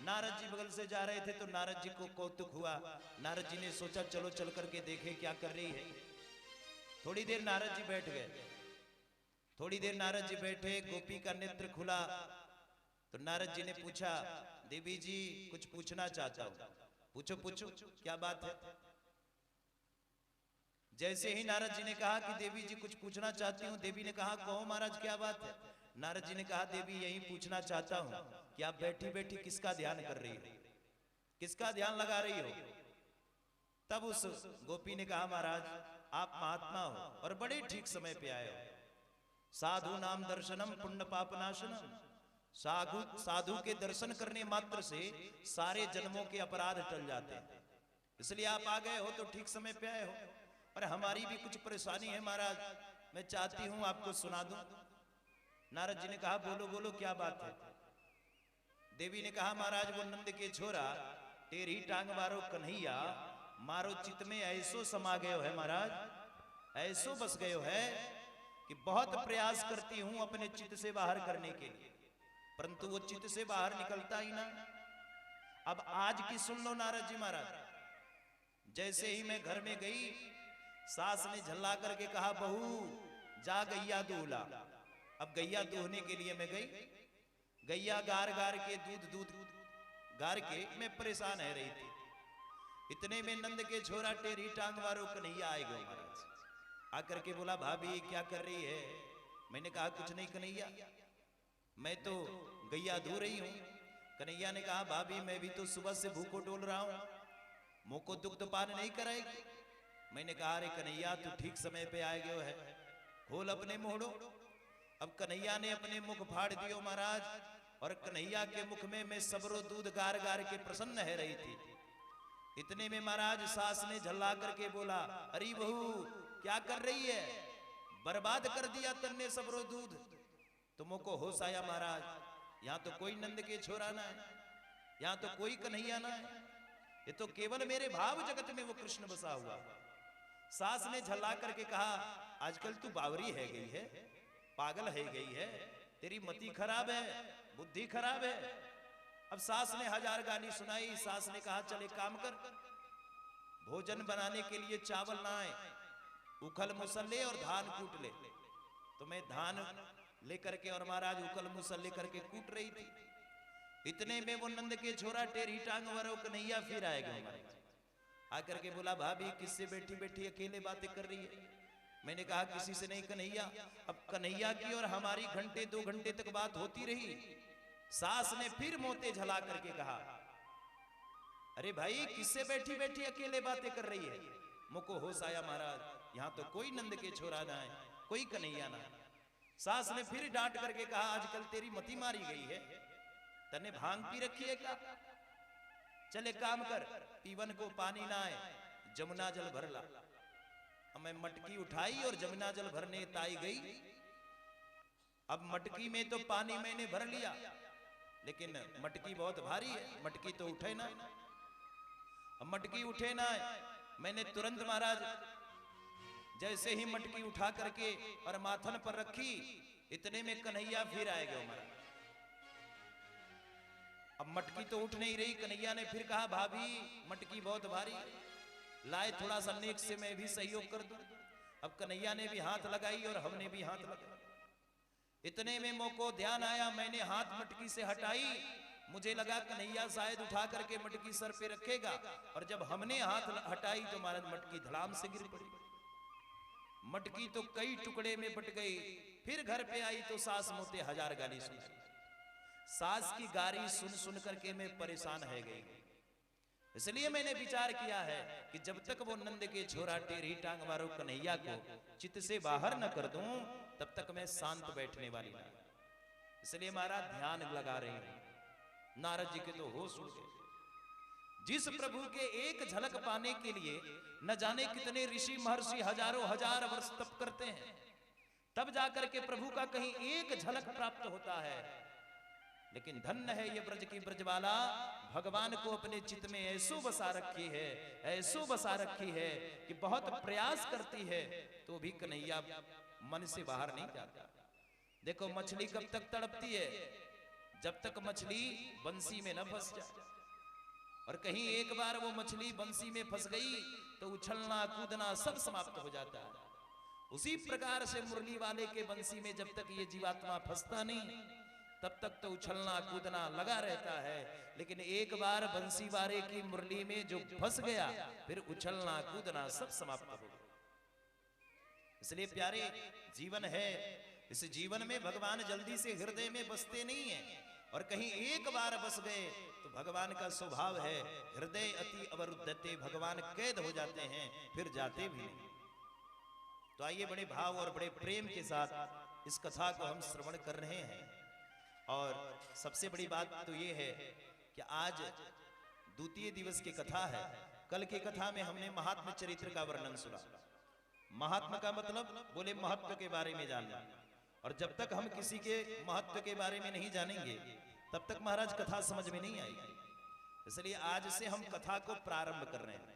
नारद जी बगल से जा रहे थे तो नारद जी को कौतुक हुआ। नारद जी ने सोचा चलो चल करके देखे क्या कर रही है। थोड़ी देर नारद जी बैठ गए। थोड़ी देर नारद जी बैठे, गोपी का नेत्र खुला तो नारद जी ने पूछा, देवी जी कुछ पूछना चाहता हूं। पूछो पूछो क्या बात है। जैसे ही नारद जी ने कहा कि देवी जी कुछ पूछना चाहती हूँ, देवी ने कहा कहो महाराज क्या बात है। नारद जी ने कहा देवी यही पूछना चाहता हूँ कि आप बैठी बैठी किसका ध्यान कर रही हो, किसका ध्यान लगा रही हो। तब उस गोपी ने कहा महाराज आप महात्मा हो और बड़े ठीक समय पे आए हो। साधु नाम दर्शनम पुण्य पापनाशनम, साधु के दर्शन करने मात्र से सारे जन्मों के अपराध टल जाते हैं। इसलिए आप आ गए हो तो ठीक समय पे आए हो। और हमारी भी कुछ परेशानी है महाराज, मैं चाहती हूं आपको सुना दूं। नारद जी ने कहा बोलो बोलो क्या बात है। देवी ने कहा महाराज वो नंद के छोरा टेरी टांग मारो कन्हैया, मारो चित में ऐसो समा गयो है महाराज, ऐसो बस गयो है कि बहुत प्रयास करती हूं अपने चित्त से बाहर करने के लिए, परंतु वो चित्त से बाहर निकलता ही ना। अब आज की सुन लो नारद जी महाराज। जैसे ही मैं घर में गई, सास ने झल्ला करके कहा बहू जा गैया दूला। अब गैया दूहने के लिए मैं गई। गैया गार गार के दूध गार के मैं परेशान है रही थी। इतने में नंद के छोरा टेरी टांग मारो कन्हैया आए गए महाराज। आकर के बोला भाभी क्या कर रही है। मैंने कहा कुछ नहीं कन्हैया, मैं तो गैया धो रही हूं। कन्हैया ने कहा भाभी मैं भी तो सुबह से भूखो डोल रहा हूं, मुंह को दुग्ध पान नहीं कराएगी। मैंने कहा अरे कन्हैया तू ठीक समय पे आए गयो है, खोल अपने मोहड़ो। अब कन्हैया ने अपने मुख फाड़ दियो महाराज, और कन्हैया के मुख में मैं सबरो दूध गार गार के प्रसन्न है रही थी। इतने में महाराज सास ने झल्ला करके बोला अरे बहू क्या कर रही है, बर्बाद कर दिया तन्ने सबरो दूध। तुमको होश आया महाराज, यहाँ तो कोई नंद के छोरा ना है, यहाँ तो कोई कन्हैया ना है, ये तो केवल मेरे भाव जगत में वो कृष्ण बसा हुआ। सास ने झल्ला करके कहा आजकल तू बावरी है गई है, पागल है गई है, तेरी मति खराब है, बुद्धि खराब है। अब सास ने हजार गाली सुनाई। सास ने कहा चल एक काम कर, भोजन बनाने के लिए चावल ना आए, उखल मुसल ले और धान कूट ले। तो मैं धान लेकर के और महाराज उखल मुसल लेकर के कूट रही थी। इतने में वो नंद के छोरा टेरी टांग वारो कन्हैया फिर आएगा महाराज। आकर के बोला भाभी किससे बैठी बैठी अकेले बातें कर रही है। मैंने कहा किसी से नहीं कन्हैया। अब कन्हैया की और हमारी घंटे 2 घंटे तक बात होती रही। सास ने फिर मोते झला करके कहा अरे भाई किससे बैठी बैठी अकेले बातें कर रही है। मुझको होश आया महाराज, यहाँ तो कोई नंद के छोरा ना है, कोई कन्हैया ना है। सास ने फिर डांट करके कहा आजकल तेरी मति मारी गई है, तने भांग पी रखी है क्या। चले काम कर, पीवन को पानी ना आए, जमुना जल भर ला। मैं मटकी उठाई और जमुना जल भरने ताई गई। अब मटकी में तो पानी मैंने भर लिया, लेकिन मटकी बहुत भारी है, मटकी तो उठे ना। अब मटकी उठे ना, मैंने तुरंत महाराज जैसे ही मटकी उठा करके और माथन पर रखी, इतने में कन्हैया फिर आएगा महाराज। अब मटकी तो उठ नहीं रही। कन्हैया ने फिर कहा भाभी मटकी बहुत भारी, लाए थोड़ा सा नेक से मैं भी सहयोग कर दूं। अब कन्हैया ने भी हाथ लगाई और हमने भी हाथ लगाया। इतने में मोको ध्यान आया, मैंने हाथ मटकी से हटाई। मुझे लगा कन्हैया शायद उठा करके मटकी सर पे रखेगा, और जब हमने हाथ हटाई तो महाराज मटकी धड़ाम से गिर पड़ी। मटकी तो कई टुकड़े में बट गई। फिर घर पे आई तो सास मोते हजार गाली सुनाई। सास की गाली सुन सुन करके मैं परेशान है गई। इसलिए मैंने विचार किया है कि जब तक वो नंद के छोरा टेरी टांग मारो कन्हैया को चित्त से बाहर न कर दूं, तब तक मैं शांत बैठने वाली नहीं। इसलिए महाराज ध्यान लगा रही हूं। नारद जी के तो होश उड़ गए। जिस प्रभु के एक झलक पाने के लिए न जाने कितने ऋषि महर्षि हजारों हजार वर्ष तप करते हैं, तब जाकर के प्रभु का कहीं एक झलक प्राप्त होता है। लेकिन धन्य है ये ब्रज की ब्रजवाला, भगवान को अपने चित्त में ऐसो बसा रखी है, ऐसो बसा रखी है कि बहुत प्रयास करती है तो भी कन्हैया मन से बाहर नहीं जाता। देखो मछली कब तक तड़पती है, जब तक मछली बंसी में न फंस जाए। और कहीं एक बार वो मछली बंसी में फंस गई तो उछलना कूदना सब समाप्त हो जाता है। उसी प्रकार से मुरली वाले के बंसी में जब तक ये जीवात्मा फंसता नहीं तब तक तो उछलना कूदना लगा रहता है, लेकिन एक बार बंसी वाले की मुरली में जो फंस गया फिर उछलना कूदना सब समाप्त हो गया। इसलिए प्यारे जीवन है, इस जीवन में भगवान जल्दी से हृदय में बसते नहीं है, और कहीं एक बार बस गए तो भगवान का स्वभाव है हृदय अति अवरुद्धते, भगवान कैद हो जाते हैं फिर जाते भी नहीं। तो आइए बड़े भाव और बड़े प्रेम के साथ इस कथा को हम श्रवण कर रहे हैं। और सबसे बड़ी बात तो ये है कि आज द्वितीय दिवस की कथा है। कल की कथा में हमने महात्मा चरित्र का वर्णन सुना। महात्मा का मतलब बोले महत्व के बारे में जानना, और जब तक हम किसी के महत्व के बारे में नहीं जानेंगे तब तक महाराज कथा समझ में नहीं आएगी। इसलिए आज से हम कथा को प्रारंभ कर रहे हैं।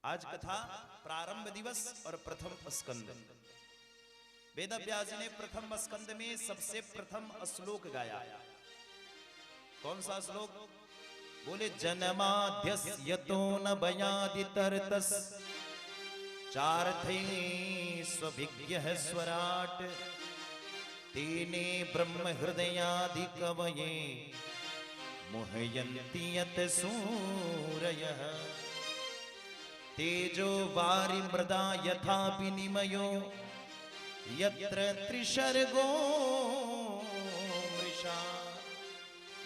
आज कथा प्रारंभ दिवस और प्रथम स्कंद। वेद व्यास जी ने प्रथम स्कंद में सबसे प्रथम श्लोक गाया। कौन सा श्लोक? बोले जन्माद्यस्यतो न भयादितरतस् चार्थे स्वभिज्ञः स्वराट तेने ब्रह्म हृदयादि कवये मुह्यन्ति यत् सूरयः तेजो वारि मृदा यथा विनिमयो यत्र त्रिशर्गो मृषा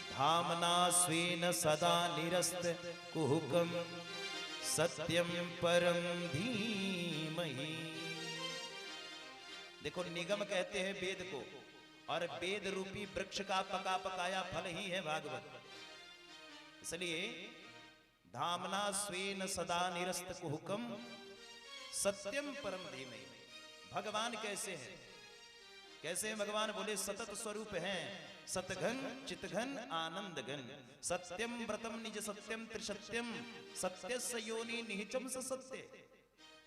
धामना स्वेन सदा निरस्त कुहुकम सत्यम परम धीमहि। देखो निगम कहते हैं वेद को, और वेद रूपी वृक्ष का पका पकाया फल ही है भागवत। इसलिए धामना स्वेन सदा निरस्त कुहुकम सत्यम परम धीमहि। भगवान कैसे हैं? कैसे हैं भगवान? बोले सतत स्वरूप हैं, सतघन चितघन आनंद घन सत्यम व्रतम निज सत्यम त्रिसत्यम सत्यस्य योनि निहिचम सत्य।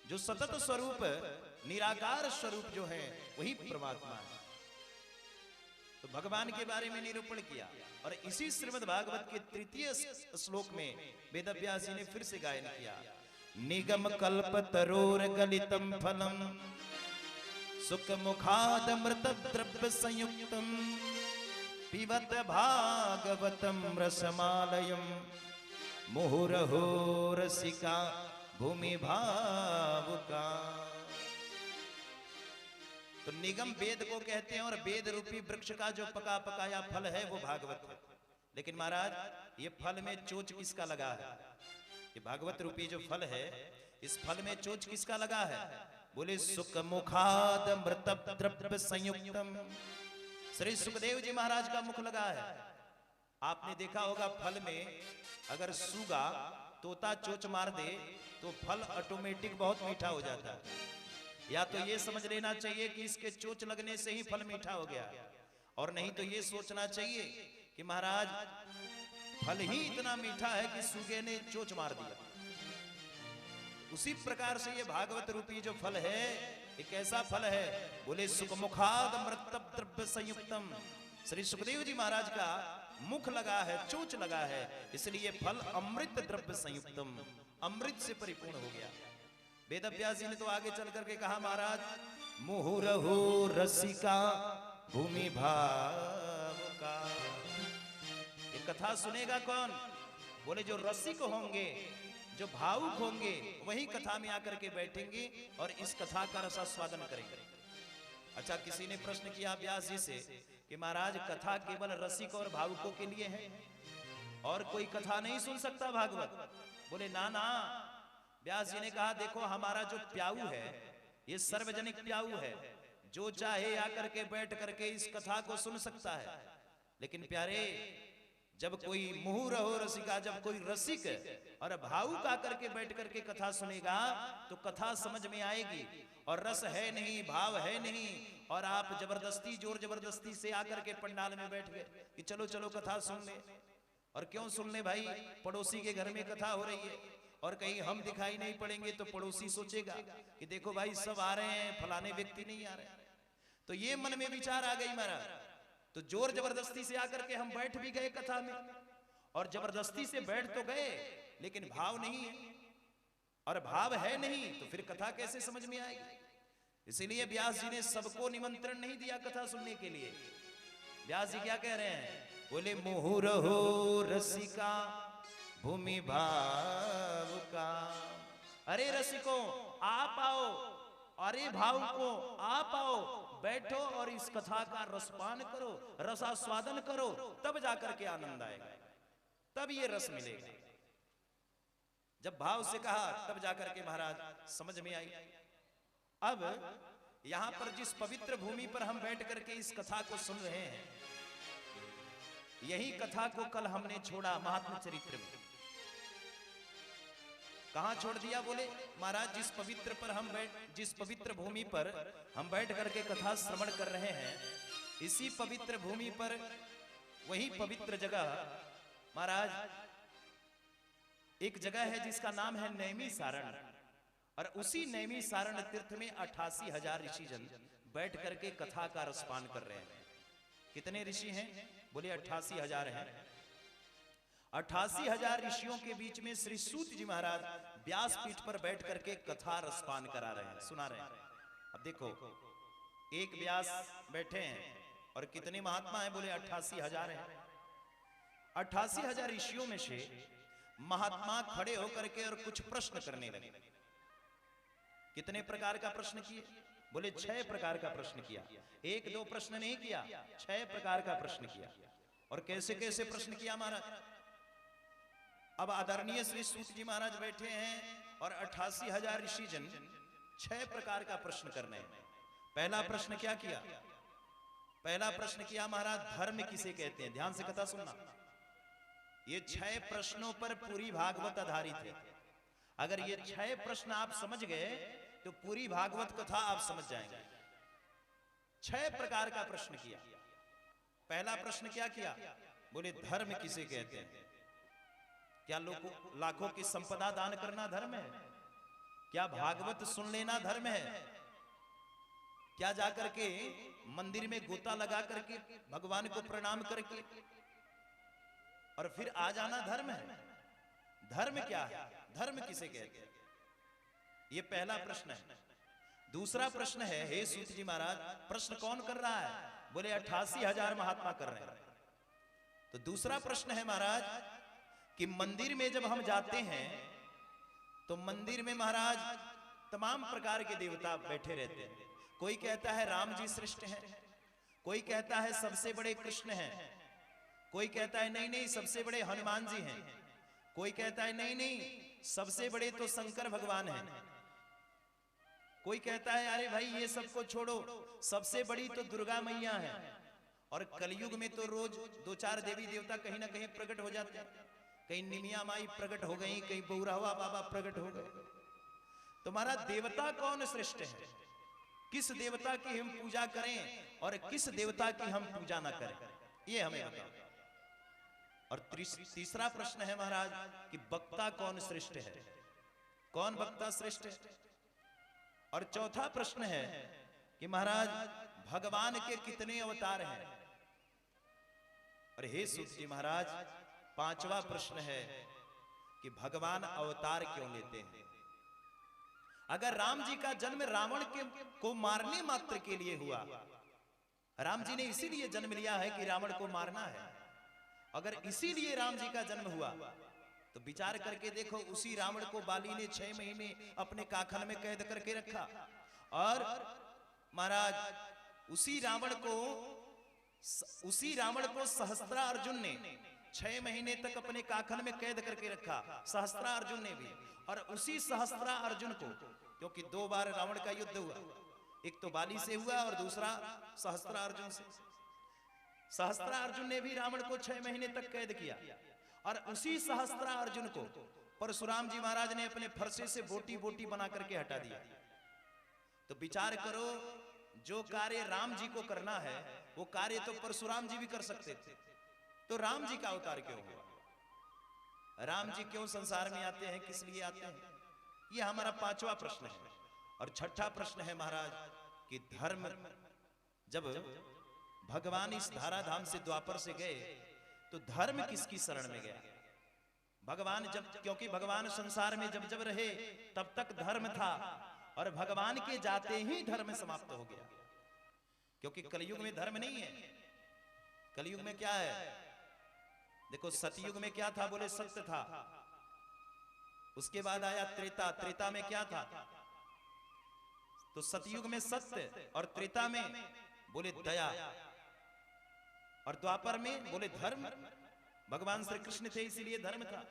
जो सतत स्वरूप निराकार स्वरूप जो है वही परमात्मा है। तो भगवान के बारे में निरूपण किया, और इसी श्रीमद् भागवत के तृतीय श्लोक में वेदव्यास जी ने फिर से गायन किया। निगम कल्प तरोर गलितम फलम सुख मुखादमृत द्रव्य संयुक्तम पिबत भागवतम रसमालयम मुहुरहो रसिका भूमि भावुका। तो निगम वेद को कहते हैं, और वेद रूपी वृक्ष का जो पका पकाया फल है वो भागवत है। लेकिन महाराज ये फल में चोच किसका लगा है? ये भागवत रूपी जो फल है इस फल में चोच किसका लगा है? बोले सुख मुखाद मृत द्रव्य संयुक्तम। श्री सुखदेव जी महाराज का मुख लगा है। आपने देखा होगा फल में अगर सूगा तोता चोच मार दे तो फल ऑटोमेटिक बहुत मीठा हो जाता है। या तो ये समझ लेना चाहिए कि इसके चोच लगने से ही फल मीठा हो गया, और नहीं तो ये सोचना चाहिए कि महाराज फल ही इतना मीठा है कि सूगे ने चोच मार दिया। उसी प्रकार से ये भागवत रूपी जो फल है ये कैसा फल है? बोले सुखमुखाद अमृत द्रव्य संयुक्तम। श्री सुखदेव जी महाराज का मुख लगा है, चोच लगा है, इसलिए फल अमृत द्रव्य संयुक्तम, अमृत से परिपूर्ण हो गया। वेदव्यास जी ने तो आगे चल करके कहा महाराज मुहुरहु रसिका भूमि भावुका। ये कथा सुनेगा कौन? बोले जो रसिक होंगे, जो भावुक होंगे वही कथा में आकर के बैठेंगे और इस कथा का रसास्वादन करेंगे। अच्छा, किसी ने प्रश्न किया व्यास जी से कि महाराज कथा केवल रसिक और भावुकों के लिए है, और कोई कथा नहीं सुन सकता भागवत? बोले ना ना, व्यास जी ने कहा देखो हमारा जो प्याऊ है ये सार्वजनिक प्याऊ है, जो चाहे आकर के बैठ करके इस कथा को सुन सकता है। लेकिन प्यारे जब कोई मुहुरहो रसिका, जब कोई रसिक और भावुक आकर के बैठ करके कथा सुनेगा तो कथा समझ में आएगी, और रस है नहीं, भाव है नहीं, और आप जबरदस्ती जोर जबरदस्ती से आकर के पंडाल में बैठ गए कि चलो चलो कथा सुन ले। और क्यों सुन ले भाई? पड़ोसी के घर में कथा हो रही है और कहीं हम दिखाई नहीं पड़ेंगे तो पड़ोसी सोचेगा कि देखो भाई सब आ रहे हैं, फलाने व्यक्ति नहीं आ रहे। तो ये मन में विचार आ गई महाराज। तो जोर जबरदस्ती से आकर के हम बैठ भी गए कथा में, और जबरदस्ती से बैठ तो गए लेकिन भाव नहीं है, और भाव है नहीं तो फिर कथा कैसे समझ में आएगी। इसीलिए व्यास जी ने सबको निमंत्रण नहीं दिया कथा सुनने के लिए। व्यास जी क्या कह रहे हैं, बोले मुहुर हो रसिका भूमि भाव का। अरे रसिकों आप आओ, अरे भावुकों आप आओ, बैठो और इस कथा का रसपान करो, रसास्वादन करो, तब जाकर के आनंद आएगा, तब ये रस मिलेगा। जब भाव से कहा तब जाकर के महाराज समझ में आई। अब यहां पर जिस पवित्र भूमि पर हम बैठ करके इस कथा को सुन रहे हैं, यही कथा को कल हमने छोड़ा महात्मा चरित्र में। कहां छोड़ दिया, बोले महाराज जिस पवित्र भूमि पर हम बैठ करके कथा श्रवण कर रहे हैं, इसी पवित्र भूमि पर वही पवित्र जगह महाराज एक जगह है जिसका नाम है नैमिषारण्य, और उसी नैमिषारण्य तीर्थ में 88,000 ऋषिजन बैठ करके कथा का रसपान कर रहे हैं। कितने ऋषि हैं, बोले 88,000 हैं। 88,000 ऋषियों के बीच में श्री सूत जी महाराज व्यासपीठ पर बैठ करके कथा रसपान करा रहे हैं, सुना रहे हैं। अब देखो एक व्यास बैठे हैं और कितने महात्मा हैं, बोले 88,000 हैं। 88,000 ऋषियों में से महात्मा खड़े होकर के और कुछ प्रश्न करने लगे। कितने प्रकार का प्रश्न किए, बोले 6 प्रकार का प्रश्न किया। 1-2 प्रश्न नहीं किया, 6 प्रकार का प्रश्न किया। और कैसे कैसे प्रश्न किया महाराज। अब आदरणीय श्री सूत जी महाराज बैठे हैं और 88,000 ऋषिजन 6 प्रकार का प्रश्न कर रहे हैं। पहला प्रश्न क्या किया, पहला प्रश्न किया महाराज धर्म किसे कहते हैं। ध्यान से कथा सुनना, ये 6 प्रश्नों पर पूरी भागवत आधारित है। अगर ये 6 प्रश्न आप समझ गए तो पूरी भागवत कथा आप समझ जाएंगे। 6 प्रकार का प्रश्न किया। पहला प्रश्न क्या किया, बोले धर्म किसे कहते हैं। क्या लाखों की संपदा दान करना धर्म है, क्या भागवत सुन लेना धर्म है, क्या जाकर के मंदिर में गोता लगा करके भगवान को प्रणाम करके और फिर आ जाना धर्म है। धर्म क्या है, धर्म किसे कहते हैं, ये पहला प्रश्न है। दूसरा प्रश्न है, हे सूत जी महाराज प्रश्न कौन कर रहा है, बोले 88,000 महात्मा कर रहे हैं। तो दूसरा प्रश्न है महाराज कि मंदिर में जब हम जाते हैं तो मंदिर में महाराज तमाम प्रकार के देवता बैठे रहते हैं। कोई कहता है राम जी श्रेष्ठ हैं, कोई कहता है सबसे बड़े कृष्ण हैं, कोई कहता है नहीं नहीं सबसे बड़े हनुमान जी हैं, कोई कहता है नहीं नहीं सबसे बड़े तो शंकर भगवान हैं, कोई कहता है अरे भाई ये सबको छोड़ो सबसे बड़ी तो दुर्गा मैया है। और कलयुग में तो रोज 2-4 देवी देवता कहीं ना कहीं प्रकट हो जाते हैं, कहीं निमिया माई प्रकट हो गई, कहीं बौरावा बाबा प्रकट हो गए। तुम्हारा देवता कौन श्रेष्ठ है, किस देवता की हम पूजा करें और किस देवता की हम पूजा ना करें, ये हमें बताओ। और तीसरा प्रश्न है महाराज कि वक्ता कौन श्रेष्ठ है, कौन वक्ता श्रेष्ठ है। और चौथा प्रश्न है कि महाराज भगवान के कितने अवतार हैं। और हे सूत जी महाराज पांचवा प्रश्न है कि भगवान अवतार क्यों लेते हैं। अगर राम जी का जन्म रावण को मारने मात्र के लिए हुआ, राम जी ने इसीलिए जन्म लिया है कि रावण को मारना है, अगर इसीलिए राम जी का जन्म हुआ तो विचार करके देखो उसी रावण को बाली ने 6 महीने अपने काखन में कैद करके रखा, और महाराज उसी रावण को सहस्त्रा अर्जुन ने 6 महीने तक अपने काखन में कैद करके रखा, सहस्त्रा अर्जुन ने भी। और उसी सहस्त्रा अर्जुन को, क्योंकि 2 बार रावण का युद्ध हुआ, एक तो बाली से हुआ और दूसरा सहस्त्रा अर्जुन से। सहस्त्रा अर्जुन ने भी रावण को 6 महीने तक कैद किया, और उसी सहस्त्रा अर्जुन को परशुराम जी महाराज ने अपने फरसे से बोटी बोटी बना करके हटा दिया। तो विचार करो जो कार्य राम जी को करना है वो कार्य तो परशुराम जी भी कर सकते थे, तो राम जी का अवतार क्यों हुआ, राम जी क्यों संसार में आते हैं, किस लिए आते हैं, ये हमारा पांचवा प्रश्न है। और छठा प्रश्न है महाराज कि धर्म, जब भगवान इस धराधाम से द्वापर से गए तो धर्म किसकी शरण में गया? भगवान जब, क्योंकि भगवान संसार में जब जब रहे तब तक धर्म था, और भगवान के जाते ही धर्म समाप्त हो गया। क्योंकि कलयुग में धर्म नहीं है। कलयुग में क्या है? देखो, सतयुग में क्या था? बोले सत्य था। उसके बाद आया त्रेता। त्रेता में क्या था? तो सतयुग में सत्य, और त्रेता में बोले दया, और द्वापर में बोले धर्म। भगवान श्री कृष्ण थे इसीलिए धर्म था।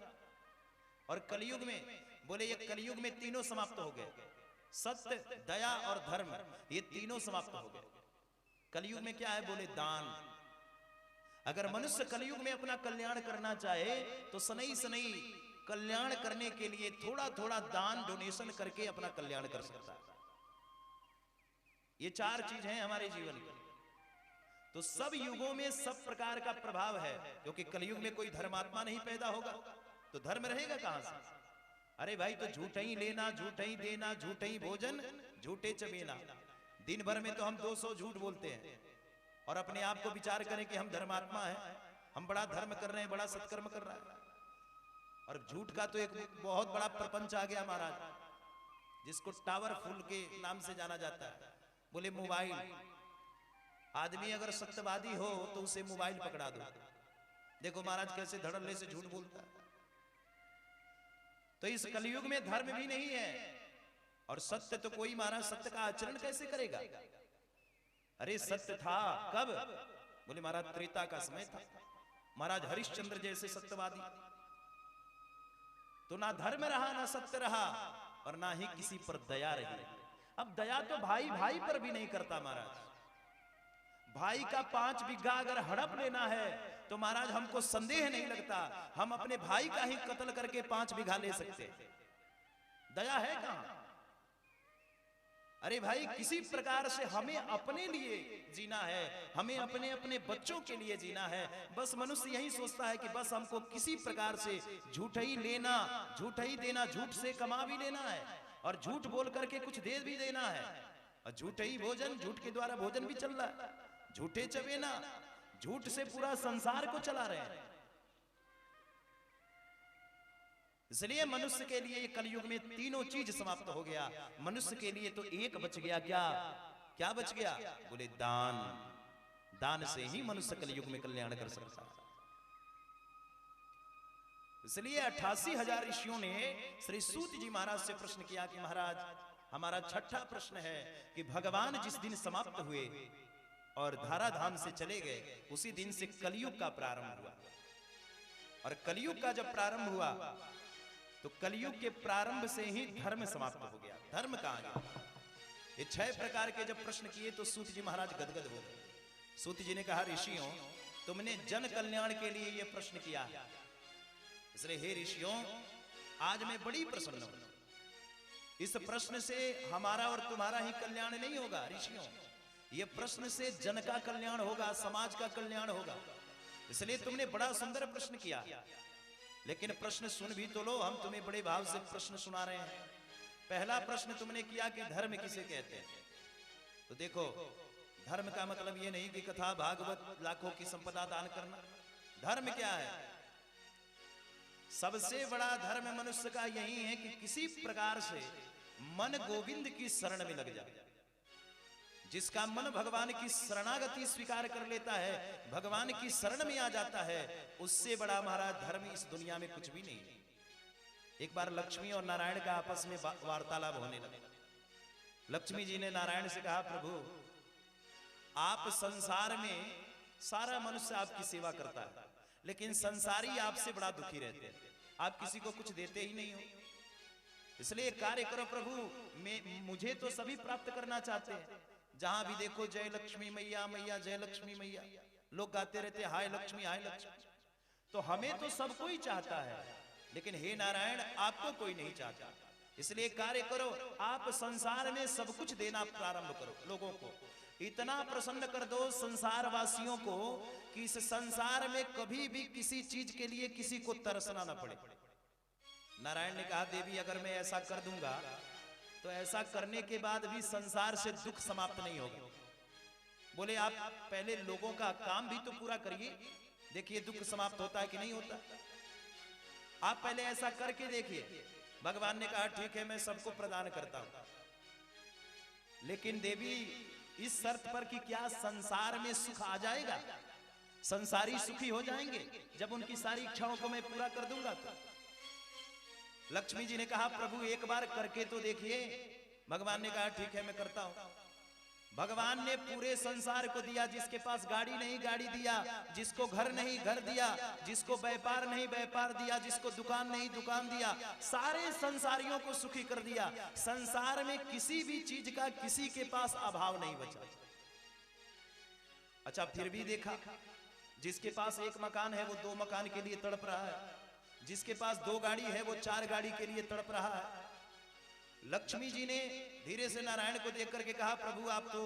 और कलयुग में बोले ये कलयुग में तीनों समाप्त हो गए, सत्य, दया और धर्म, ये तीनों समाप्त हो गए। कलयुग में क्या है? बोले दान। अगर मनुष्य कलयुग में अपना कल्याण करना चाहे तो सनई सनई कल्याण करने के लिए थोड़ा थोड़ा दान, डोनेशन करके अपना कल्याण कर सकता है। ये चार चीज हैं हमारे जीवन की। तो सब युगों में सब प्रकार का प्रभाव है, क्योंकि कलयुग में कोई धर्मात्मा नहीं पैदा होगा तो धर्म रहेगा कहां से? अरे भाई, तो झूठा ही लेना, झूठा ही देना, झूठा ही भोजन, झूठे चबेना। दिन भर में तो हम 200 झूठ बोलते हैं, और अपने आप को विचार करें कि हम धर्मात्मा हैं, हम बड़ा धर्म कर रहे हैं, बड़ा सत्कर्म कर रहा है। और झूठ का तो एक बहुत बड़ा प्रपंच आ गया महाराज, जिसको टावरफुल के नाम से जाना जाता है। बोले मोबाइल। आदमी अगर सत्यवादी हो तो उसे मोबाइल पकड़ा दो। देखो महाराज कैसे धड़ल्ले से झूठ बोलता है। तो इस कलयुग में धर्म भी नहीं है, और सत्य तो कोई महाराज सत्य का आचरण कैसे करेगा? अरे सत्य था कब? बोले महाराज त्रेता का समय था। महाराज हरिश्चंद्र जैसे सत्यवादी। तो ना धर्म रहा, ना सत्य रहा, और ना ही किसी पर दया रही। अब दया तो भाई भाई पर भी नहीं करता महाराज। भाई का 5 बीघा अगर हड़प लेना है तो महाराज हमको संदेह नहीं लगता, हम अपने भाई का ही कत्ल करके 5 बीघा ले सकते। दया है कहां? अरे भाई, किसी प्रकार से हमें अपने लिए जीना है, हमें अपने अपने बच्चों के लिए जीना है। बस मनुष्य यही सोचता है कि बस हमको किसी प्रकार से झूठ ही लेना, झूठ ही देना, झूठ से कमा भी लेना है, और झूठ बोल करके कुछ दे भी देना है। और झूठ ही भोजन, झूठ के द्वारा भोजन भी चल रहा है, झूठे चबेना, झूठ से पूरा संसार को चला रहे हैं। इसलिए मनुष्य के लिए कलयुग में तीनों चीज समाप्त हो गया। मनुष्य के लिए तो एक बच गया। क्या क्या बच गया? बोले दान। दान से ही मनुष्य कलयुग में कल्याण कर सकता है। इसलिए 88,000 ऋषियों ने श्री सूत जी महाराज से प्रश्न किया कि महाराज, हमारा छठा प्रश्न है कि भगवान जिस दिन समाप्त हुए और धराधाम से चले गए, उसी दिन से कलयुग का प्रारंभ हुआ। और कलयुग का जब प्रारंभ हुआ तो कलयुग के प्रारंभ से ही धर्म समाप्त हो गया। धर्म कहां गया? ये 6 प्रकार के जब प्रश्न किए तो सूत जी महाराज गदगद हो गए। सूत जी ने कहा, ऋषियों, तुमने जन कल्याण के लिए यह प्रश्न किया है, इसलिए हे ऋषियों, आज मैं बड़ी प्रसन्न हूं। इस प्रश्न से हमारा और तुम्हारा ही कल्याण नहीं होगा ऋषियों, यह प्रश्न से जन का कल्याण होगा, समाज का कल्याण होगा। इसलिए तुमने बड़ा सुंदर प्रश्न किया, लेकिन प्रश्न सुन भी तो लो, हम तुम्हें बड़े भाव से प्रश्न सुना रहे हैं। पहला प्रश्न तुमने किया कि धर्म किसे कहते हैं। तो देखो, धर्म का मतलब ये नहीं कि कथा भागवत लाखों की संपदा दान करना। धर्म क्या है? सबसे बड़ा धर्म मनुष्य का यही है कि किसी प्रकार से मन गोविंद की शरण में लग जाए। जिसका मन भगवान की शरणागति स्वीकार कर लेता है, भगवान की शरण में आ जाता है, उससे बड़ा महाराज धर्म इस दुनिया में कुछ भी नहीं है। एक बार लक्ष्मी और नारायण का आपस में वार्तालाप होने लगा। लक्ष्मी जी ने नारायण से कहा, प्रभु, आप संसार में सारा मनुष्य आपकी सेवा करता है, लेकिन संसारी आपसे बड़ा दुखी रहते हैं, आप किसी को कुछ देते ही नहीं हो। इसलिए कार्य करो प्रभु, मुझे तो सभी प्राप्त करना चाहते हैं। जहां भी देखो जय लक्ष्मी मैया, मैया जय लक्ष्मी मैया, लोग गाते रहते हाय लक्ष्मी हाय लक्ष्मी। तो हमें तो सब कोई चाहता है, लेकिन हे नारायण, आपको कोई नहीं चाहता। इसलिए कार्य करो, आप संसार में सब कुछ देना प्रारंभ करो। लोगों को इतना प्रसन्न कर दो, संसार वासियों को, कि इस संसार में कभी भी किसी चीज के लिए किसी को तरसना ना पड़े। नारायण ने कहा, देवी, अगर मैं ऐसा कर दूंगा तो ऐसा करने के बाद भी संसार से दुख समाप्त नहीं होगा। बोले आप पहले लोगों का काम भी तो पूरा करिए, देखिए दुख समाप्त होता है कि नहीं होता, आप पहले ऐसा करके देखिए। भगवान ने कहा ठीक है मैं सबको प्रदान करता हूं, लेकिन देवी इस शर्त पर कि क्या संसार में सुख आ जाएगा, संसारी सुखी हो जाएंगे जब उनकी सारी इच्छाओं को मैं पूरा कर दूंगा तो। लक्ष्मी जी ने कहा प्रभु एक बार करके तो देखिए। भगवान ने कहा ठीक है मैं करता हूं। भगवान ने पूरे संसार को दिया, जिसके पास गाड़ी नहीं गाड़ी दिया, जिसको घर नहीं घर दिया, जिसको व्यापार नहीं व्यापार दिया, जिसको दुकान नहीं दुकान दिया, सारे संसारियों को सुखी कर दिया। संसार में किसी भी चीज का किसी के पास अभाव नहीं बचा। अच्छा फिर भी देखा, जिसके पास एक मकान है वो 2 मकान के लिए तड़प रहा है, जिसके पास 2 गाड़ी है वो 4 गाड़ी के लिए तड़प रहा है। लक्ष्मी जी ने धीरे से नारायण को देख करके कहा प्रभु आप तो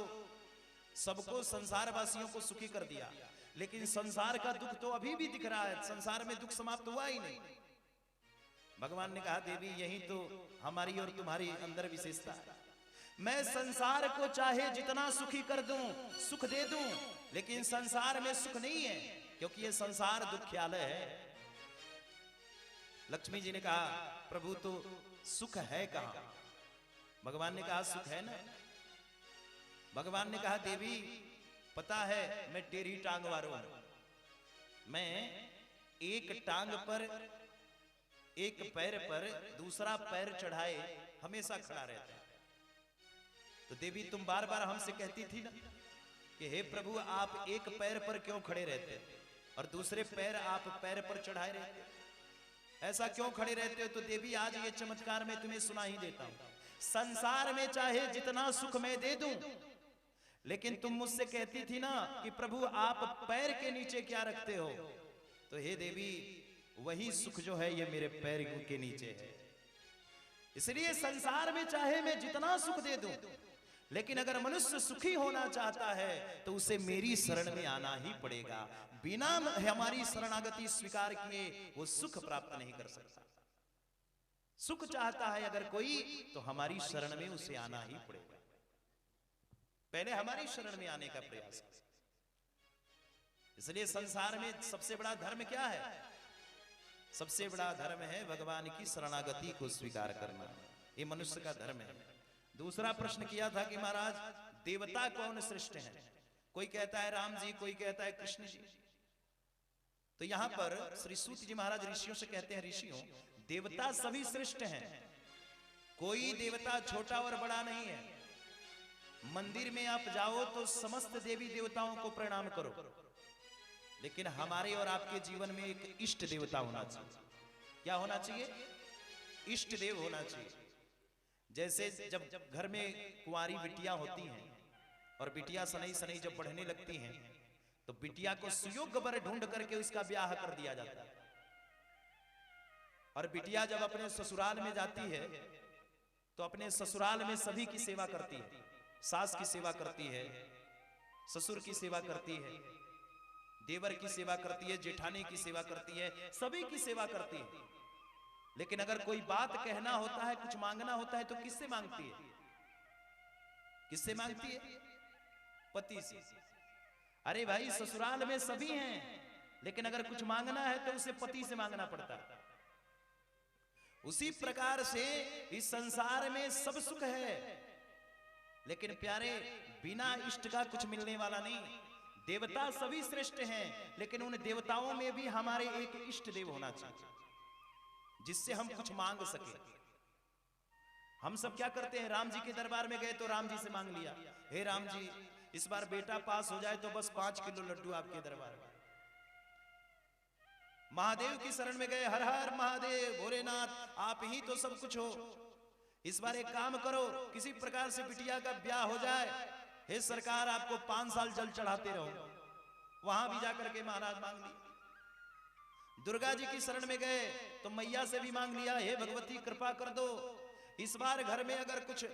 सबको संसार वासियों को सुखी कर दिया, लेकिन संसार का दुख तो अभी भी दिख रहा है, संसार में दुख समाप्त हुआ ही नहीं। भगवान ने कहा देवी यही तो हमारी और तुम्हारी अंदर विशेषता है, मैं संसार को चाहे जितना सुखी कर दूं, सुख दे दूं, लेकिन संसार में सुख नहीं है, क्योंकि ये संसार दुख्यालय है। लक्ष्मी जी ने कहा प्रभु तो सुख है कहां? भगवान ने कहा सुख है ना। भगवान ने कहा देवी पता है मैं टेढ़ी टांग वालों हूं, मैं एक टांग पर एक पैर पर दूसरा पैर चढ़ाए हमेशा खड़ा रहता है। तो देवी तुम बार बार हमसे कहती थी ना कि हे प्रभु आप एक पैर पर क्यों खड़े रहते और दूसरे पैर आप पैर पर चढ़ाए रहते, ऐसा क्यों खड़े रहते हो? तो देवी आज ये चमत्कार मैं तुम्हें सुना ही देता हूं। संसार में चाहे जितना सुख मैं दे दूं, लेकिन तुम मुझसे कहती थी ना कि प्रभु आप पैर के नीचे क्या रखते हो, तो हे देवी वही सुख जो है ये मेरे पैर के नीचे है। इसलिए संसार में चाहे मैं जितना सुख दे दूं, लेकिन अगर मनुष्य सुखी होना चाहता है तो उसे मेरी शरण में आना ही पड़ेगा। बिना हमारी शरणागति स्वीकार किए वो सुख प्राप्त नहीं कर सकता। सुख चाहता है अगर कोई तो हमारी शरण में उसे आना ही पड़ेगा, पहले हमारी शरण में आने का प्रयास करें। इसलिए संसार में सबसे बड़ा धर्म क्या है? सबसे बड़ा धर्म है भगवान की शरणागति को स्वीकार करना, ये मनुष्य का धर्म है। दूसरा प्रश्न किया था कि महाराज देवता कौन श्रेष्ठ है? कोई कहता है राम जी, कोई कहता है कृष्ण जी। तो यहां पर श्री सूत जी महाराज ऋषियों से कहते हैं ऋषियों देवता सभी श्रेष्ठ हैं, कोई देवता छोटा और बड़ा नहीं है। मंदिर में आप जाओ तो समस्त देवी देवताओं को प्रणाम करो, लेकिन हमारे और आपके जीवन में एक इष्ट देवता होना चाहिए। क्या होना चाहिए? इष्ट देव होना चाहिए। जैसे जब घर में कुंवारी बिटिया होती हैं और बिटिया सनई सनई जब बढ़ने लगती हैं तो बिटिया को सुयोग्य वर ढूंढ करके उसका ब्याह कर दिया जाता है। और बिटिया जब अपने ससुराल में जाती है तो अपने ससुराल में सभी की सेवा करती है, सास की सेवा करती है, ससुर की सेवा करती है, देवर की सेवा करती है, जेठानी की सेवा करती है, सभी की सेवा करती है। लेकिन अगर कोई बात कहना होता है, कुछ मांगना होता है तो किससे मांगती है? किससे मांगती है? पति से। अरे भाई ससुराल में सभी हैं, लेकिन अगर कुछ मांगना है तो उसे पति से मांगना पड़ता है। उसी प्रकार से इस संसार में सब सुख है, लेकिन प्यारे बिना इष्ट का कुछ मिलने वाला नहीं। देवता सभी श्रेष्ठ हैं, लेकिन उन देवताओं में भी हमारे एक इष्ट देव होना चाहिए जिससे हम कुछ मांग सके। हम सब क्या करते हैं, राम जी के दरबार में गए तो राम जी से मांग लिया, हे राम जी इस बार बेटा पास हो जाए तो बस 5 किलो लड्डू आपके दरबार में। महादेव की शरण में गए, हर हर महादेव भोलेनाथ आप ही तो सब कुछ हो, इस बार एक काम करो किसी प्रकार से बिटिया का ब्याह हो जाए, हे सरकार आपको 5 साल जल चढ़ाते रहो। वहां भी जाकर के महाराज मांग लिया। दुर्गा जी की शरण में गए तो मैया से भी मांग लिया, हे भगवती कृपा कर दो, इस बार घर में अगर कुछ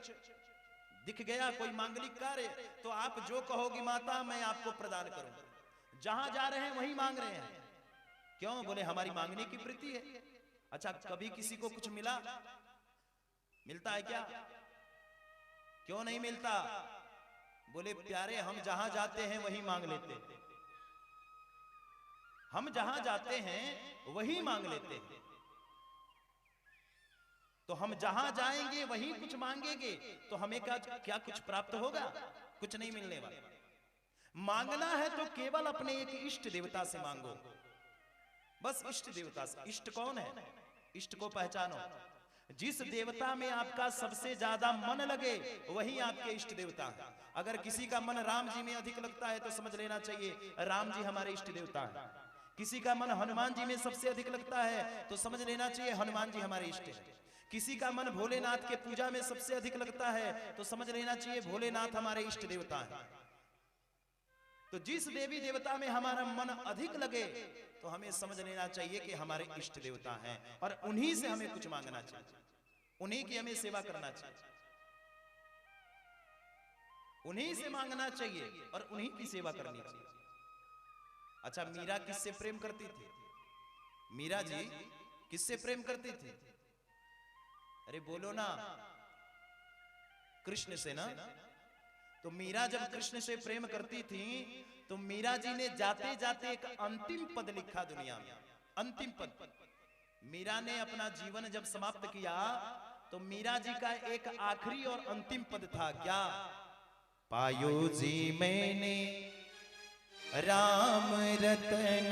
दिख गया कोई मांगलिक कार्य तो आप जो कहोगी माता मैं आपको प्रदान करूंगा। जहां जा रहे हैं वहीं मांग रहे हैं। क्यों? बोले हमारी मांगने की वृत्ति है। अच्छा कभी किसी को कुछ मिला? मिलता है क्या? क्यों नहीं मिलता? बोले प्यारे हम जहां जाते हैं वही मांग लेते हैं, हम जहां जाते हैं वही मांग लेते हैं। तो हम जहां जाएंगे वहीं कुछ मांगेंगे तो हमें क्या कुछ प्राप्त होगा? कुछ नहीं मिलने वाला। मांगना है तो केवल अपने एक इष्ट देवता से मांगो, बस इष्ट देवता से। इष्ट कौन है? इष्ट को पहचानो। जिस देवता में आपका सबसे ज्यादा मन लगे वही आपके इष्ट देवता है। अगर किसी का मन राम जी में अधिक लगता है तो समझ लेना चाहिए राम जी हमारे इष्ट देवता है। किसी का मन हनुमान जी में सबसे अधिक लगता है तो समझ लेना चाहिए हनुमान जी हमारे इष्ट है। किसी का मन भोलेनाथ के पूजा में सबसे अधिक लगता है तो समझ लेना चाहिए भोलेनाथ हमारे इष्ट देवता है। तो जिस देवी देवता में हमारा मन अधिक लगे तो हमें समझ लेना चाहिए कि हमारे इष्ट देवता हैं और उन्हीं से हमें कुछ मांगना चाहिए, उन्हीं की हमें सेवा करना चाहिए, उन्हीं से मांगना चाहिए और उन्हीं की सेवा करनी चाहिए। अच्छा, मीरा किससे प्रेम करती थी? मीरा जी किससे प्रेम करती थी? अरे बोलो ना, कृष्ण से ना। तो मीरा जब कृष्ण से प्रेम करती थी तो मीरा जी ने जाते जाते एक अंतिम पद लिखा दुनिया में, अंतिम पद। मीरा ने अपना जीवन जब समाप्त किया तो मीरा जी का एक आखिरी और अंतिम पद था, क्या? पायो जी मैंने राम रतन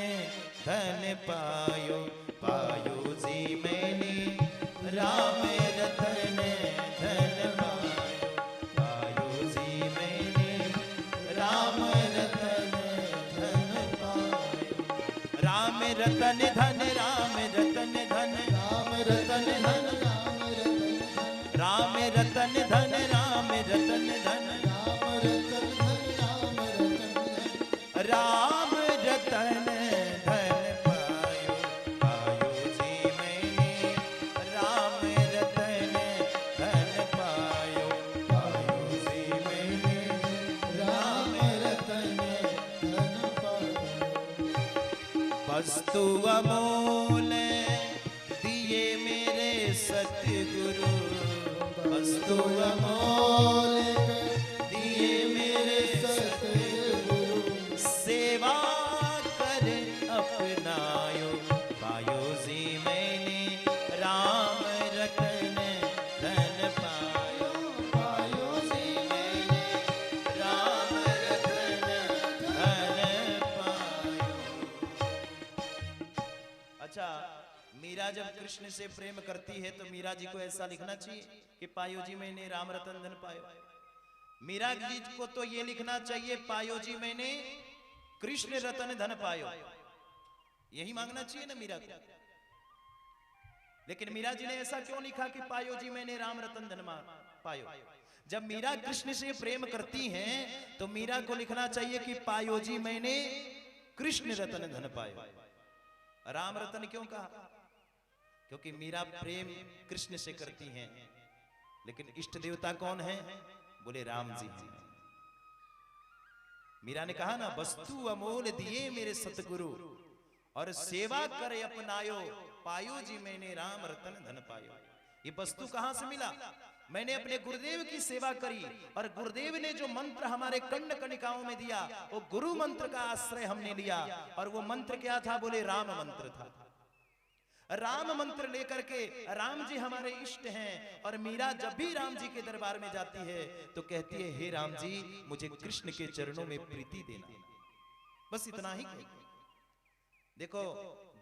धन पायो, पायो जी मैंने राम रतन धन पायो, पायो जी मैंने राम रतन धन पायो। राम रतन धन, राम रतन धन, राम रतन धन, राम रतन धन, राम रतन धन, राम रतन धन पायो, पायो जी मैंने राम रतन धन पायो, पायो जी मैंने राम रतन धन पायो। वस्तु अमूल दिए मेरे सतगुरु, वस्तु अमूल दिए मेरे सतगुरु, सेवा कर अपनायो, पायो जी मैंने राम रतन धन पायो, पायो जी मैंने राम रतन धन पायो। अच्छा, मीरा जब कृष्ण से प्रेम करती है तो मीरा जी को ऐसा लिखना चाहिए कि पायो जी मैंने राम रतन धन पायो। मीरा जी को तो ये लिखना चाहिए पायो जी मैंने कृष्ण रतन धन पायो, यही मांगना चाहिए ना मीरा को। लेकिन मीरा जी ने ऐसा क्यों लिखा कि पायो जी मैंने राम रतन धन पायो? जब मीरा कृष्ण से प्रेम करती हैं तो मीरा को लिखना चाहिए कि पायो जी मैंने कृष्ण रतन धन पायो। राम रतन क्यों कहा? क्योंकि मीरा प्रेम कृष्ण से करती हैं, लेकिन इष्ट देवता कौन है? बोले राम जी हैं। मीरा ने कहा ना, वस्तु अमूल दिए मेरे सतगुरु और सेवा कर अपनायो, पायो जी मैंने राम रतन धन पायो। ये वस्तु कहां से मिला? मैंने अपने गुरुदेव की सेवा करी और गुरुदेव ने जो मंत्र हमारे कंड कणिकाओं में दिया वो गुरु मंत्र का आश्रय हमने लिया। और वो मंत्र क्या था? बोले राम मंत्र था। राम मंत्र लेकर के राम जी हमारे इष्ट हैं। और मीरा जब भी राम जी के दरबार में जाती है तो कहती है, हे राम जी मुझे कृष्ण के चरणों में प्रीति देना। बस इतना ही कहती। देखो,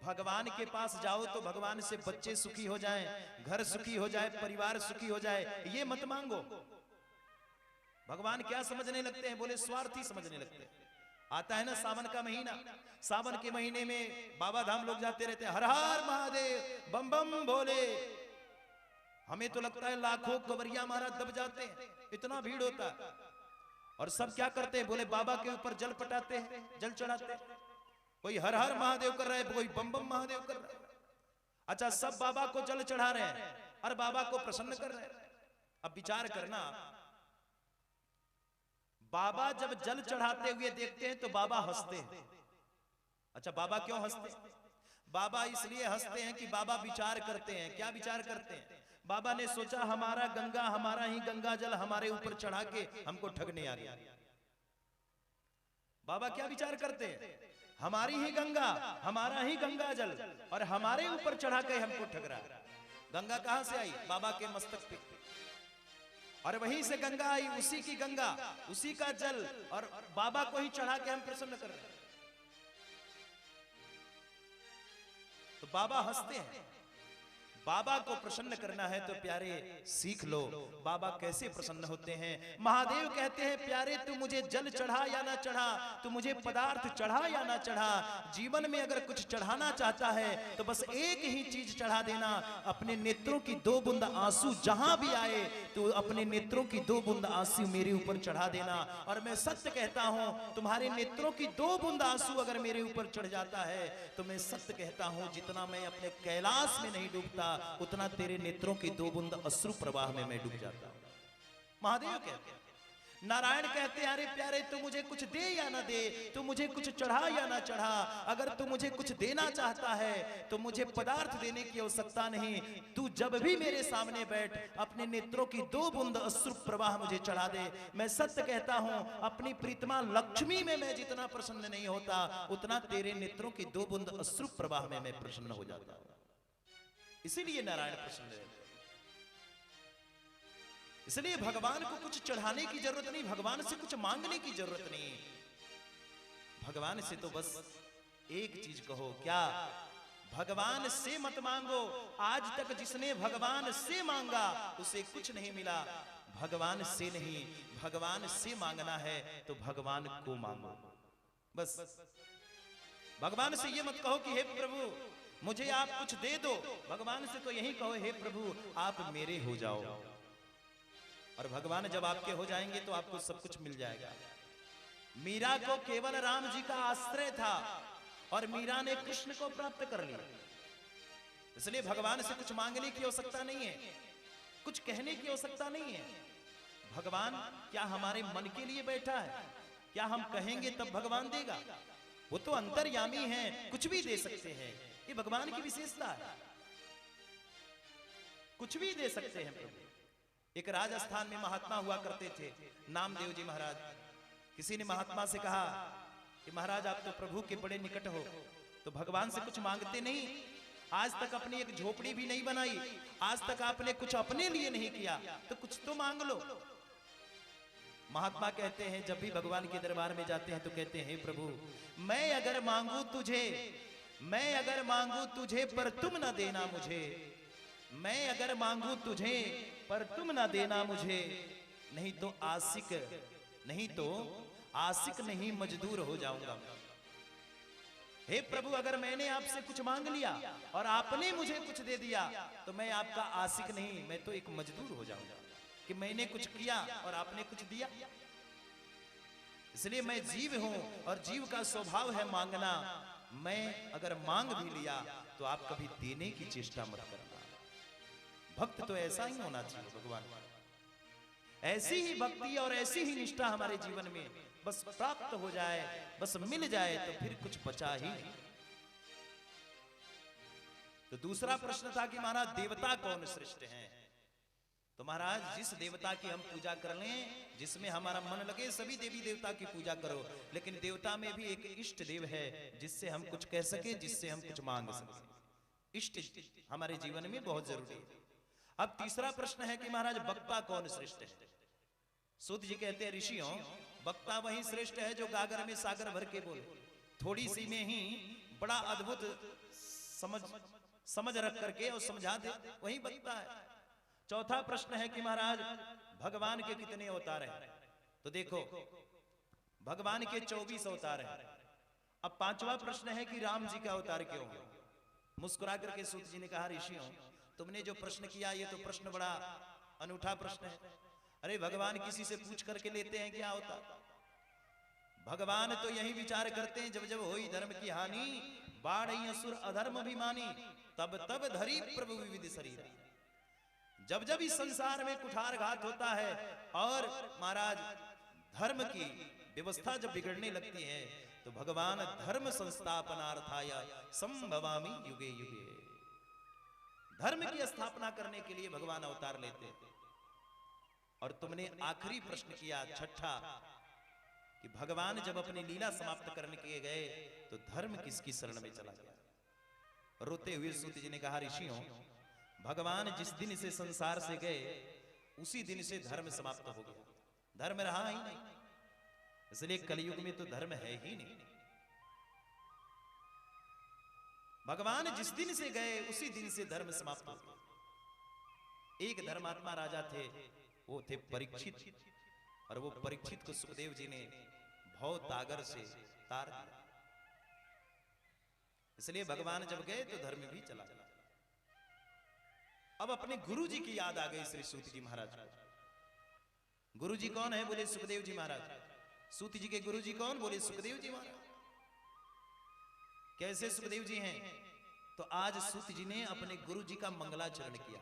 भगवान के पास जाओ तो भगवान से बच्चे सुखी हो जाएं, घर सुखी हो जाए, परिवार सुखी हो जाए, ये मत मांगो। भगवान क्या समझने लगते हैं? बोले स्वार्थी समझने लगते हैं। आता है ना सावन का महीना, सावन के महीने में बाबा धाम लोग जाते रहते हैं, हर हर महादेव बम बम भोले। हमें तो लगता है लाखों कवरिया महाराज दब जाते हैं, इतना भीड़ होता है। और सब क्या करते हैं? बोले बाबा के ऊपर जल पटाते हैं, जल चढ़ाते हैं। कोई हर हर महादेव कर रहा है, कोई बम बम महादेव कर रहा है। अच्छा, सब बाबा को जल चढ़ा रहे हैं और बाबा को प्रसन्न कर रहे हैं। अब विचार करना, बाबा जब जल चढ़ाते हुए देखते हैं तो बाबा हंसते हैं। अच्छा, बाबा क्यों हंसते हैं? बाबा इसलिए हंसते हैं कि बाबा विचार करते हैं। क्या विचार करते हैं? बाबा ने सोचा हमारा गंगा, हमारा ही गंगा जल हमारे ऊपर चढ़ा के हमको ठगने आ गया। बाबा क्या विचार करते हैं? हमारी ही गंगा, हमारा ही गंगा जल, और हमारे ऊपर चढ़ा के हमको ठगरा। गंगा कहां से आई? बाबा के मस्तक पे, और वहीं से गंगा आई, उसी की गंगा, उसी का जल, और बाबा को ही चढ़ा के हम प्रसन्न कर रहे हैं। तो बाबा हंसते हैं। बाबा को प्रसन्न करना है तो प्यारे सीख लो बाबा कैसे प्रसन्न होते हैं। महादेव कहते हैं, प्यारे तू मुझे जल चढ़ा या ना चढ़ा, तू मुझे पदार्थ चढ़ा या ना चढ़ा, जीवन में अगर कुछ चढ़ाना चाहता है तो बस एक ही चीज चढ़ा देना, अपने नेत्रों की 2 बूंद आंसू जहां भी आए तो अपने नेत्रों की 2 बूंद आंसू मेरे ऊपर चढ़ा देना। और मैं सत्य कहता हूं, तुम्हारे नेत्रों की 2 बूंद आंसू अगर मेरे ऊपर चढ़ जाता है तो मैं सत्य कहता हूं, जितना मैं अपने कैलाश में नहीं डूबता उतना तेरे नेत्रों की 2 बूंद अश्रु प्रवाह में मैं डूब जाता हूं। महादेव कहते हैं। नारायण कहते हैं, अरे प्यारे तू मुझे कुछ दे या ना दे, तू मुझे कुछ चढ़ा या ना चढ़ा, अगर तू मुझे कुछ देना चाहता है तो मुझे पदार्थ देने की आवश्यकता नहीं, तू जब भी मेरे सामने बैठ अपने नेत्रों की 2 बूंद अश्रु प्रवाह मुझे चढ़ा दे। मैं सत्य कहता हूं, अपनी प्रीतमा लक्ष्मी में मैं जितना प्रसन्न नहीं होता उतना तेरे नेत्रों की 2 बूंद अश्रु प्रवाह में मैं प्रसन्न हो जाता हूं। इसीलिए नारायण प्रसन्न है। इसलिए भगवान को कुछ चढ़ाने की जरूरत नहीं, भगवान से कुछ मांगने की जरूरत नहीं। भगवान से तो बस एक चीज कहो, क्या? भगवान से मत मांगो। आज तक जिसने भगवान से मांगा उसे कुछ नहीं मिला। भगवान से नहीं, भगवान से मांगना है तो भगवान को मांगो। बस भगवान से ये मत कहो कि हे प्रभु मुझे आप कुछ दे दो, भगवान से तो यही कहो, हे प्रभु आप मेरे हो जाओ। और भगवान जब आपके हो जाएंगे तो आपको सब कुछ मिल जाएगा। मीरा को केवल राम जी का आश्रय था और मीरा ने कृष्ण को प्राप्त कर लिया। इसलिए भगवान से कुछ मांगने की आवश्यकता नहीं है, कुछ कहने की आवश्यकता नहीं है। भगवान क्या हमारे मन के लिए बैठा है? क्या हम कहेंगे तब भगवान देगा? वो तो अंतर्यामी है, कुछ भी दे सकते हैं। ये भगवान की विशेषता है, कुछ भी दे सकते हैं प्रभु। एक राजस्थान में महात्मा हुआ करते थे, नामदेव जी महाराज। किसी ने महात्मा से कहा कि महाराज आप तो प्रभु के बड़े निकट हो, तो भगवान से कुछ मांगते नहीं, आज तक अपनी एक झोपड़ी भी नहीं बनाई, आज तक आपने कुछ अपने लिए नहीं किया, तो कुछ तो मांग लो। महात्मा कहते हैं, जब भी भगवान के दरबार में जाते हैं तो कहते हैं, हे प्रभु मैं अगर मांगू तुझे, मैं अगर मांगू तुझे पर तुम ना देना मुझे, मैं अगर मांगू तुझे पर तुम ना देना मुझे, नहीं तो आशिक नहीं मजदूर हो जाऊंगा। हे प्रभु अगर मैंने आपसे कुछ मांग लिया और आपने मुझे कुछ दे दिया तो मैं आपका आशिक नहीं, मैं तो एक मजदूर हो जाऊंगा कि मैंने कुछ किया और आपने कुछ दिया। इसलिए मैं जीव हूं और जीव का स्वभाव है मांगना। मैं अगर मांग भी लिया तो आप कभी देने की चेष्टा मत करना। भक्त तो ऐसा ही होना चाहिए भगवान, ऐसी ही भक्ति और ऐसी ही निष्ठा हमारे जीवन में बस प्राप्त हो जाए, बस मिल जाए तो फिर कुछ बचा ही नहीं। तो दूसरा प्रश्न था कि महाराज देवता कौन श्रेष्ठ हैं? तो महाराज जिस देवता की हम पूजा कर लें, जिसमें हमारा मन लगे, सभी देवी देवता की पूजा करो, लेकिन देवता में भी एक इष्ट देव है जिससे हम कुछ कह सके, जिससे हम कुछ मांग सके। इष्ट हमारे जीवन में बहुत जरूरी है। अब तीसरा प्रश्न है कि महाराज वक्ता कौन श्रेष्ठ है? सूत जी कहते हैं, ऋषियों वक्ता वही श्रेष्ठ है जो गागर में सागर भर के बोले, थोड़ी सी में ही बड़ा अद्भुत समझ रख करके और समझा दे, वही वक्ता है। चौथा प्रश्न है कि महाराज भगवान के कितने अवतार हैं? तो देखो भगवान के 24 अवतार हैं। अब पांचवा प्रश्न है कि राम जी का अवतार क्यों? मुस्कुरा करके सूत जी ने कहा, ऋषियों तुमने जो प्रश्न किया ये तो प्रश्न बड़ा अनूठा प्रश्न है। अरे भगवान किसी से पूछ करके लेते हैं क्या होता? भगवान तो यही विचार करते हैं, जब जब होई धर्म की हानि, बाढ़ई असुर अधर्म अभिमानी, तब तब धरी प्रभु विविध शरीर। जब जब इस संसार में कुठारघात होता है और महाराज धर्म की व्यवस्था जब बिगड़ने लगती है तो भगवान धर्म संस्थापनार्थाय संभवामि युगे युगे, धर्म की स्थापना करने के लिए भगवान अवतार लेते हैं। और तुमने आखिरी प्रश्न किया छठा कि भगवान जब अपनी लीला समाप्त करने के गए तो धर्म किसकी शरण में चला गया। रोते हुए सूत जी ने कहा, ऋषियों, भगवान जिस दिन से संसार से गए उसी दिन से धर्म समाप्त हो गया, धर्म रहा ही नहीं। इसलिए कलयुग में तो धर्म है ही नहीं। भगवान जिस दिन से गए उसी दिन से धर्म समाप्त हो गया। एक धर्मात्मा राजा थे, वो थे परीक्षित, और वो परीक्षित को सुखदेव जी ने भव तागर से तार दिया। इसलिए भगवान जब गए तो धर्म भी चला गया। अब अपने गुरु जी की याद आ गई श्री सूत जी महाराज को। गुरु जी कौन है? बोले सुखदेव जी महाराज। सूत जी के गुरु जी कौन? बोले सुखदेव जी महाराज। कैसे सुखदेव जी हैं? तो आज सूत जी ने अपने गुरु जी का मंगलाचरण किया।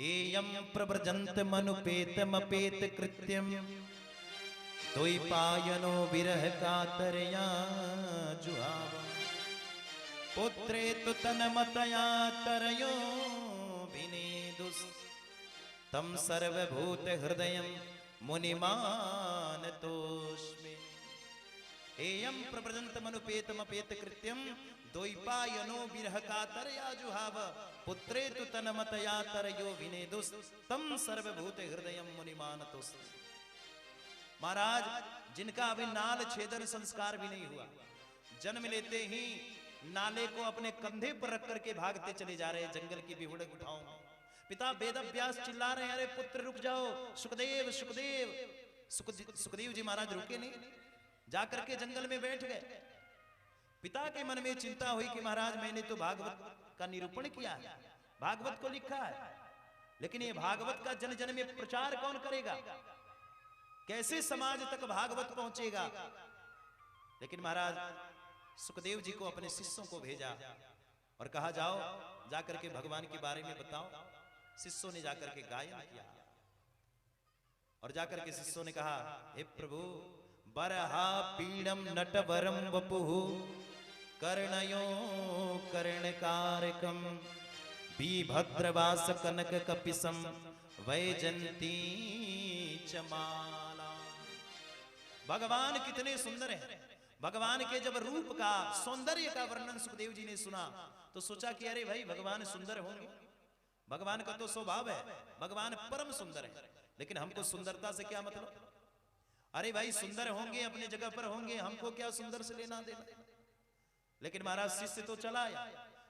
एयम प्रव्रजंत मनुपेतमपेत कृत्यम द्वैपायनो विरह कातरया जुहाव पुत्रे तु तन्मतया तरयो विनेदुस् तम सर्वभूत हृदयं मुनिमानतोस्मि। एयम प्रव्रजंत मनुपेतमपेत कृत्यम द्वैपायनो विरह कातरया जुहाव पुत्रे तु तन्मतया तरयो विनेदुस् तम सर्वभूत हृदयं मुनिमानतोस्मि। महाराज, जिनका अभी नाल छेदन संस्कार भी नहीं हुआ, जन्म लेते ही नाले को अपने कंधे पर रख करके भागते चले जा रहे, जंगल की बिहुड़े उठाओ। पिता वेदव्यास चिल्ला रहे हैं, अरे पुत्र रुक जाओ, सुखदेव सुखदेव। सुखदेव जी महाराज रुके नहीं, जाकर के जंगल में बैठ गए। पिता के मन में चिंता हुई कि महाराज मैंने तो भागवत का निरूपण किया है, भागवत को लिखा है, लेकिन ये भागवत का जन जन में प्रचार कौन करेगा? कैसे समाज तक भागवत पहुंचेगा? लेकिन महाराज सुखदेव जी को अपने शिष्यों को भेजा और कहा, जाओ जाकर के भगवान के बारे में बताओ। शिष्यों ने जाकर के गायन किया और जाकर के शिष्यों ने कहा, हे प्रभु, बरहा पीड़म नटवरम वपुः कर्णयो कर्णकारकम बीभद्रवास कनक कपिसम वैजंती चमाला। भगवान कितने सुंदर हैं। भगवान के जब रूप का, सौंदर्य का वर्णन सुखदेव जी ने सुना तो सोचा कि अरे भाई भगवान सुंदर होंगे, भगवान का तो स्वभाव है, भगवान परम सुंदर है, लेकिन हमको सुंदरता से क्या मतलब? अरे भाई सुंदर होंगे, अपने जगह पर होंगे, हमको क्या सुंदर से लेना देना। लेकिन महाराज शिष्य तो चला आया।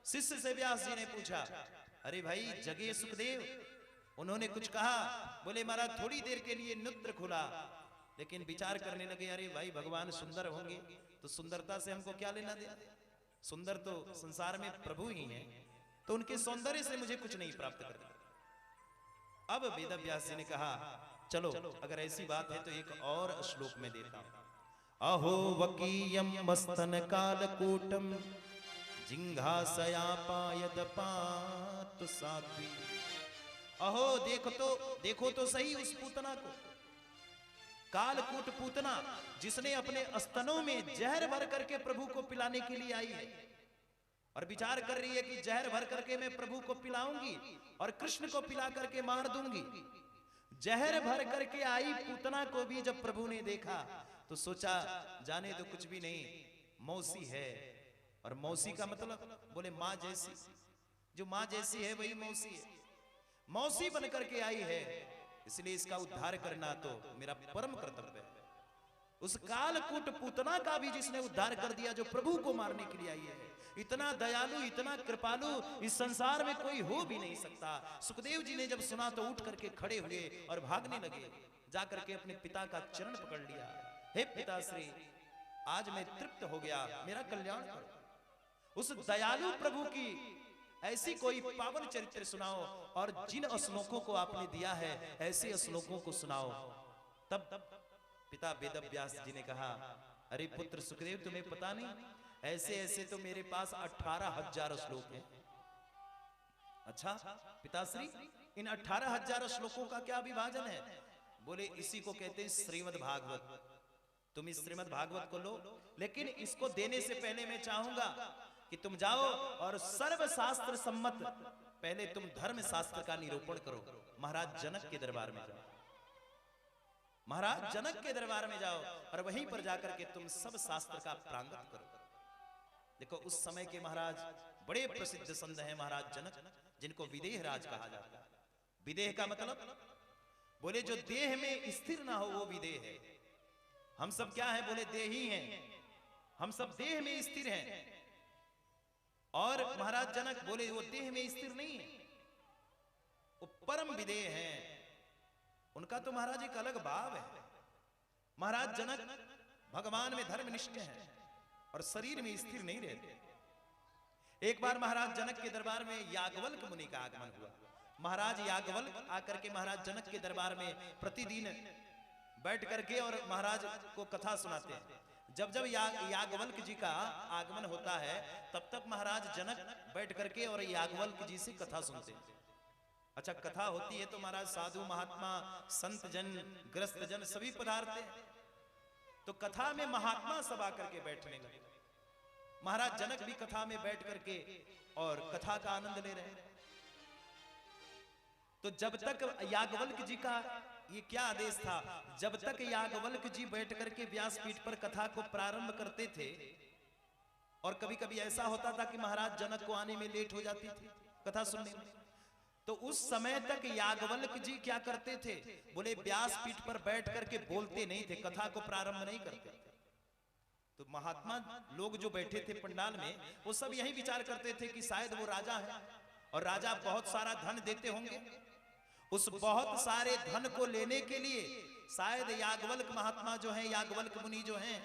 शिष्य से व्यास जी ने पूछा, अरे भाई जगे सुखदेव। उन्होंने कुछ कहा, बोले महाराज थोड़ी देर के लिए नेत्र खुला, लेकिन विचार करने लगे, अरे भाई भगवान सुंदर होंगे तो सुंदरता से हमको क्या लेना देना? सुंदर तो संसार में प्रभु ही हैं, तो उनके सौंदर्य से मुझे कुछ नहीं प्राप्त करना। अब वेदव्यास जी ने कहा, चलो अगर ऐसी बात है तो एक और श्लोक में देता हूं। अहो वकीयम मस्तन कालकूटम जिंघासयापायदपात साध्वी। अहो देखो तो सही उस पूतना को, कालकूट पूतना, जिसने अपने स्तनों में जहर भर करके प्रभु को पिलाने के लिए आई है और विचार कर रही है कि जहर भर करके मैं प्रभु को पिलाऊंगी और कृष्ण को पिला करके मार दूंगी। जहर भर करके आई पूतना को भी जब प्रभु ने देखा तो सोचा जाने तो कुछ भी नहीं, मौसी है। और मौसी का मतलब, बोले माँ जैसी, जो माँ जैसी है वही मौसी है, मौसी बन करके आई है, इसलिए इसका उद्धार करना तो मेरा परम कर्तव्य है। उस कालकूट पूतना का भी जिसने उद्धार कर दिया, जो प्रभु को मारने के लिए आई है। इतना दयालु, इतना कृपालु इस संसार में कोई हो भी नहीं सकता। सुखदेव जी ने जब सुना तो उठ करके खड़े हुए और भागने लगे, जाकर के अपने पिता का चरण पकड़ लिया। हे पिताश्री, आज मैं तृप्त हो गया, मेरा कल्याण करो। उस दयालु प्रभु की ऐसी कोई पावन चरित्र सुनाओ, और जिन श्लोकों को आपने दिया है ऐसे श्लोकों को सुनाओ। तब पिता वेदव्यास जी ने कहा, अरे पुत्र सुखदेव, तुम्हें पता नहीं, ऐसे ऐसे तो मेरे पास 18,000 श्लोक हैं। अच्छा पिताश्री, इन 18,000 श्लोकों का क्या विभाजन है? बोले इसी को कहते हैं श्रीमद् भागवत। तुम इस श्रीमद् भागवत को लो, लेकिन इसको देने से पहले मैं चाहूंगा कि तुम जाओ और सर्व शास्त्र सम्मत पहले तुम धर्म शास्त्र का निरूपण करो। महाराज जनक के दरबार में जाओ। महाराज जनक के दरबार में जाओ और वहीं पर जाकर के तुम सब शास्त्र का प्रांगत करो। देखो उस समय के महाराज बड़े प्रसिद्ध संत हैं महाराज जनक, जिनको विदेह राज कहा जाता है। विदेह का मतलब बोले जो देह में स्थिर ना हो वो विदेह है। हम सब क्या है बोले देही हैं, हम सब देह में स्थिर हैं। और महाराज जनक बोले वो देह में स्थिर नहीं है, वो परम विदेह हैं। उनका तो महाराज एक अलग भाव है। महाराज जनक भगवान में धर्मनिष्ठ हैं और शरीर में स्थिर नहीं रहते। एक बार महाराज जनक के दरबार में याज्ञवल्क मुनि का आगमन हुआ। महाराज याज्ञवल्क आकर के महाराज जनक के दरबार में प्रतिदिन बैठ करके और महाराज को कथा सुनाते हैं। जब जब याज्ञवल्क जी का आगमन होता है तब तक महाराज जनक बैठ करके और याज्ञवल्क जी से कथा सुनते हैं। अच्छा कथा होती है तो महाराज साधु महात्मा संत जन ग्रस्त जन सभी पधारते हैं। तो कथा में महात्मा सब आकर के बैठने लगे। महाराज जनक भी कथा में बैठ करके और कथा का आनंद ले रहे हैं। तो जब तक याज्ञवल्क जी का ये क्या आदेश था, जब तक याज्ञवल्क जी बैठ करके व्यासपीठ पर कथा को प्रारंभ करते थे, और कभी कभी ऐसा होता था कि महाराज जनक को आने में लेट हो जाती थी कथा सुनने में, तो उस समय तक याज्ञवल्क जी क्या करते थे बोले व्यासपीठ पर बैठ करके बोलते नहीं थे, कथा को प्रारंभ नहीं करते। तो महात्मा लोग जो बैठे थे पंडाल में वो सब यही विचार करते थे कि शायद वो राजा है और राजा बहुत सारा धन देते होंगे। उस बहुत सारे धन को लेने के लिए शायद याज्ञवल्क महात्मा जो हैं, याज्ञवल्क मुनि जो हैं,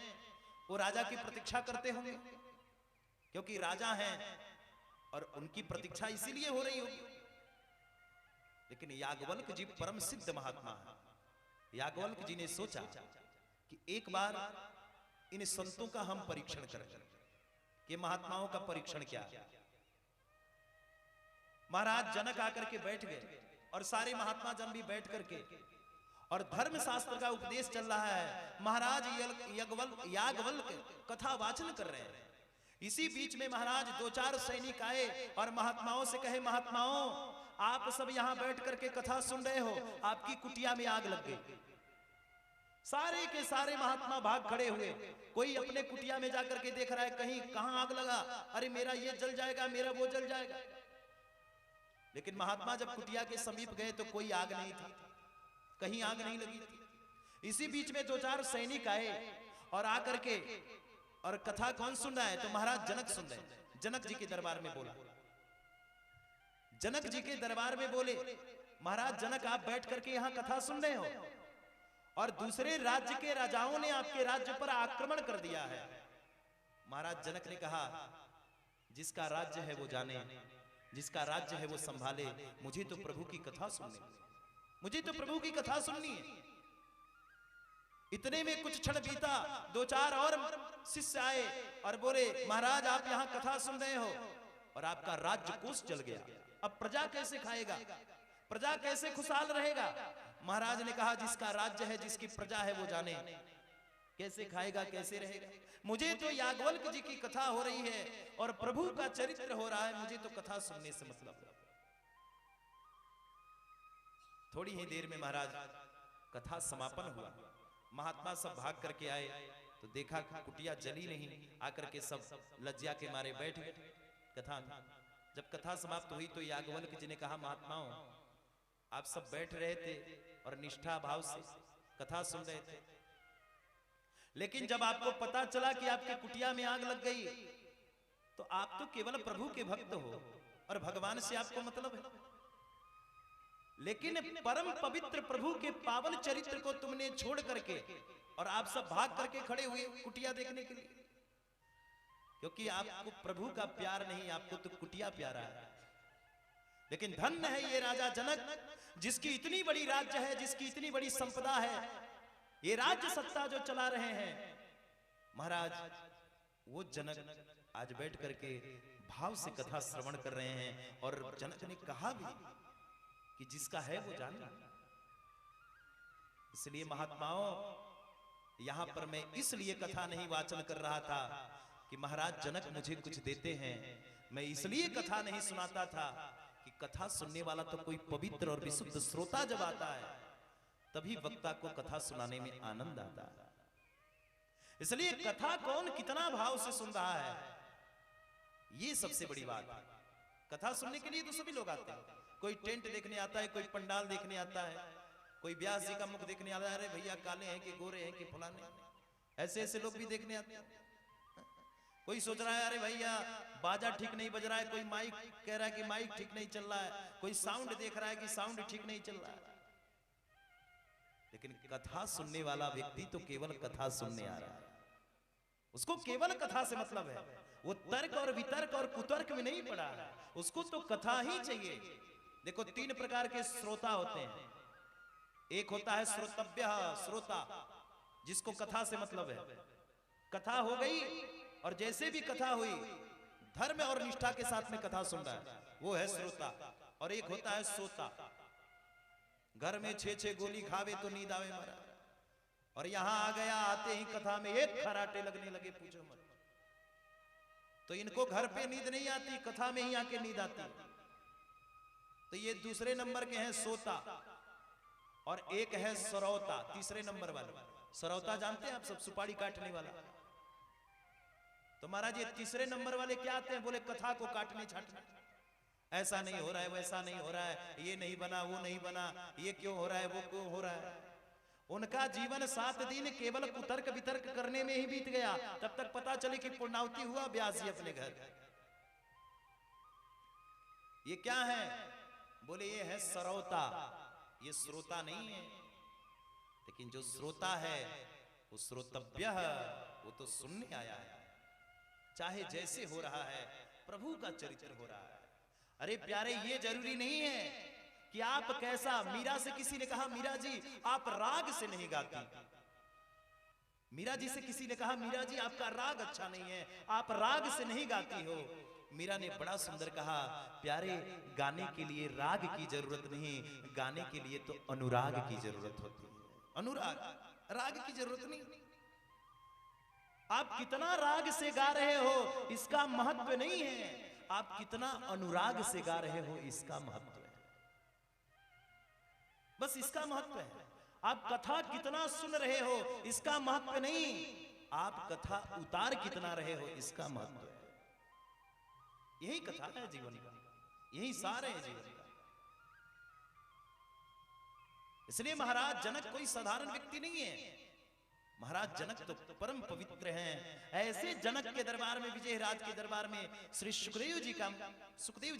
वो राजा की प्रतीक्षा करते होंगे, क्योंकि राजा हैं और उनकी प्रतीक्षा इसीलिए हो रही होगी। लेकिन याज्ञवल्क जी परम सिद्ध महात्मा हैं। याज्ञवल्क जी ने सोचा कि एक बार इन संतों का हम परीक्षण करें कि महात्माओं का परीक्षण क्या है। महाराज जनक आकर के बैठ गए और सारे महात्मा जन भी बैठ करके और धर्म शास्त्र का उपदेश चल रहा है। महाराज याज्ञवल्क कथा वाचन कर रहे हैं। इसी बीच में महाराज दो चार सैनिक आए और महात्माओं से कहे, महात्माओं आप सब यहां बैठ करके कथा सुन रहे हो, आपकी कुटिया में आग लग गई। सारे के सारे महात्मा भाग खड़े हुए। कोई अपने कुटिया में जाकर के देख रहा है कहीं कहां आग लगा, अरे मेरा ये जल जाएगा, मेरा वो जल जाएगा। लेकिन महात्मा जब कुटिया के समीप गए तो कोई आग नहीं थी, कहीं आग नहीं लगी थी। इसी बीच में दो चार सैनिक आए और आकर के और कथा कौन सुन रहा है तो महाराज जनक सुन रहे हैं। जनक जी के दरबार में बोला, जनक जी के दरबार में बोले, महाराज जनक आप बैठ करके यहां कथा सुन रहे हो और दूसरे राज्य के राजाओं ने आपके राज्य पर आक्रमण कर दिया है। महाराज जनक ने कहा, जिसका राज्य है वो जाने, जिसका राज्य है वो संभाले, मुझे तो प्रभु की कथा सुननी, मुझे तो प्रभु की कथा सुननी है। इतने में कुछ क्षण बीता, दो चार और शिष्य आए और बोले, महाराज आप यहां कथा सुन रहे हो और आपका राज्य कोष जल गया, अब प्रजा कैसे खाएगा, प्रजा कैसे खुशहाल रहेगा। महाराज ने कहा, जिसका राज्य है, जिसकी प्रजा है वो जाने, कैसे खाएगा, कैसे रहेगा। मुझे तो याज्ञवल्क जी की कथा हो रही है और प्रभु का चरित्र हो रहा है, मुझे तो कथा सुनने से मतलब। थोड़ी ही देर में महाराज कथा समापन हुआ। महात्मा सब भाग करके आए तो देखा कुटिया जली नहीं, आकर के सब लज्जा के मारे बैठ गए कथा। जब कथा समाप्त हुई तो याज्ञवल्क जी ने कहा, महात्माओं आप सब बैठ रहे थे और निष्ठा भाव से कथा सुन रहे थे, लेकिन जब आपको पता चला कि आपके कुटिया में आग लग गई तो आप तो केवल प्रभु के भक्त हो और भगवान से आपको मतलब है, लेकिन परम पवित्र प्रभु के पावन चरित्र को तुमने छोड़ करके और आप सब भाग करके खड़े हुए कुटिया देखने के लिए, क्योंकि आपको प्रभु का प्यार नहीं, आपको तो कुटिया प्यारा है। लेकिन धन्य है ये राजा जनक, जिसकी इतनी बड़ी राज्य है, जिसकी इतनी बड़ी संपदा है, ये राज्य सत्ता जो चला रहे हैं। महाराज वो जनक आज बैठ करके भाव से कथा श्रवण कर रहे हैं और जनक ने कहा भी कि जिसका है वो जाने। इसलिए महात्माओं यहां पर मैं इसलिए कथा नहीं वाचन कर रहा था कि महाराज जनक मुझे कुछ देते हैं, मैं इसलिए कथा नहीं सुनाता था कि कथा सुनने वाला तो कोई पवित्र और विशुद्ध श्रोता जब आता है तभी वक्ता को कथा सुनाने में आनंद आता है। इसलिए कथा कौन कितना भाव से सुन रहा है, ये सबसे बड़ी बात है। कथा सुनने के लिए तो सभी लोग आते हैं, कोई टेंट देखने आता है, कोई पंडाल देखने आता है, कोई व्यास जी का मुख देखने आता है, अरे भैया काले हैं कि गोरे हैं कि फलाने, ऐसे ऐसे लोग भी देखने आते हैं। कोई सोच रहा है अरे भैया बाजा ठीक नहीं बज रहा है, कोई माइक कह रहा है कि माइक ठीक नहीं चल रहा है, कोई साउंड देख रहा है कि साउंड ठीक नहीं चल रहा है। लेकिन कथा सुनने वाला व्यक्ति तो केवल कथा सुनने आ रहा है, उसको केवल कथा से मतलब है, वो तर्क और वितर्क और कुतर्क में नहीं पड़ा है, उसको तो कथा ही चाहिए। देखो 3 प्रकार के श्रोता होते हैं, एक होता है श्रोतव्य श्रोता, जिसको कथा से मतलब है, कथा हो गई और जैसे भी कथा हुई धर्म और निष्ठा के साथ में कथा सुन रहा है, वो है श्रोता। और एक होता है सोता, घर में 6-6 गोली खावे तो नींद आवे मरा, और यहां आ गया आते ही कथा में एक खराटे लगने लगे पूछो मत। तो इनको घर पे नींद नहीं आती, कथा में ही आके नींद आती। तो ये दूसरे नंबर के हैं सोता, और एक है सरौता, तीसरे नंबर वाला। सरौता जानते हैं आप सब, सुपारी काटने वाला। तो महाराज ये तीसरे नंबर वाले क्या आते हैं, बोले कथा को काटने छाटने, ऐसा नहीं हो रहा है, वैसा नहीं हो रहा है, ये नहीं बना वो नहीं बना, ये क्यों हो रहा है वो क्यों हो रहा है। उनका जीवन 7 दिन केवल कुतर्क वितर्क करने में ही बीत गया, तब तक पता चले कि पूर्णाहुति हुआ व्यास जी अपने घर। ये क्या है, बोले ये है सरौता, ये श्रोता नहीं है। लेकिन जो श्रोता है वो श्रोतव्य है, वो तो सुनने आया है, चाहे जैसे हो रहा है प्रभु का चरित्र हो रहा है। अरे प्यारे ये जरूरी नहीं है कि आप कैसा, मीरा से किसी ने कहा मीरा जी आप राग से नहीं गाती, मीरा जी से किसी ने कहा मीरा जी आपका राग अच्छा नहीं है, आप राग से नहीं गाती हो। मीरा ने बड़ा सुंदर कहा, प्यारे गाने के लिए राग की जरूरत नहीं, गाने के लिए तो अनुराग की जरूरत होती है। अनुराग, राग की जरूरत नहीं। आप कितना राग से गा रहे हो इसका महत्व नहीं है, आप कितना अनुराग से गा रहे हो इसका महत्व है, बस इसका महत्व है। आप कथा कितना सुन रहे हो इसका महत्व नहीं, आप कथा उतार कितना रहे हो इसका महत्व है। यही कथा है जीवन का, यही सार है जीवन का। इसलिए महाराज जनक कोई साधारण व्यक्ति नहीं है, महाराज जनक तो परम पवित्र हैं। ऐसे जनक के दरबार में, विजय राज के दरबार में श्री सुखदेव जी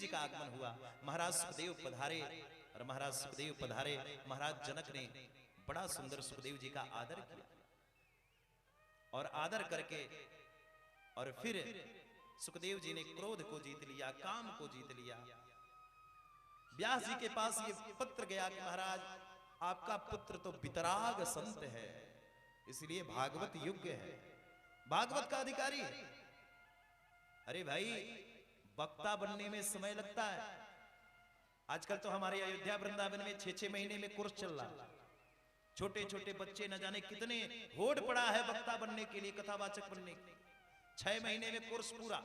का आगमन हुआ। महाराज सुखदेव पधारे, और महाराज सुखदेव पधारे, महाराज जनक ने बड़ा सुंदर सुखदेव जी का आदर किया, और आदर करके और फिर सुखदेव जी ने क्रोध को जीत लिया, काम को जीत लिया। व्यास जी के पास ये पत्र गया कि महाराज आपका पुत्र तो वितराग संत है, इसलिए भागवत योग्य है, भागवत का अधिकारी है। अरे भाई वक्ता बनने में समय लगता है, आजकल तो हमारे अयोध्या वृंदावन में 6-6 महीने में कोर्स चल रहा है। छोटे छोटे बच्चे न जाने कितने होड़ पड़ा है वक्ता बनने के लिए, कथावाचक बनने के लिए। 6 महीने में कोर्स पूरा,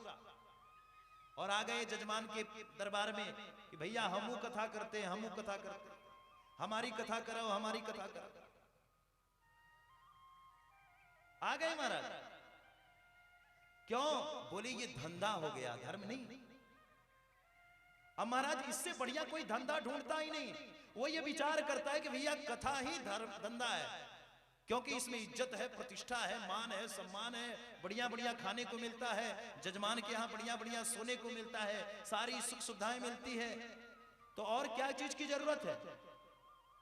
और आ गए जजमान के दरबार में कि भैया हमू कथा करते हैं, हमू कथा करते हैं, हमारी कथा करो, हमारी कथा करो। आ गए महाराज, क्यों, बोले ये धंधा हो गया, धर्म नहीं। अब महाराज इससे बढ़िया कोई धंधा ढूंढता ही नहीं, वो ये विचार करता है कि भैया कथा ही धर्म धंधा है, क्योंकि इसमें इज्जत है, प्रतिष्ठा है, मान है, सम्मान है, बढ़िया बढ़िया खाने को मिलता है, जजमान के यहाँ बढ़िया बढ़िया सोने को मिलता है, सारी सुख सुविधाएं मिलती है, तो और क्या चीज की जरूरत है।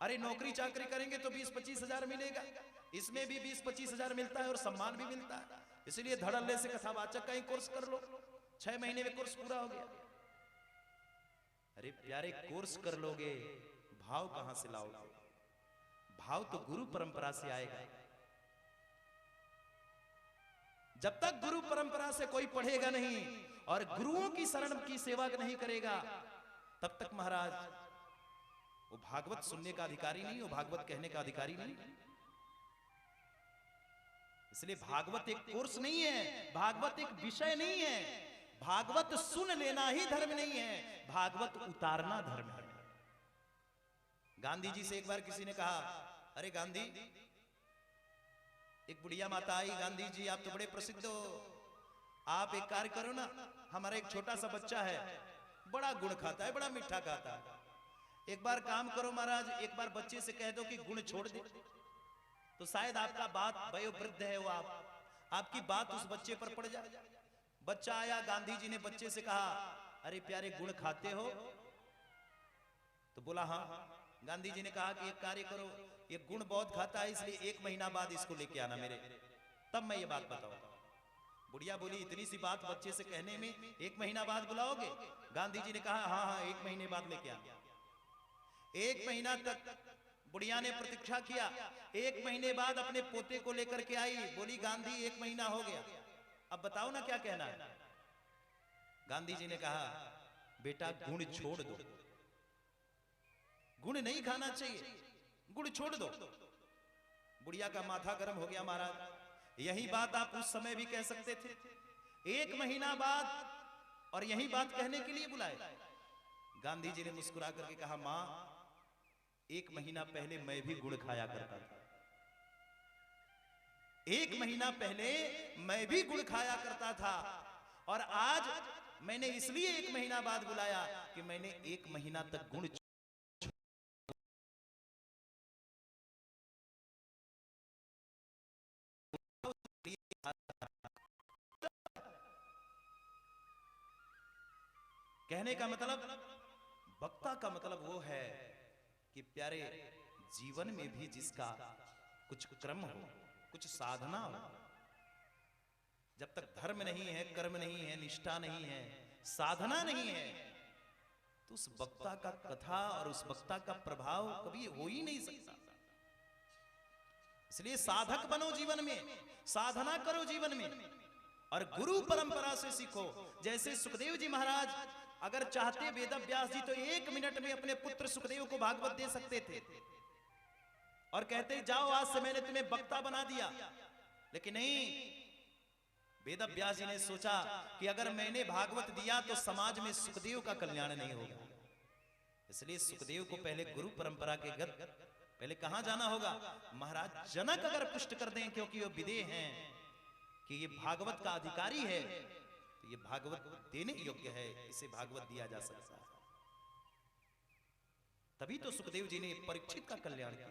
अरे नौकरी चाकरी करेंगे तो 20-25 हजार मिलेगा, इसमें भी 20-25 हजार मिलता है और सम्मान भी मिलता है। इसलिए धड़ल्ले से कथावाचक का ही कोर्स कर लो, 6 महीने में कोर्स पूरा हो गया। अरे प्यारे कोर्स कर लोगे, भाव कहां से लाओगे? भाव तो गुरु परंपरा से आएगा। जब तक गुरु परंपरा से कोई पढ़ेगा नहीं और गुरुओं की शरण की सेवा नहीं करेगा, तब तक महाराज वो भागवत सुनने का अधिकारी नहीं, वो भागवत कहने का अधिकारी नहीं। इसलिए भागवत एक कोर्स नहीं है, भागवत एक विषय नहीं है, भागवत सुन लेना ही धर्म नहीं है, भागवत उतारना धर्म है। गांधी जी से एक बार किसी ने कहा अरे गांधी, एक बुढ़िया माता आई, गांधी जी आप तो बड़े प्रसिद्ध हो, आप एक कार्य करो ना, हमारा एक छोटा सा बच्चा है, बड़ा गुड़ खाता है, बड़ा मीठा खाता है, एक बार काम करो महाराज, एक बार बच्चे से कह दो कि गुण छोड़ दे, तो शायद आपका बात वयोवृद्ध है वो, आपकी बात उस बच्चे पर पड़ जाए। बच्चा आया, गांधी जी ने बच्चे से कहा, अरे प्यारे गुण खाते हो? तो बोला हाँ। गांधी जी ने कहा कि एक कार्य करो, ये गुण बहुत खाता है, इसलिए 1 महीना बाद इसको लेके आना मेरे, तब मैं ये बात बताऊंगा। बुढ़िया बोली, इतनी सी बात बच्चे से कहने में 1 महीना बाद बुलाओगे? गांधी जी ने कहा हाँ हाँ 1 महीने बाद लेके आना। 1 महीना तक बुढ़िया ने प्रतीक्षा किया, 1 महीने बाद अपने पोते को लेकर के आई, बोली गांधी 1 महीना हो गया, अब बताओ ना क्या कहना है। गांधी जी ने कहा, बेटा गुण छोड़ दो, गुण नहीं खाना चाहिए, गुड़ छोड़ दो। बुढ़िया का माथा गर्म हो गया, महाराज यही बात आप उस समय भी कह सकते थे, 1 महीना बाद, और यही बात कहने के लिए बुलाए। गांधी जी ने मुस्कुरा करके कहा, मां 1 महीना पहले मैं भी गुड़ खाया करता था, 1 महीना पहले मैं भी गुड़ खाया करता था, और आज मैंने इसलिए 1 महीना बाद बुलाया कि मैंने 1 महीना तक गुड़ कहने का मतलब, वक्ता का मतलब वो है कि प्यारे जीवन में भी जिसका कुछ क्रम हो, कुछ साधना हो, जब तक धर्म नहीं है, कर्म नहीं है, निष्ठा नहीं है, साधना नहीं है, तो उस वक्ता का कथा और उस वक्ता का प्रभाव कभी हो ही नहीं सकता। इसलिए साधक बनो जीवन में, साधना करो जीवन में, और गुरु परंपरा से सीखो। जैसे सुखदेव जी महाराज अगर चाहते वेद व्यास जी तो 1 मिनट में अपने पुत्र सुखदेव को भागवत दे सकते थे, और कहते जाओ आज से मैंने तुम्हें वक्ता बना दिया, लेकिन नहीं, वेद व्यास जी ने सोचा कि अगर मैंने भागवत दिया तो समाज में सुखदेव का कल्याण नहीं होगा, इसलिए सुखदेव को पहले गुरु परंपरा के गद पहले कहां जाना होगा, महाराज जनक अगर पुष्ट कर दें, क्योंकि वो विदेह हैं कि ये भागवत का अधिकारी है, तो ये भागवत देने योग्य है, इसे भागवत दिया जा सकता है। तभी तो सुखदेव जी ने परीक्षित का कल्याण किया।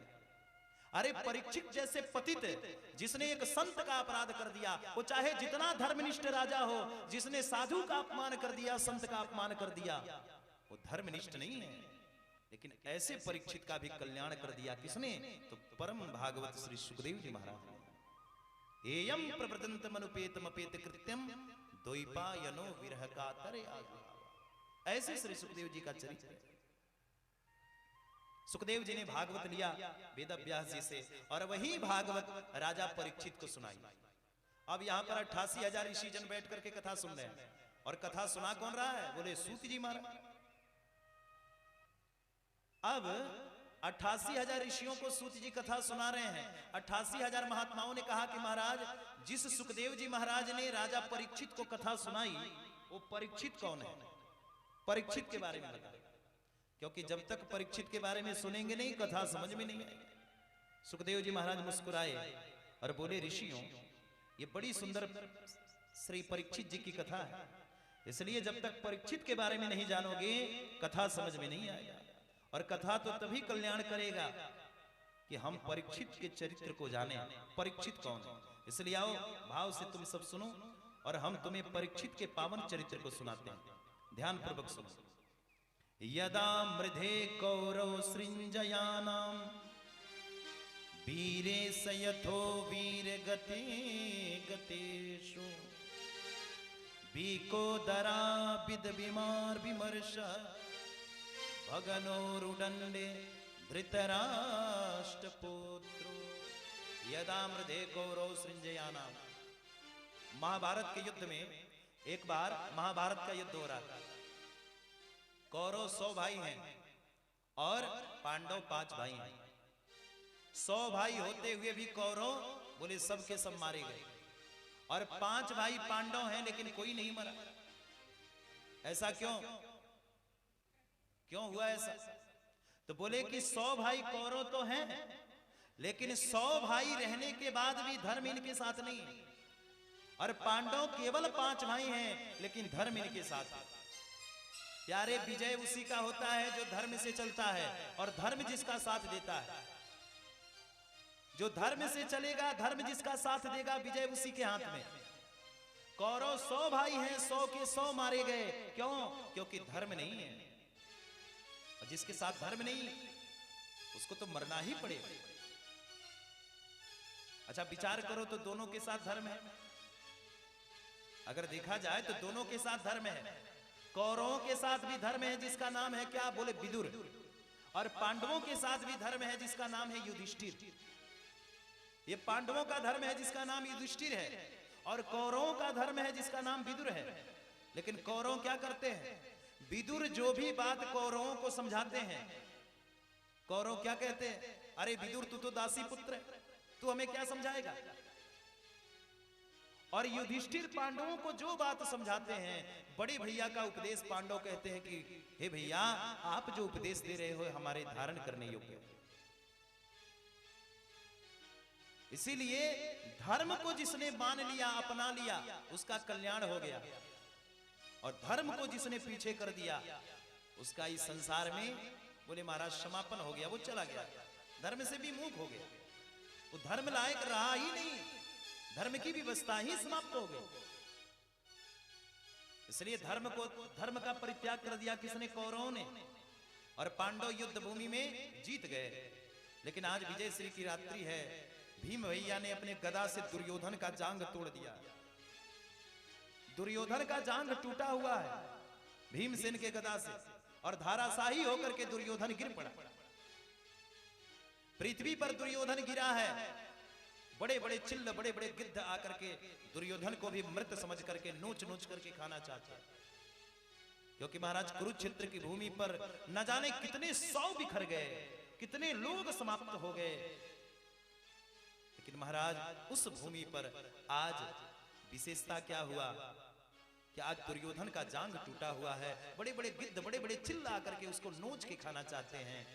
अरे परीक्षित जैसे पतित जिसने एक संत का अपराध कर दिया, वो चाहे जितना धर्मनिष्ठ राजा हो, जिसने साधु का अपमान कर दिया, संत का अपमान कर दिया, वो धर्मनिष्ठ नहीं है, लेकिन ऐसे परीक्षित का भी कल्याण कर दिया। किसने? तो परम भागवत श्री सुखदेव जी महाराज ने। एयम प्रवृतंत मनुपेतम अपेत कृत्यम द्वैपायनो विरह कातरे आजुहावा। ऐसे श्री सुखदेव जी का चरित्र। सुखदेव जी ने भागवत लिया वेद व्यास जी से, और वही भागवत राजा परीक्षित को सुनाई। अब यहाँ पर 88,000 ऋषि जन बैठ करके कथा सुन रहे हैं, और कथा सुना कौन रहा है? बोले सूत जी महाराज। अब 88,000 ऋषियों को सूत जी कथा सुना रहे हैं। 88,000 महात्माओं ने कहा कि महाराज, जिस सुखदेव जी महाराज ने राजा परीक्षित को कथा सुनाई, वो परीक्षित कौन है? परीक्षित के बारे में बताएं, क्योंकि जब तक परीक्षित के बारे में सुनेंगे नहीं, कथा समझ में नहीं आएगी। सुखदेव जी महाराज मुस्कुराए और बोले, ऋषियों, ये बड़ी सुंदर श्री परीक्षित जी की कथा है, इसलिए जब तक परीक्षित के बारे में नहीं जानोगे, कथा समझ में नहीं आएगा। और कथा तो तभी कल्याण करेगा कि हम परीक्षित के चरित्र को जाने, परीक्षित कौन है। इसलिए आओ भाव से तुम सब सुनो, और हम तुम्हें परीक्षित के पावन चरित्र को सुनाते हैं, ध्यान पूर्वक सुनो। यदा मृधे कौरव सृंजयानाम वीरे सयथो वीर गते गतेषु बीकोदरा विद विमार विमर्श भगनोरुदंडे धृतराष्ट्रपुत्रो। यदा मृधे कौरव सृंजयानाम। महाभारत के युद्ध में एक बार महाभारत का युद्ध हो रहा था। कौरव 100 भाई हैं और पांडव 5 भाई हैं। 100 भाई होते हुए भी कौरव बोले सब के सब मारे गए, और 5 भाई पांडव हैं लेकिन कोई नहीं मरा। ऐसा क्यों हुआ ऐसा? तो बोले कि 100 भाई कौरव तो हैं, लेकिन 100 भाई रहने के बाद भी धर्म इनके साथ नहीं है। और पांडव केवल 5 भाई हैं, लेकिन धर्म इनके साथ है। प्यारे, विजय उसी का होता है जो धर्म से चलता है, और धर्म जिसका साथ देता है। जो धर्म से चलेगा, धर्म जिसका साथ देगा, विजय उसी के हाथ में। कौरव 100 भाई हैं, 100 के 100 मारे गए। क्यों? क्योंकि धर्म नहीं है। और जिसके साथ धर्म नहीं, उसको तो मरना ही पड़ेगा। अच्छा, विचार करो तो दोनों के साथ धर्म है। अगर देखा जाए तो दोनों के साथ धर्म है। कौरवों के साथ भी धर्म है जिसका नाम है क्या? बोले विदुर। और पांडवों के साथ भी धर्म है जिसका नाम है युधिष्ठिर। ये पांडवों का धर्म है जिसका नाम युधिष्ठिर है, और कौरवों का धर्म है जिसका नाम विदुर है। लेकिन कौरव क्या करते हैं? विदुर जो भी बात कौरवों को समझाते हैं, कौरव क्या कहते हैं? अरे विदुर, तू तो दासी पुत्र है, तू हमें क्या समझाएगा? और युधिष्ठिर पांडवों को जो बात समझाते हैं, बड़े भैया का उपदेश, पांडव कहते हैं कि हे भैया, आप जो उपदेश दे रहे हो हमारे धारण करने योग्य है। इसीलिए धर्म को जिसने मान लिया, अपना लिया, उसका कल्याण हो गया। और धर्म को जिसने पीछे कर दिया, उसका इस संसार में, बोले महाराज, समापन हो गया, वो चला गया, धर्म से भी मुख हो गया, वो धर्म लायक रहा ही नहीं, धर्म की व्यवस्था ही समाप्त हो गई। इसलिए धर्म का परित्याग कर दिया किसने? कौरवों ने। और पांडव युद्ध भूमि में जीत गए। लेकिन आज विजयश्री की रात्रि है। भीम भैया ने अपने गदा से दुर्योधन का जांग तोड़ दिया। दुर्योधन का जांग टूटा हुआ है भीमसेन के गदा से, और धाराशाही होकर के दुर्योधन गिर पड़ा। पृथ्वी पर दुर्योधन गिरा है। बड़े बड़े चिल्ल, बड़े बड़े गिद्ध आकर के दुर्योधन को भी मृत समझ करके नोच नोच करके खाना चाहते हैं। क्योंकि महाराज, कुरुक्षेत्र की भूमि पर न जाने कितने 100 बिखर गए, कितने लोग समाप्त हो गए। लेकिन महाराज, उस भूमि पर आज विशेषता क्या हुआ कि आज दुर्योधन का जांग टूटा हुआ है। बड़े बड़े गिद्ध, बड़े बड़े चिल्ला आकर के उसको नोच के खाना चाहते हैं।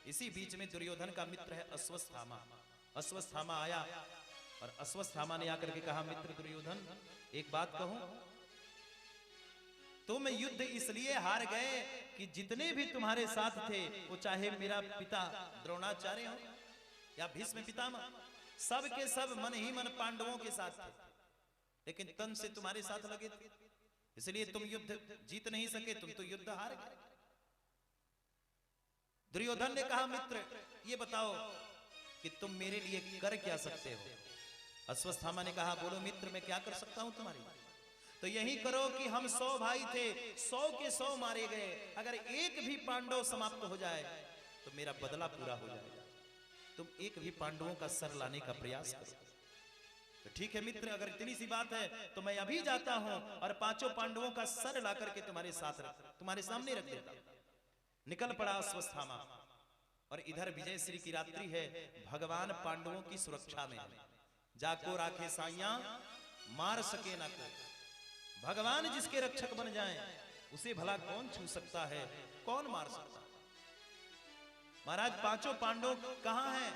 इसी बीच में दुर्योधन का मित्र है अश्वत्थामा। अश्वत्थामा आया, और अश्वत्थामा ने आकर के कहा, मित्र दुर्योधन, एक बात कहूं, तुम युद्ध इसलिए हार गए कि जितने भी तुम्हारे साथ थे, वो चाहे मेरा पिता द्रोणाचार्य हो या भीष्म पितामह, सब के सब मन ही मन पांडवों के साथ थे, लेकिन तन से तुम्हारे साथ लगे थे, इसलिए तुम युद्ध जीत नहीं सके, तुम तो युद्ध हार गए। दुर्योधन ने कहा, मित्र ये बताओ कि तुम मेरे लिए कर क्या सकते हो? अश्वत्थामा ने कहा, बोलो मित्र, मैं क्या कर सकता हूं तुम्हारी? तो यही करो कि हम 100 भाई थे, 100 के 100 मारे गए, अगर एक भी पांडव समाप्त हो जाए तो मेरा बदला पूरा हो जाएगा। तुम एक भी पांडवों का सर लाने का प्रयास करो। तो ठीक है मित्र, अगर इतनी सी बात है तो मैं अभी जाता हूं और 5 पांडवों का सर ला करके तुम्हारे सामने रख देता हूं। निकल पड़ा अश्वत्थामा। और इधर विजयश्री की रात्रि है, भगवान पांडवों की सुरक्षा में, जाको राखे साइया मार सके ना को। भगवान जिसके रक्षक बन जाएं, उसे भला कौन छू सकता है, कौन मार सकता है? महाराज, 5 पांडव कहां हैं?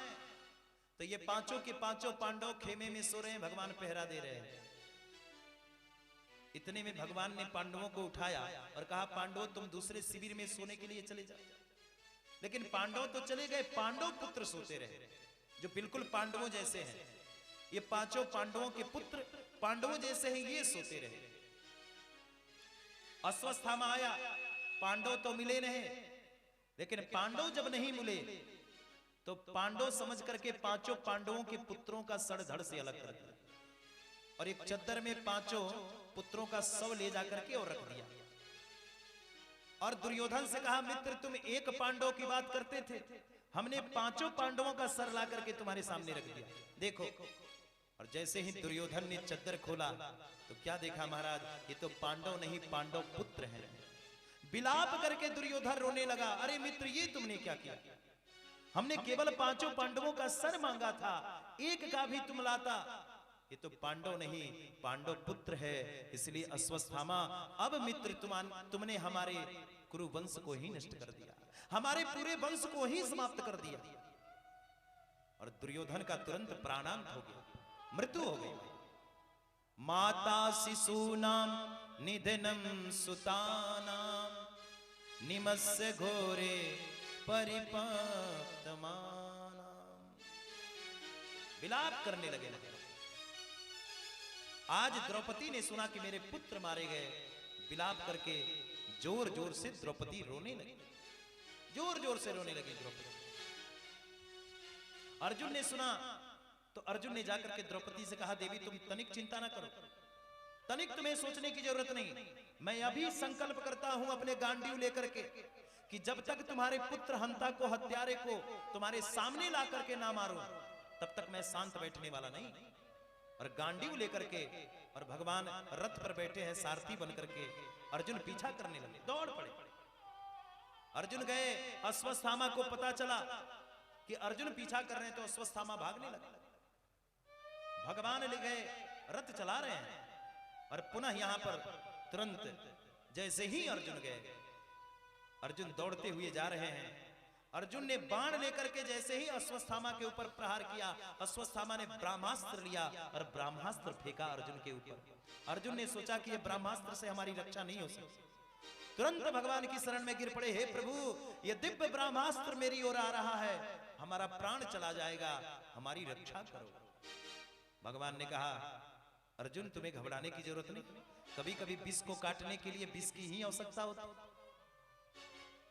तो ये 5 के 5 पांडव खेमे में सो रहे हैं, भगवान पहरा दे रहे हैं। इतने में भगवान ने पांडवों को उठाया और कहा, पांडवों तुम दूसरे शिविर में सोने के लिए चले जाओ। लेकिन पांडव तो चले गए, पांडव पुत्र सोते रहे, जो बिल्कुल पांडवों जैसे हैं। ये 5 पांडवों के पुत्र पांडवों जैसे हैं, ये सोते रहे। अश्वत्थामा आया, पांडव तो मिले नहीं, लेकिन पांडव जब नहीं मिले तो पांडव समझ करके 5 पांडवों के पुत्रों का सड़ धड़ से अलग कर दिया, और एक चद्दर में 5 पुत्रों का शव ले जाकर के और रख दिया। और दुर्योधन से कहा, मित्र तुम एक पांडव की बात करते थे, हमने 5 पांडवों का सर ला करके तुम्हारे सामने रख दिया, देखो। और जैसे ही दुर्योधन ने चद्दर खोला तो क्या देखा महाराज, ये तो पांडव नहीं, पांडव पुत्र हैं। विलाप करके दुर्योधन रोने लगा, अरे मित्र ये तुमने क्या किया? हमने केवल 5 पांडवों का सर मांगा था, एक का भी तुम लाता। ये तो पांडव नहीं, पांडव पुत्र है। इसलिए अश्वत्थामा, अब मित्र तुमने हमारे कुरु वंश को ही नष्ट कर दिया, हमारे पूरे वंश को ही समाप्त कर दिया। और दुर्योधन का तुरंत प्राणांत हो गया, मृत्यु हो गई। माता शिशूनाम निधनम सुतानाम निमस्य घोरे परिपक्तमानाम। विलाप करने लगे। आज द्रौपदी ने सुना कि मेरे पुत्र मारे गए, विलाप करके जोर जोर से द्रौपदी रोने लगी, जोर जोर से रोने लगी द्रौपदी। अर्जुन ने सुना तो अर्जुन ने जाकर के द्रौपदी से कहा, देवी तुम तनिक चिंता ना करो, तनिक तुम्हें सोचने की जरूरत नहीं। मैं अभी संकल्प करता हूं अपने गांडीव लेकर के कि जब तक तुम्हारे पुत्र हंता को, हत्यारे को तुम्हारे सामने ला करके ना मारूं, तब तक मैं शांत बैठने वाला नहीं। और गांडीव लेकर के और भगवान रथ पर बैठे हैं सारथी बनकर के, अर्जुन पीछा करने लगे, दौड़ पड़े। अर्जुन गए, अश्वत्थामा को पता चला कि अर्जुन पीछा कर रहे हैं, तो अश्वत्थामा भागने लगे। भगवान ले गए, रथ चला रहे हैं और पुनः यहां पर तुरंत जैसे ही अर्जुन गए, अर्जुन दौड़ते हुए जा रहे हैं। अर्जुन ने बाण लेकर के जैसे ही अश्वत्थामा के ऊपर प्रहार किया, अश्वत्थामा ने ब्रह्मास्त्र लिया और ब्रह्मास्त्र फेंका अर्जुन के ऊपर। अर्जुन ने सोचा कि यह ब्रह्मास्त्र से हमारी रक्षा नहीं हो सकती, तुरंत भगवान की शरण में गिर पड़े। हे प्रभु, यह दिव्य ब्रह्मास्त्र मेरी ओर आ रहा है, हमारा प्राण चला जाएगा, हमारी रक्षा करो। भगवान ने कहा, अर्जुन तुम्हें घबराने की जरूरत नहीं, कभी कभी विष को काटने के लिए विष की ही आवश्यकता होती,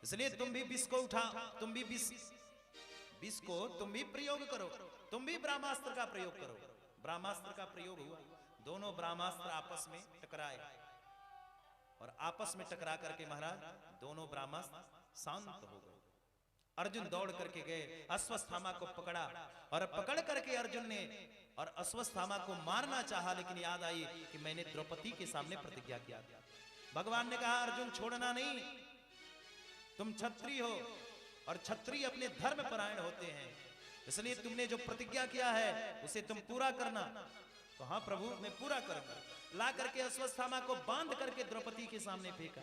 इसलिए तुम भी विष को उठा, तुम भी विष को तुम भी प्रयोग करो, तुम भी ब्रह्मास्त्र का प्रयोग करो। ब्रह्मास्त्र का प्रयोग हुआ, दोनों ब्रह्मास्त्र आपस में टकराए और आपस में टकरा करके महाराज दोनों ब्रह्मास्त्र शांत हो गए। अर्जुन दौड़ करके गए, अश्वत्थामा को पकड़ा और पकड़ करके अर्जुन ने और अश्वत्थामा को मारना चाहा, लेकिन याद आई कि मैंने द्रौपदी के सामने प्रतिज्ञा किया। भगवान ने कहा, अर्जुन छोड़ना नहीं, तुम क्षत्रिय हो और क्षत्रिय अपने धर्म परायण होते हैं, इसलिए तुमने जो प्रतिज्ञा किया है उसे तुम पूरा करना। तो हाँ प्रभु, मैं पूरा करूंगा। ला करके अश्वत्थामा को बांध करके द्रौपदी के सामने फेंका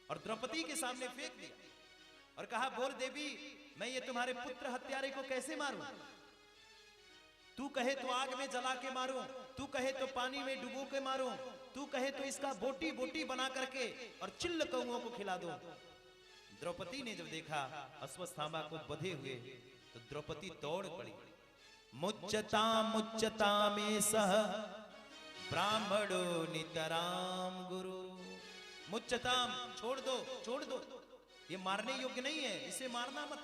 और द्रौपदी के सामने फेंक दिया और कहा, बोल देवी, मैं ये तुम्हारे पुत्र हत्यारे को कैसे मारूं? तू कहे तो आग में जला के मारूं, तू कहे तो पानी में डुबो के मारूं, तू कहे तो इसका बोटी बोटी बना करके और चिल्ल कौओं को खिला दूं। द्रौपदी ने जब देखा अश्वत्थामा को बंधे हुए, तो द्रौपदी दौड़ पड़ी। मुच्यता में सह ब्राह्मणो नितराम गुरु। मुच्यताम, छोड़ दो, छोड़ दो, ये मारने योग्य नहीं है, इसे मारना मत।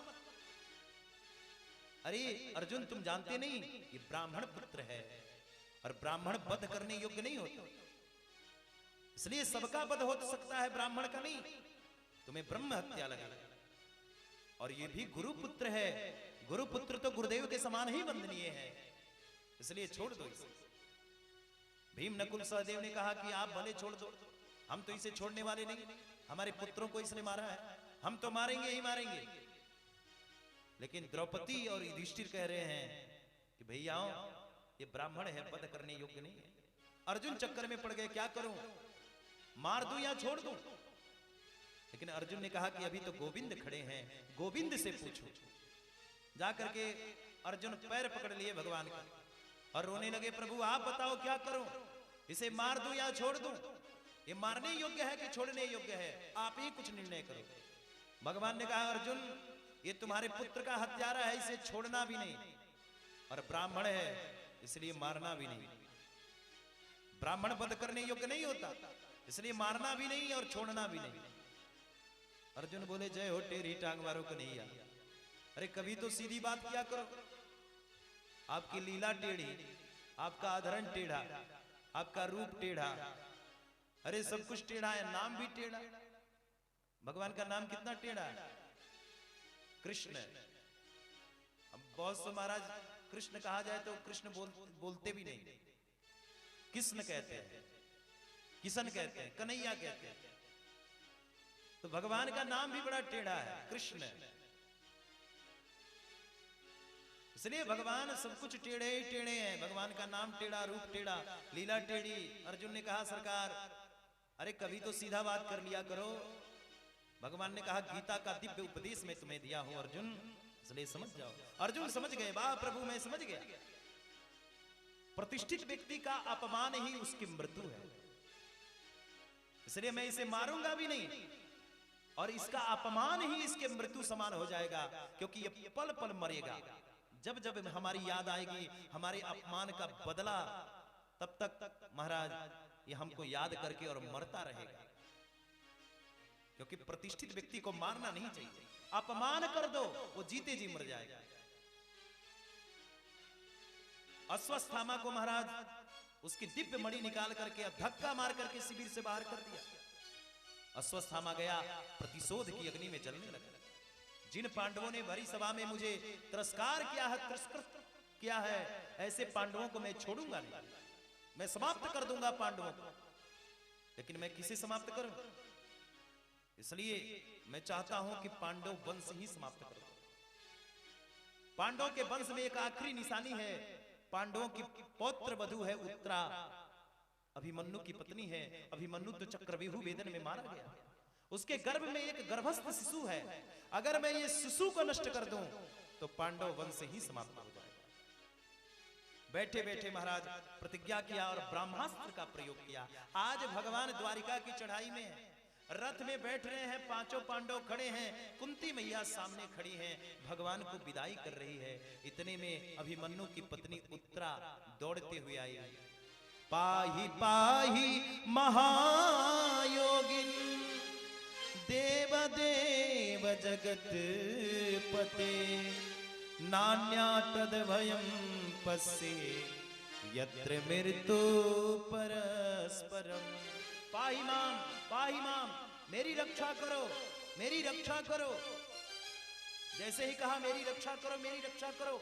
अरे अर्जुन, तुम जानते नहीं ये ब्राह्मण पुत्र है और ब्राह्मण वध करने योग्य नहीं होता, इसलिए सबका वध हो सकता है, ब्राह्मण का नहीं। तुम्हें ब्रह्म हत्या लगे और ये भी गुरु पुत्र है, गुरु पुत्र तो गुरुदेव के समान ही वंदनीय है, इसलिए छोड़ दो इसे। भीम नकुल सहदेव ने कहा कि आप भले छोड़ दो, हम तो इसे छोड़ने वाले नहीं, हमारे पुत्रों को इसने मारा है, हम तो मारेंगे ही मारेंगे। लेकिन द्रौपदी और युधिष्ठिर कह रहे हैं कि भैया ये ब्राह्मण है, वध करने योग्य नहीं है। अर्जुन चक्कर में पड़ गए, क्या करूं, मार दूं या छोड़ दूं? लेकिन अर्जुन ने कहा कि अभी तो गोविंद खड़े हैं, गोविंद से पूछो। जाकर के अर्जुन पैर पकड़ लिए भगवान का और रोने लगे, प्रभु आप बताओ क्या करूं, इसे मार दूं या छोड़ दूं? ये मारने योग्य है कि छोड़ने योग्य है, आप ही कुछ निर्णय करो। भगवान ने कहा, अर्जुन ये तुम्हारे पुत्र का हत्यारा है, इसे छोड़ना भी नहीं और ब्राह्मण है इसलिए मारना भी नहीं। ब्राह्मण वध करने योग्य नहीं होता, इसलिए मारना भी नहीं और छोड़ना भी नहीं। अर्जुन बोले, जय हो टेढ़ी टांग वालों को नहीं यार। अरे कभी तो सीधी बात किया करो, आपकी लीला टेढ़ी, आपका आधरण टेढ़ा, आपका रूप टेढ़ा, अरे सब कुछ टेढ़ा है, नाम भी टेढ़ा। भगवान का नाम कितना टेढ़ा है, कृष्ण। अब बहुत से महाराज कृष्ण कहा जाए तो कृष्ण बोलते भी नहीं, कृष्ण कहते हैं, किशन कहते हैं, कन्हैया कहते हैं। तो भगवान का नाम भी बड़ा टेढ़ा है, कृष्ण। इसलिए भगवान सब कुछ टेढ़े ही टेढ़े हैं, भगवान का नाम टेढ़ा, रूप टेढ़ा, लीला टेढ़ी। अर्जुन ने कहा, सरकार अरे कभी तो सीधा बात कर लिया करो। भगवान ने कहा, गीता का दिव्य उपदेश मैं तुम्हें दिया हूं अर्जुन, इसलिए समझ जाओ। अर्जुन समझ गए, वाह प्रभु मैं समझ गया, प्रतिष्ठित व्यक्ति का अपमान ही उसकी मृत्यु है, इसलिए मैं इसे मारूंगा भी नहीं और इसका अपमान ही इसके मृत्यु समान हो जाएगा, क्योंकि ये पल पल मरेगा। जब जब हमारी याद आएगी हमारे अपमान का बदला, तब तक महाराज ये हमको याद करके और मरता रहेगा, क्योंकि प्रतिष्ठित व्यक्ति को मारना नहीं चाहिए, अपमान कर दो वो जीते जी मर जाएगा। अश्वत्थामा को महाराज उसकी दिव्य मणि निकाल करके धक्का मार करके शिविर से बाहर कर दिया। अश्वत्थामा गया, प्रतिशोध की अग्नि में जलने लगा। जिन पांडवों ने भरी सभा में मुझे तिरस्कार किया है, तिरस्कृत किया है, ऐसे पांडवों को मैं छोड़ूंगा नहीं, मैं समाप्त कर दूंगा पांडवों को। लेकिन मैं किसे समाप्त करूं? इसलिए मैं चाहता हूं कि पांडव वंश ही समाप्त कर दो। पांडवों के वंश में एक आखिरी निशानी है, पांडवों की पौत्र वधु है उत्तरा, अभिमन्यु की पत्नी है। अभिमन्यु तो चक्रव्यूह वेदन में मारा गया, उसके गर्भ में एक गर्भस्थ शिशु है। अगर मैं ये शिशु को नष्ट कर दूं तो पांडव वंश ही समाप्त हो जाएगा। बैठे बैठे महाराज प्रतिज्ञा किया और ब्रह्मास्त्र का प्रयोग किया। आज भगवान द्वारिका की चढ़ाई में है, रथ में बैठ रहे हैं, पांचों पांडव खड़े हैं, कुंती मैया सामने खड़ी हैं, भगवान को विदाई कर रही है। इतने में अभिमन्यु की पत्नी उत्तरा दौड़ते हुए आई। पाही पाही महायोगिन देव देव जगत पते, नान्या तद भयं पश्ये यत्र मृत्यु परस्परम। पाही माम मेरी रक्षा करो, मेरी रक्षा करो। जैसे ही कहा मेरी रक्षा करो, मेरी रक्षा करो,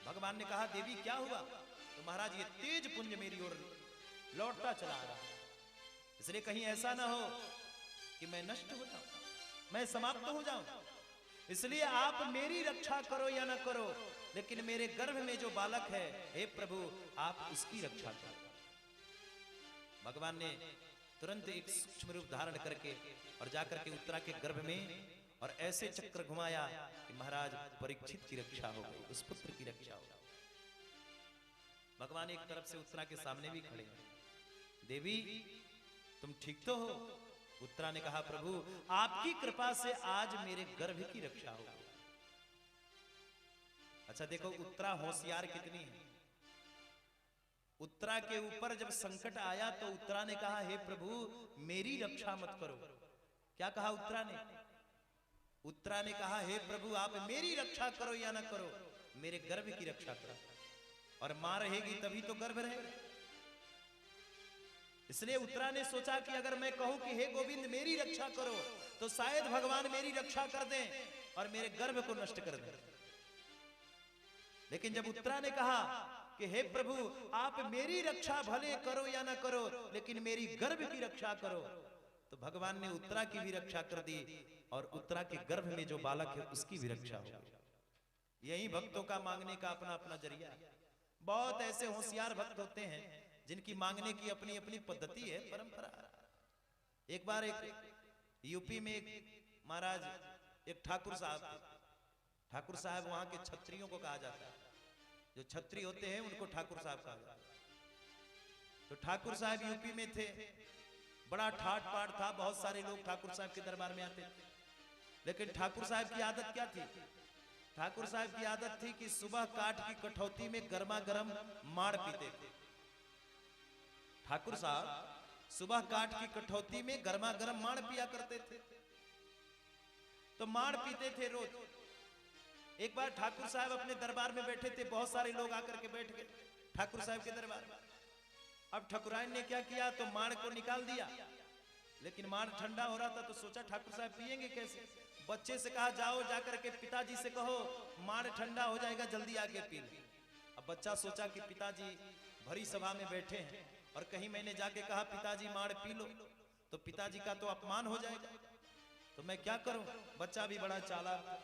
भगवान ने कहा देवी क्या हुआ? तो महाराज ये तेज पुंज मेरी ओर लौटता चला आ रहा, इसलिए कहीं ऐसा ना हो कि मैं नष्ट हो जाऊं, मैं समाप्त हो जाऊं। इसलिए आप मेरी रक्षा करो या ना करो, लेकिन मेरे गर्भ में जो बालक है, हे प्रभु आप उसकी रक्षा करो। भगवान ने तुरंत एक सूक्ष्म रूप धारण करके और जाकर के उत्तरा के गर्भ में और ऐसे चक्र घुमाया कि महाराज परीक्षित की रक्षा हो गई, उस पुत्र की रक्षा हो गई। भगवान एक तरफ से उत्तरा के सामने भी खड़े हैं, देवी तुम ठीक तो हो? उत्तरा ने कहा प्रभु आपकी कृपा से आज मेरे गर्भ की रक्षा हो गई। अच्छा देखो उत्तरा होशियार कितनी है। उत्तरा के ऊपर जब संकट आया तो उत्तरा ने कहा हे प्रभु मेरी रक्षा मत करो। क्या कहा उत्तरा ने? उत्तरा ने कहा हे प्रभु आप मेरी रक्षा करो या ना करो, मेरे गर्भ की रक्षा करो, और मां रहेगी तभी तो गर्भ रहेगा। इसलिए उत्तरा ने सोचा कि अगर मैं कहूं कि हे गोविंद मेरी रक्षा करो तो शायद भगवान मेरी रक्षा कर दें और मेरे गर्भ को नष्ट कर दें। लेकिन जब उत्तरा ने कहा कि हे प्रभु आप मेरी रक्षा भले करो या ना करो, लेकिन मेरी गर्भ की रक्षा करो, तो भगवान ने उत्तरा की भी रक्षा कर दी और उत्तरा के गर्भ में जो बालक है उसकी भी रक्षा हो गई। यही भक्तों का मांगने का अपना अपना जरिया है। बहुत ऐसे होशियार भक्त होते हैं जिनकी मांगने की अपनी अपनी पद्धति है, परंपरा। एक बार एक यूपी में एक महाराज एक ठाकुर साहब थे। ठाकुर साहब वहां के क्षत्रियों को कहा जाता है, जो छत्री होते हैं उनको ठाकुर साहब कहा जाता है। तो ठाकुर साहब यूपी में थे, बड़ा ठाट पाट था, बहुत सारे लोग ठाकुर साहब के दरबार में आते थे। लेकिन ठाकुर साहब की आदत क्या थी? ठाकुर साहब की आदत थी कि सुबह काठ की कठौती में गर्मा गर्म माड़ पीते थे। ठाकुर साहब सुबह काठ की कठौती में गर्मा गर्म माड़ पिया करते थे। तो माड़ पीते थे रोज। एक बार ठाकुर साहब अपने दरबार में बैठे थे, बहुत सारे लोग आकर के बैठ गए ठाकुर साहब के दरबार में। अब ठाकुराइन ने क्या किया, तो माड़ को निकाल दिया, लेकिन माड़ ठंडा हो रहा था तो सोचा ठाकुर साहब पिएंगे कैसे। बच्चे से कहा जाओ जाकर के पिताजी से कहो माड़ ठंडा हो जाएगा, जल्दी आके पी लो। अब बच्चा सोचा कि पिताजी भरी सभा में बैठे हैं और कहीं मैंने जाके कहा पिताजी माड़ पी लो तो पिताजी का तो अपमान हो जाएगा, तो मैं क्या करूं। बच्चा भी बड़ा चालाक।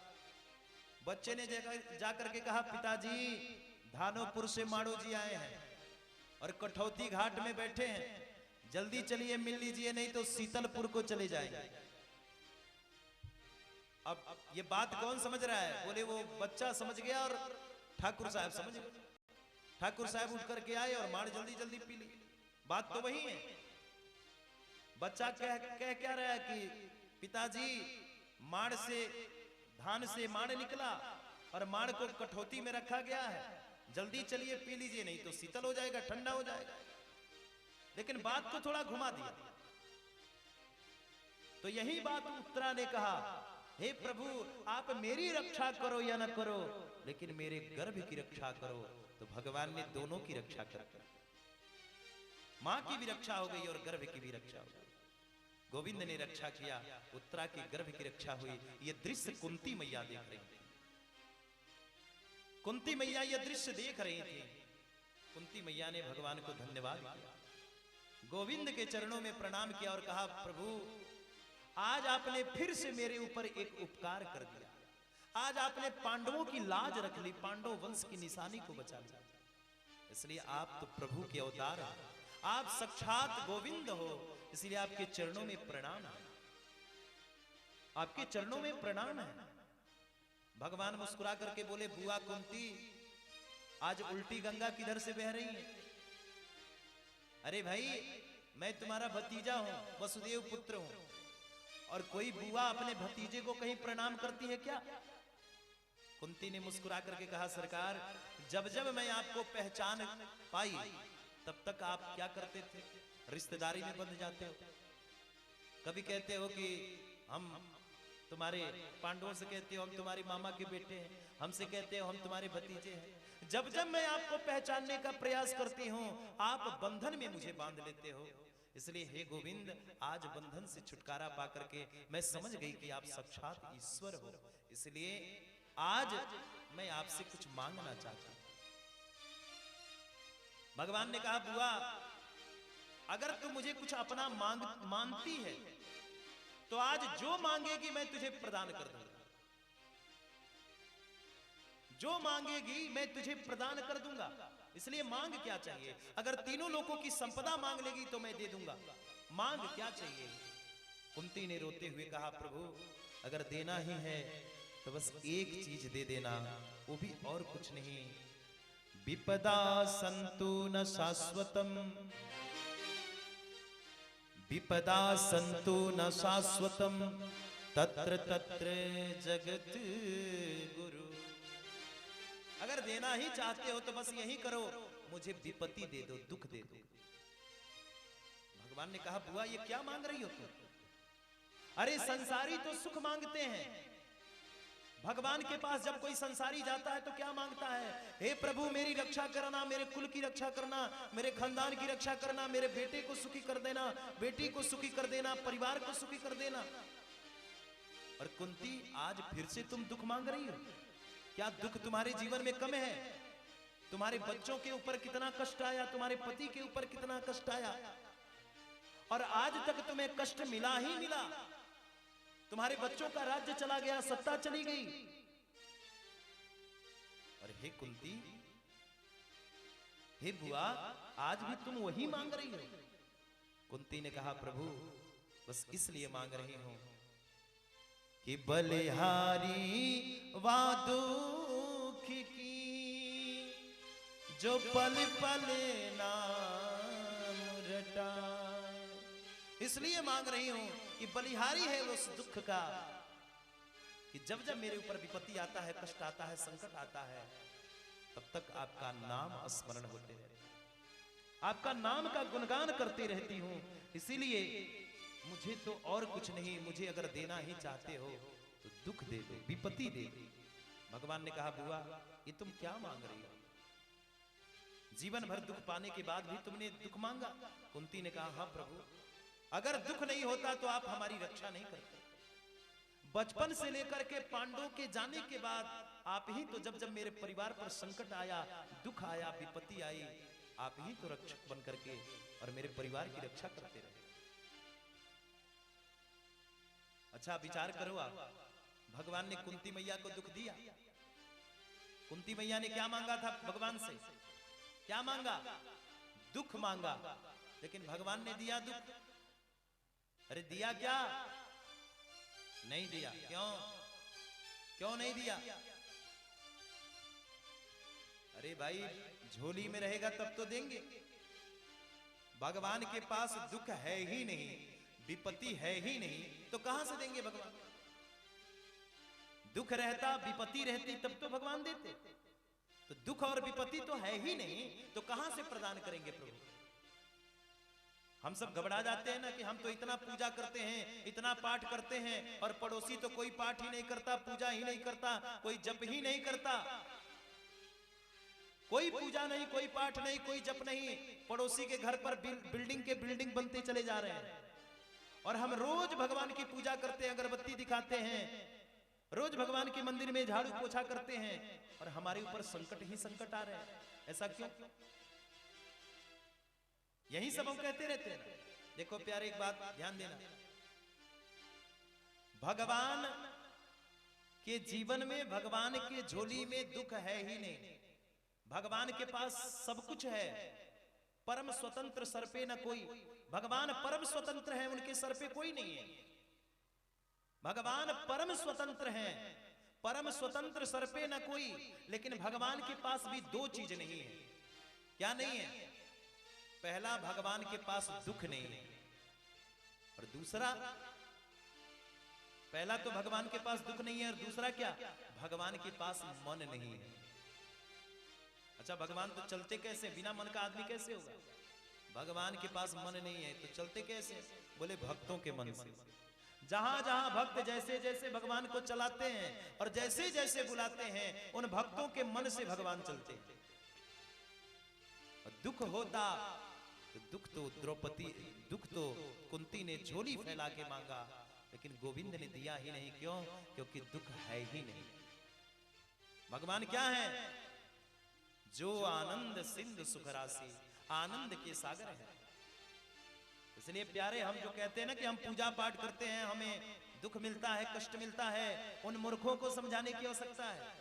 बच्चे ने जाकर के कहा पिताजी धानोपुर से माड़ो जी आए हैं और कठौती घाट में बैठे हैं, जल्दी चलिए मिल लीजिए, नहीं तो शीतलपुर को चले जाएंगे। अब ये बात कौन समझ रहा है? बोले वो बच्चा समझ गया और ठाकुर साहब समझ गए। ठाकुर साहब उठ करके आए और माड़ जल्दी जल्दी पी ली। बात तो वही है। बच्चा कह क्या रहा है कि पिताजी माड़ से, धान से माड़ निकला और माड़ को कठौती में रखा गया है, जल्दी चलिए पी लीजिए, नहीं तो शीतल हो जाएगा, ठंडा हो जाएगा। लेकिन बात को थोड़ा घुमा दिया। तो यही बात उत्तरा ने कहा, हे प्रभु आप मेरी रक्षा करो या न करो, लेकिन मेरे गर्भ की रक्षा करो। तो भगवान ने दोनों की रक्षा कर, मां की भी रक्षा हो गई और गर्भ की भी रक्षा हो गई। गोविंद ने रक्षा किया, उत्तरा के गर्भ की रक्षा हुई। ये दृश्य कुंती मैया देख रही थी। कुंती मैया ये दृश्य देख रही थी। कुंती मैया ने भगवान को धन्यवाद किया, गोविंद के चरणों में प्रणाम किया और कहा, प्रभु आज आपने फिर से मेरे ऊपर एक उपकार कर दिया। आज आपने पांडवों की लाज रख ली, पांडव वंश की निशानी को बचा लिया। इसलिए आप तो प्रभु के अवतार हैं, आप साक्षात गोविंद हो, इसलिए आपके चरणों में प्रणाम है, आपके चरणों में प्रणाम है। भगवान मुस्कुरा करके बोले, बुआ कुंती आज उल्टी गंगा किधर से बह रही है? अरे भाई मैं तुम्हारा भतीजा हूं, वसुदेव पुत्र हूं, और कोई बुआ अपने भतीजे को कहीं प्रणाम करती है क्या? कुंती ने मुस्कुरा करके कहा, सरकार जब जब मैं आपको पहचान पाई तब तक आप क्या करते थे? रिश्तेदारी में बंध जाते हो। कभी कहते हो कि हम तुम्हारे, पांडवों से कहते हो हम तुम्हारे मामा के बेटे हैं, हमसे कहते हो हम तुम्हारे भतीजे हैं। जब जब मैं आपको पहचानने का प्रयास करती हूं आप बंधन में मुझे बांध लेते हो। इसलिए हे गोविंद आज बंधन से छुटकारा पा करके मैं समझ गई कि आप साक्षात ईश्वर हो, इसलिए आज मैं आपसे कुछ मांगना चाहती हूं। भगवान ने कहा, बुआ अगर तू मुझे कुछ अपना मानती है तो आज जो मांगेगी मैं तुझे प्रदान कर दूंगा, जो मांगेगी मैं तुझे प्रदान कर दूंगा। इसलिए मांग क्या चाहिए? अगर तीनों लोगों की संपदा मांग लेगी तो मैं दे दूंगा, मांग क्या चाहिए? कुंती ने रोते हुए कहा, प्रभु अगर देना ही है तो बस एक चीज दे देना, वो भी और कुछ नहीं। विपदा संतु न शाश्वतम, विपदा संतु न शाश्वतम, तत्र तत्र जगत गुरु। अगर देना ही चाहते हो तो बस यही करो, मुझे विपत्ति दे दो, दुख दे दो। भगवान ने कहा, बुआ ये क्या मांग रही हो तुम? अरे संसारी तो सुख मांगते हैं। भगवान के पास जब कोई संसारी जाता है तो क्या मांगता है? हे प्रभु मेरी रक्षा करना, मेरे कुल की रक्षा करना, मेरे खानदान की रक्षा करना, मेरे बेटे को सुखी कर देना, बेटी को सुखी कर देना, परिवार को सुखी कर देना। और कुंती आज फिर से तुम दुख मांग रही हो? क्या दुख तुम्हारे जीवन में कम है? तुम्हारे बच्चों के ऊपर कितना कष्ट आया, तुम्हारे पति के ऊपर कितना कष्ट आया, और आज तक तुम्हें कष्ट मिला ही मिला। तुम्हारे बच्चों का राज्य चला गया, सत्ता चली गई। और हे कुंती, हे बुआ आज भी तुम वही मांग रही हो? कुंती ने कहा, प्रभु बस इसलिए मांग रही हूं कि बलिहारी वादुख की जो पल पल नाम रटाए। इसलिए मांग रही हूं कि बलिहारी है उस दुख का, कि जब जब मेरे ऊपर विपत्ति आता है, कष्ट आता है, संकट आता है, तब तक आपका नाम स्मरण होते रहते, आपका नाम का गुणगान करती रहती हूं। इसीलिए मुझे तो और कुछ नहीं, मुझे अगर देना ही चाहते हो तो दुख दे दो, विपत्ति दे दो। भगवान ने कहा, बुआ ये तुम क्या मांग रही हो? जीवन भर दुख पाने के बाद भी तुमने दुख मांगा? कुंती ने कहा, हाँ प्रभु अगर दुख नहीं होता तो आप हमारी रक्षा नहीं करते। बचपन से लेकर के पांडवों के जाने के बाद आप ही तो, जब जब मेरे परिवार पर संकट आया, दुख आया, विपत्ति आई, आप ही तो रक्षक बन करके और मेरे परिवार की रक्षा करते रहे। अच्छा विचार करो आप, भगवान ने कुंती मैया को दुख दिया? कुंती मैया ने क्या मांगा था भगवान से? क्या मांगा? दुख मांगा। लेकिन भगवान ने दिया दुख? अरे दिया क्या? नहीं दिया। क्यों? क्यों नहीं दिया? अरे भाई झोली में रहेगा तब तो देंगे। भगवान के पास दुख है ही नहीं, विपत्ति है ही नहीं, तो कहां से देंगे भगवान? दुख रहता, विपत्ति रहती तब तो भगवान देते। तो दुख और विपत्ति तो है ही नहीं, तो कहां से प्रदान करेंगे प्रभु? हम सब घबरा जाते हैं ना कि हम तो इतना पूजा करते हैं, इतना पाठ करते हैं, और पड़ोसी तो कोई पाठ ही नहीं करता, पूजा ही नहीं करता, कोई जप ही नहीं करता, कोई पूजा नहीं, कोई पाठ नहीं, कोई जप नहीं। पड़ोसी के घर पर बिल्डिंग के बिल्डिंग बनते चले जा रहे हैं, और हम रोज भगवान की पूजा करते हैं, अगरबत्ती दिखाते हैं, रोज भगवान के मंदिर में झाड़ू पोछा करते हैं, और हमारे ऊपर संकट ही संकट आ रहे हैं। ऐसा क्यों? यही सब हम कहते रहते हैं। देखो प्यारे, एक बात ध्यान देना, भगवान के जीवन में, भगवान के झोली में दुख है ही नहीं। भगवान के पास सब कुछ है, परम स्वतंत्र, सर पे न कोई। भगवान परम स्वतंत्र है, उनके सर पे कोई नहीं है। भगवान परम स्वतंत्र हैं, परम स्वतंत्र, सर पे न कोई। लेकिन भगवान के पास भी दो चीज नहीं है। क्या नहीं है? पहला, भगवान के पास दुख नहीं है, और दूसरा, पहला तो भगवान के पास दुख नहीं है, और दूसरा क्या? भगवान के पास मन नहीं है। अच्छा, भगवान तो चलते कैसे? बिना मन का आदमी कैसे होगा? भगवान के पास मन नहीं है तो चलते कैसे? बोले भक्तों के मन से। जहां जहां भक्त जैसे जैसे भगवान को चलाते हैं और जैसे जैसे बुलाते हैं, उन भक्तों के मन से भगवान चलते हैं। और दुख होता तो दुख तो कुंती ने झोली फैला के मांगा, लेकिन गोविंद ने दिया ही नहीं। क्यों? क्योंकि दुख है ही नहीं। भगवान क्या है? जो आनंद सिंधु सुख राशि, आनंद के सागर है। इसलिए प्यारे, हम जो कहते हैं ना कि हम पूजा पाठ करते हैं, हमें दुख मिलता है, कष्ट मिलता है, उन मूर्खों को समझाने की आवश्यकता है।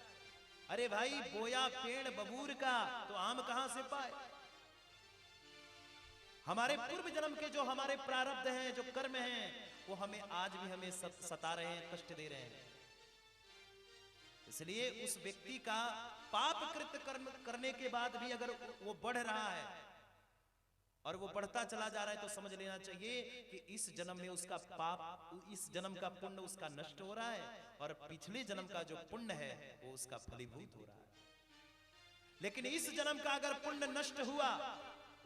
अरे भाई, बोया पेड़ बबूर का तो आम कहां से पाए? हमारे पूर्व जन्म के जो हमारे प्रारब्ध हैं, जो कर्म हैं, वो हमें आज भी हमें सता रहे हैं, कष्ट दे रहे हैं। इसलिए उस व्यक्ति का पाप कृत कर्म करने के बाद भी अगर वो बढ़ रहा है और वो बढ़ता चला जा रहा है, तो समझ लेना चाहिए कि इस जन्म में उसका पाप, इस जन्म का पुण्य उसका नष्ट हो रहा है, और पिछले जन्म का जो पुण्य है वो उसका फलीभूत हो रहा है। लेकिन इस जन्म का अगर पुण्य नष्ट हुआ,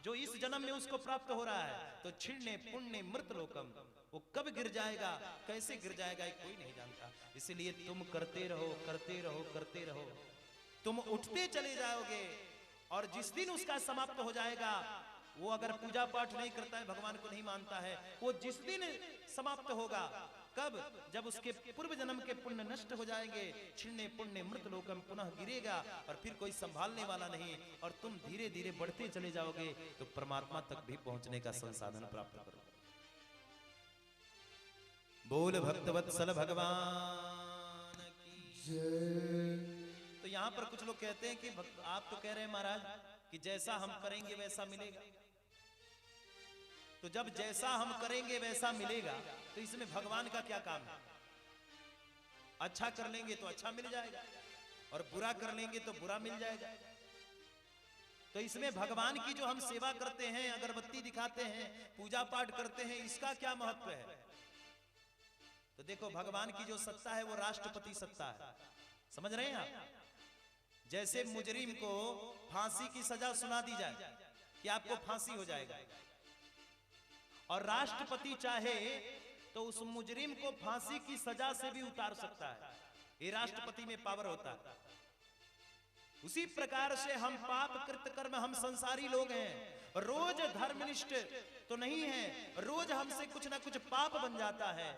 जो इस जन्म में उसको प्राप्त हो रहा है, तो छिन्ने पुण्य मृत लोकम, वो कब गिर जाएगा, कैसे गिर जाएगा, कोई नहीं जानता। इसलिए तुम करते रहो, करते रहो, करते रहो, तुम उठते चले जाओगे, और जिस दिन उसका समाप्त हो जाएगा, वो अगर पूजा पाठ नहीं करता है, भगवान को नहीं मानता है, वो जिस दिन समाप्त होगा, कब? जब उसके पूर्व जन्म के पुण्य नष्ट हो जाएंगे, छिन्ने पुण्य मृत लोकम, पुनः गिरेगा, और फिर कोई संभालने वाला नहीं, और तुम धीरे धीरे बढ़ते चले जाओगे, तो परमात्मा तक भी पहुंचने का संसाधन प्राप्त करोगे। बोल भक्तवत्सल भगवान की जय। तो यहां पर कुछ लोग कहते हैं कि आप तो कह रहे हैं महाराज कि जैसा हम करेंगे वैसा मिलेगा। तो जब जैसा हम करेंगे वैसा मिलेगा, तो इसमें भगवान का क्या काम है? अच्छा कर लेंगे तो अच्छा मिल जाएगा, और बुरा कर लेंगे तो बुरा मिल जाएगा। तो इसमें भगवान की जो हम सेवा करते हैं, अगरबत्ती दिखाते हैं, पूजा पाठ करते हैं, इसका क्या महत्व है? तो देखो, भगवान की जो सत्ता है वो राष्ट्रपति सत्ता है। समझ रहे हैं आप? जैसे मुजरिम को फांसी की सजा सुना दी जाए कि आपको फांसी हो जाएगा, और राष्ट्रपति चाहे तो उस मुजरिम को फांसी की सजा से भी उतार सकता है। ये राष्ट्रपति में पावर होता है। उसी प्रकार से हम पाप कृत कर्म, हम संसारी लोग हैं, रोज धर्मनिष्ठ तो नहीं है, रोज हमसे कुछ ना कुछ पाप बन जाता है।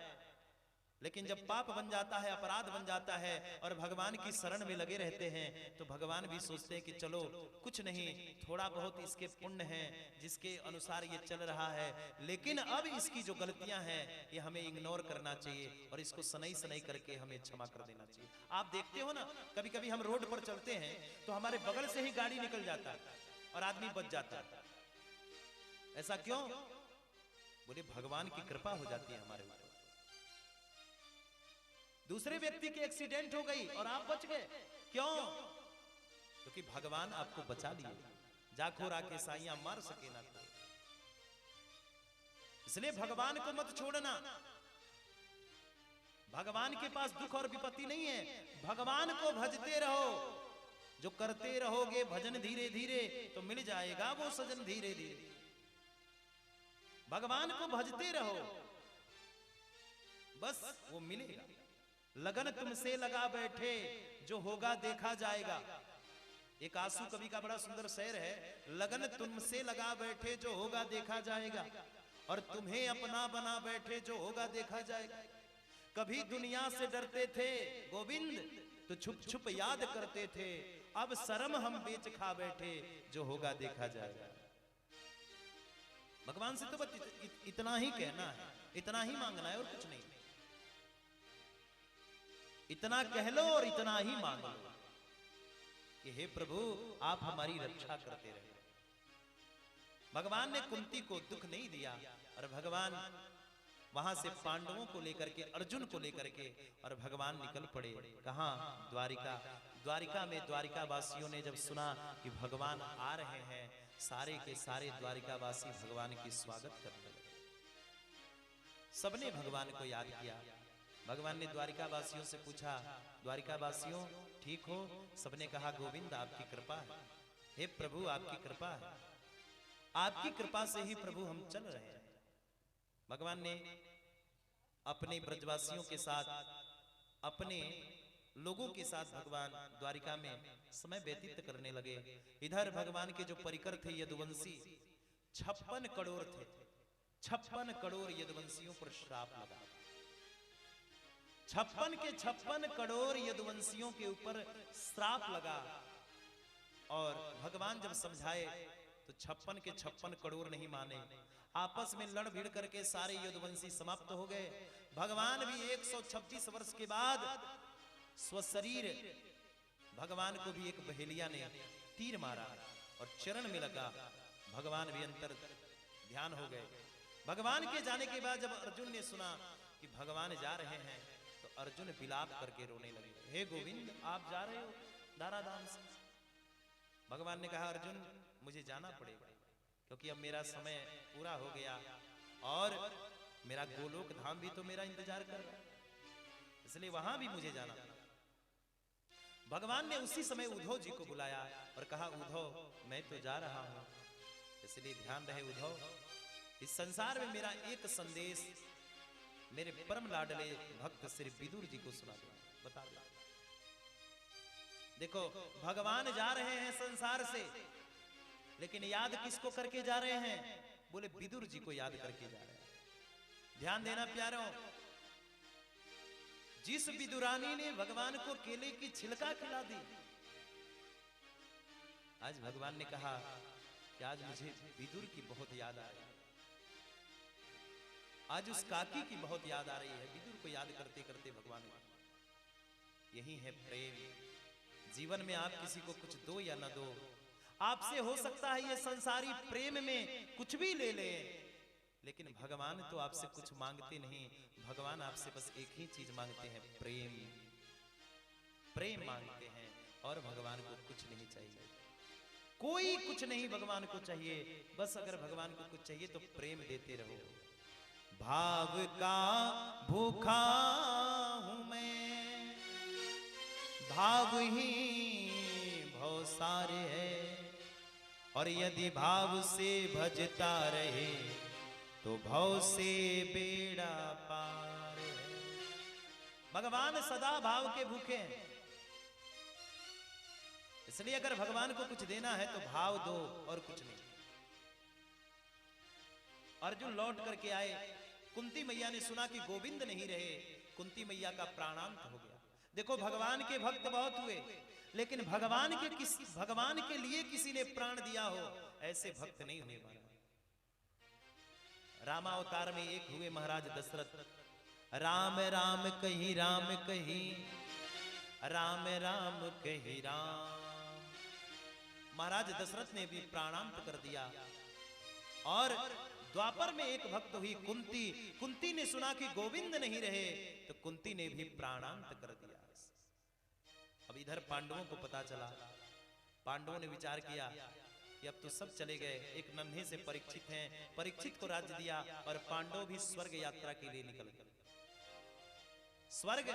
लेकिन जब पाप बन जाता है, अपराध बन जाता है, और भगवान की शरण में लगे रहते हैं, तो भगवान भी सोचते हैं कि चलो कुछ नहीं, थोड़ा बहुत इसके पुण्य हैं जिसके अनुसार ये चल रहा है, लेकिन अब इसकी जो गलतियां हैं ये हमें इग्नोर करना चाहिए, और इसको सनई सनई करके हमें क्षमा कर देना चाहिए। आप देखते हो ना, कभी कभी हम रोड पर चलते हैं तो हमारे बगल से ही गाड़ी निकल जाता है और आदमी बच जाता है। ऐसा क्यों? बोले भगवान की कृपा हो जाती है हमारे ऊपर। दूसरे व्यक्ति की एक्सीडेंट हो गई और आप बच गए, क्यों? क्योंकि भगवान आपको बचा लिए। जाखो राके साइया मार सके ना कोई। इसलिए भगवान को मत छोड़ना। भगवान के पास दुख और विपत्ति नहीं है, भगवान को भजते रहो। जो करते रहोगे भजन धीरे धीरे तो मिल जाएगा वो सजन धीरे धीरे। भगवान को भजते रहो, बस वो मिलेगा। लगन तुमसे लगा बैठे, जो होगा देखा जाएगा। एक आंसू कवि का बड़ा सुंदर शेर है, लगन तुमसे लगा बैठे, जो होगा देखा जाएगा। और तुम्हें अपना बना बैठे, जो होगा देखा जाएगा। कभी दुनिया से डरते थे गोविंद, तो छुप छुप याद करते थे। अब शर्म हम बेच खा बैठे, जो होगा देखा जाएगा। भगवान से तो बस इतना ही कहना है, इतना ही मांगना है और कुछ नहीं। इतना कह लो और इतना ही मांग लो कि हे प्रभु आप हमारी रक्षा करते रहे। भगवान ने कुंती को दुख नहीं दिया और भगवान वहां से पांडवों को लेकर के, अर्जुन को लेकर के, और भगवान निकल पड़े। कहां? द्वारिका। द्वारिका में द्वारिका वासियों ने जब सुना कि भगवान आ रहे हैं, सारे के सारे द्वारिका वासी भगवान की स्वागत करने लगे। सबने भगवान को याद किया। भगवान ने द्वारिका वासियों से पूछा, द्वारिका वासियों ठीक हो? सबने कहा गोविंद आपकी कृपा है, हे प्रभु आपकी कृपा है, आपकी कृपा से ही प्रभु हम चल रहे हैं। भगवान ने अपने ब्रजवासियों के साथ, अपने लोगों के साथ भगवान द्वारिका में समय व्यतीत करने लगे। इधर भगवान के जो परिकर थे यदुवंशी, 56 करोड़ थे। 56 करोड़ यदुवंशियों पर श्राप लगा। 56 के 56 करोड़ यदुवंशियों के ऊपर श्राप लगा। और भगवान जब समझाए तो 56 के 56 करोड़ नहीं माने। आपस में लड़ भिड़ करके सारे यदुवंशी समाप्त हो गए। भगवान भी 126 वर्ष के बाद स्वशरीर, भगवान को भी एक बहेलिया ने तीर मारा और चरण में लगा। भगवान भी अंतर ध्यान हो गए। भगवान के जाने के बाद जब अर्जुन ने सुना कि भगवान जा रहे हैं, तो अर्जुन विलाप करके रोने लगे। हे गोविंद आप जा रहे हो दारादान से? भगवान ने कहा अर्जुन मुझे जाना पड़ेगा, क्योंकि अब मेरा समय पूरा हो गया और मेरा गोलोक धाम भी तो मेरा इंतजार कर रहा है, इसलिए वहां भी मुझे जाना पड़ा। भगवान ने उसी समय उद्धव जी को बुलाया और कहा उद्धव मैं तो जा रहा हूं, इसलिए ध्यान रहे उद्धव, इस संसार में मेरा एक संदेश मेरे परम लाडले भक्त श्री विदुर जी को सुना दो। बता दो। देखो भगवान जा रहे हैं संसार से, लेकिन याद किसको करके जा रहे हैं? बोले विदुर जी को याद करके जा रहे हैं। ध्यान देना प्यारों, जिस विदुरानी ने भगवान को केले की छिलका खिला दी, आज भगवान ने कहा कि आज मुझे विदुर की बहुत याद आ रही है, आज उस काकी की बहुत याद आ रही है। विदुर को याद करते करते भगवान, यही है प्रेम। जीवन में आप किसी को कुछ दो या ना दो, आपसे हो सकता है ये संसारी प्रेम में कुछ भी ले ले, लेकिन भगवान तो आपसे कुछ मांगते नहीं। भगवान आपसे बस एक ही चीज मांगते हैं, प्रेम। प्रेम मांगते हैं और भगवान को कुछ नहीं चाहिए, कोई कुछ नहीं भगवान को चाहिए। बस अगर भगवान को कुछ चाहिए तो प्रेम देते रहो। भाव का भूखा हूं मैं, भाव ही भव सारे है, और यदि भाव से भजता रहे तो भव से बेड़ा पार है। भगवान सदा भाव के भूखे हैं, इसलिए अगर भगवान को कुछ देना है तो भाव दो और कुछ नहीं। अर्जुन लौट करके आए, कुंती मैया ने सुना कि गोविंद नहीं रहे, कुंती मैया का प्राणांत हो गया। देखो भगवान के भक्त बहुत हुए, लेकिन भगवान के लिए किसी ने प्राण दिया हो, ऐसे भक्त नहीं हुए। रामावतार में एक हुए महाराज दशरथ, राम राम कही राम कही, राम राम कही राम। महाराज दशरथ ने भी प्राणांत कर दिया और द्वापर में एक भक्त हुई कुंती। कुंती ने सुना कि गोविंद नहीं रहे तो कुंती ने भी प्राणांत कर दिया। अब इधर पांडवों को पता चला। पांडवों ने विचार किया कि अब तो सब चले गए, एक नन्हे से परीक्षित हैं, परीक्षित को राज्य दिया और पांडव भी स्वर्ग यात्रा के लिए निकल गए। स्वर्ग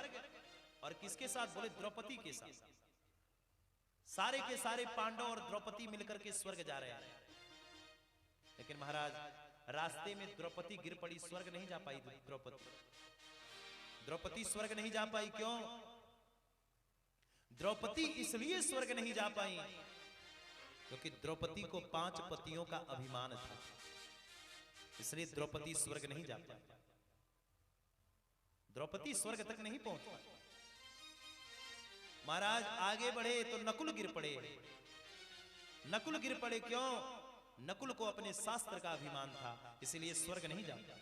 और किसके साथ? बोले द्रौपदी के साथ। सारे के सारे पांडव और द्रौपदी मिलकर के स्वर्ग जा रहे हैं। लेकिन महाराज रास्ते में द्रौपदी गिर पड़ी, स्वर्ग नहीं जा पाई। द्रौपदी स्वर्ग नहीं जा पाई। क्यों? द्रौपदी इसलिए स्वर्ग नहीं जा पाई क्योंकि द्रौपदी को 5 पतियों का अभिमान था, इसलिए द्रौपदी स्वर्ग नहीं जा पाई। द्रौपदी स्वर्ग तक नहीं पहुंच पाई। महाराज आगे बढ़े तो नकुल गिर पड़े। नकुल गिर पड़े क्यों? नकुल को अपने शास्त्र का अभिमान था, इसलिए स्वर्ग नहीं जा पाया।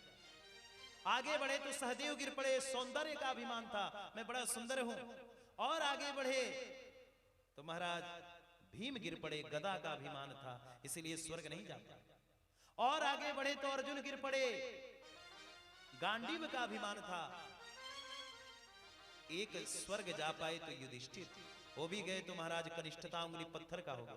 आगे बढ़े तो सहदेव गिर पड़े, सौंदर्य का अभिमान था, मैं बड़ा सुंदर हूं। और आगे बढ़े तो महाराज भीम गिर पड़े, गदा का अभिमान था, इसलिए स्वर्ग नहीं जा पाया। और आगे बढ़े तो अर्जुन गिर पड़े, गांडीव का अभिमान था। एक स्वर्ग जा पाए तो युधिष्ठिर, वो भी गए तो महाराज कनिष्ठता उंगली पत्थर का हो गया।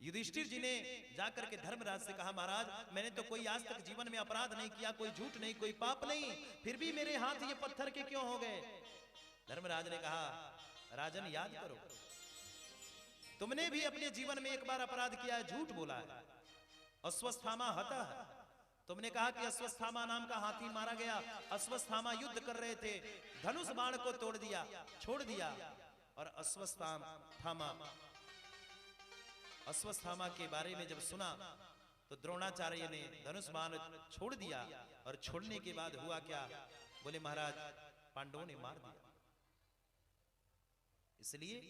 युधिष्ठिर जी ने जाकर के धर्मराज से कहा, महाराज मैंने तो कोई आज तक जीवन में अपराध नहीं किया, कोई झूठ नहीं, कोई पाप नहीं, फिर भी मेरे हाथ ये पत्थर के क्यों हो गए? धर्मराज ने कहा, राजन याद करो, तुमने भी अपने जीवन में एक बार अपराध किया है, झूठ बोला है। अश्वत्थामा हता है, तुमने कहा कि अश्वत्थामा नाम का हाथी मारा गया। अश्वत्थामा युद्ध कर रहे थे, धनुष बाण को तोड़ दिया, छोड़ दिया। और अश्वत्थामा के बारे में जब सुना तो द्रोणाचार्य ने धनुष बाण छोड़ दिया। और छोड़ने के बाद हुआ क्या? बोले महाराज पांडवों ने मार दिया, इसलिए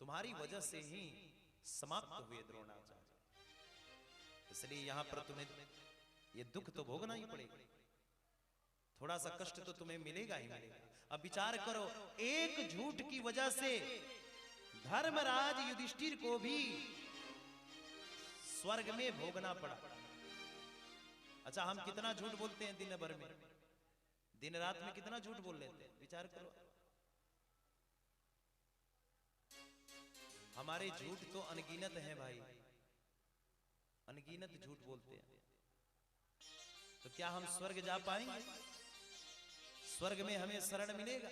तुम्हारी वजह से ही समाप्त हुए द्रोणाचार्य। इसलिए यहां पर तुम्हें ये दुख तो भोगना ही पड़ेगा, थोड़ा सा कष्ट तो तुम्हें मिलेगा ही मिलेगा। अब विचार करो, एक झूठ की वजह से धर्मराज युधिष्ठिर को भी स्वर्ग में भोगना पड़ा। अच्छा, हम कितना झूठ बोलते हैं दिन भर में, दिन रात में कितना झूठ बोल लेते हैं, विचार करो। हमारे झूठ तो अनगिनत हैं भाई, अनगिनत झूठ बोलते हैं। तो क्या हम स्वर्ग जा पाएंगे? स्वर्ग में हमें शरण मिलेगा?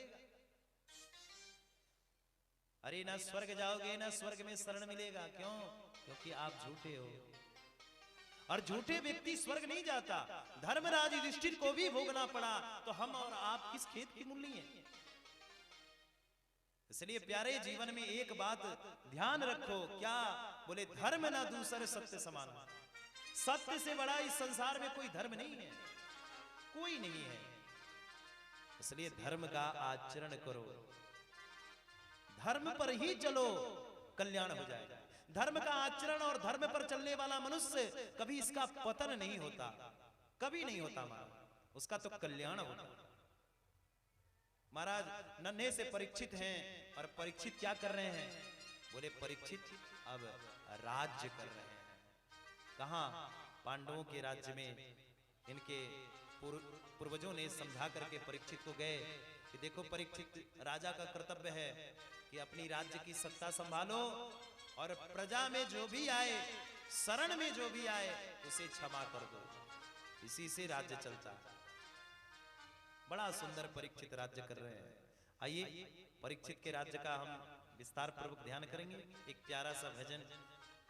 अरे ना स्वर्ग जाओगे ना स्वर्ग में शरण मिलेगा। क्यों? क्योंकि आप झूठे हो, और झूठे व्यक्ति स्वर्ग नहीं जाता। धर्मराज युधिष्ठिर को भी भोगना पड़ा, तो हम और आप किस खेत की मूली हैं? इसलिए प्यारे जीवन में एक बात ध्यान रखो, क्या? बोले धर्म ना दूसरे सत्य समान। सत्य से बड़ा इस संसार में कोई धर्म नहीं है, कोई नहीं है। इसलिए धर्म का आचरण करो, धर्म पर ही चलो, कल्याण हो जाएगा। धर्म का आचरण और धर्म पर चलने वाला मनुष्य कभी इसका पतन नहीं होता, कभी नहीं होता महाराज, उसका तो कल्याण होता। महाराज नन्हे से परीक्षित हैं, और परीक्षित क्या कर रहे हैं? बोले परीक्षित अब राज्य कर रहे हैं। कहां? पांडवों के राज्य में। इनके पूर्वजों ने समझा करके परीक्षित को गए कि देखो परीक्षित, राजा का कर्तव्य है कि अपनी राज्य की सत्ता संभालो, और प्रजा में जो भी आए, शरण में जो भी आए, उसे क्षमा कर दो, इसी से राज्य चलता है। बड़ा सुंदर परीक्षित राज्य कर रहे हैं। आइए परीक्षित के राज्य का हम विस्तार पूर्वक ध्यान करेंगे। एक प्यारा सा भजन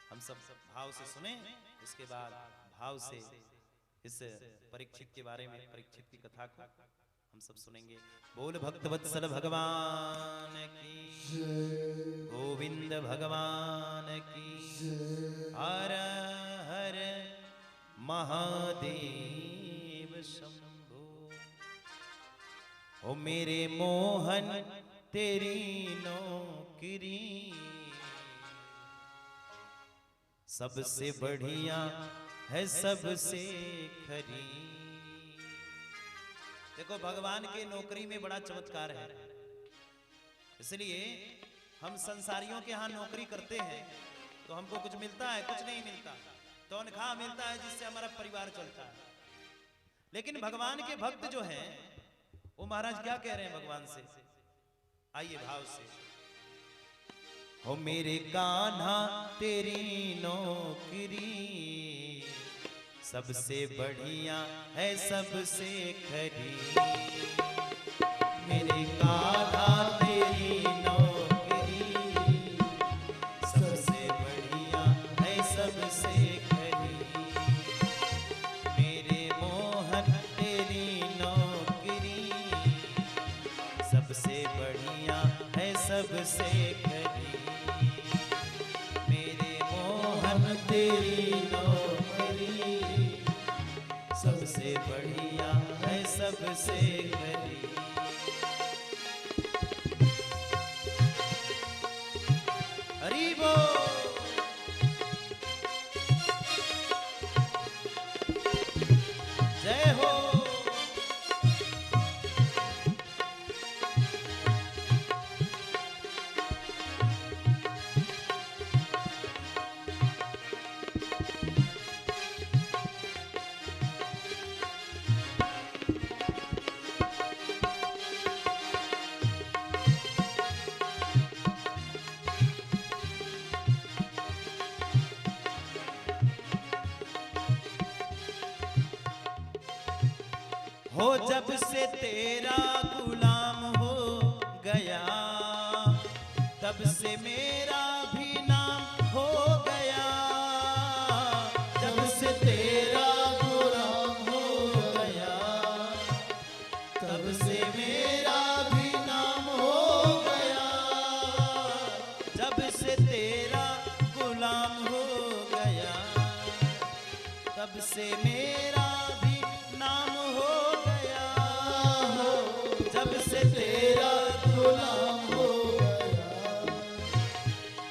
हम सब भाव से सुने, उसके बाद भाव से इस परीक्षित के बारे में, परीक्षित की कथा को हम सब सुनेंगे। बोल भक्तवत्सल भगवान की, गोविंद भगवान की, हर हर महादेव शंभो। ओ मेरे मोहन तेरी नौकरी सबसे बढ़िया है, सबसे खरी। देखो भगवान के नौकरी में बड़ा चमत्कार है। इसलिए हम संसारियों के यहाँ नौकरी करते हैं तो हमको कुछ मिलता है? कुछ नहीं मिलता। तनख्वाह मिलता है जिससे हमारा परिवार चलता है। लेकिन भगवान के भक्त जो हैं वो महाराज क्या कह रहे हैं भगवान से, आइए भाव से। हो मेरे कान्हा तेरी नौकरी सबसे बढ़िया है सबसे खरी, मेरे कान्हा तेरी नौकरी सबसे बढ़िया है सबसे खरी, मेरे मोहन तेरी नौकरी सबसे बढ़िया है सबसे खरी, मेरे मोहन तेरी नौकरी सबसे बढ़िया है सबसे खरी। हरि बोल। जय हो। हो जब से तेरा गुलाम हो गया तब से मेरा भी नाम हो गया, जब से तेरा गुलाम हो गया तब से मेरा भी नाम हो गया, जब से तेरा गुलाम हो गया तब से मेरा भी नाम हो गया, जब से तेरा गुलाम हो गया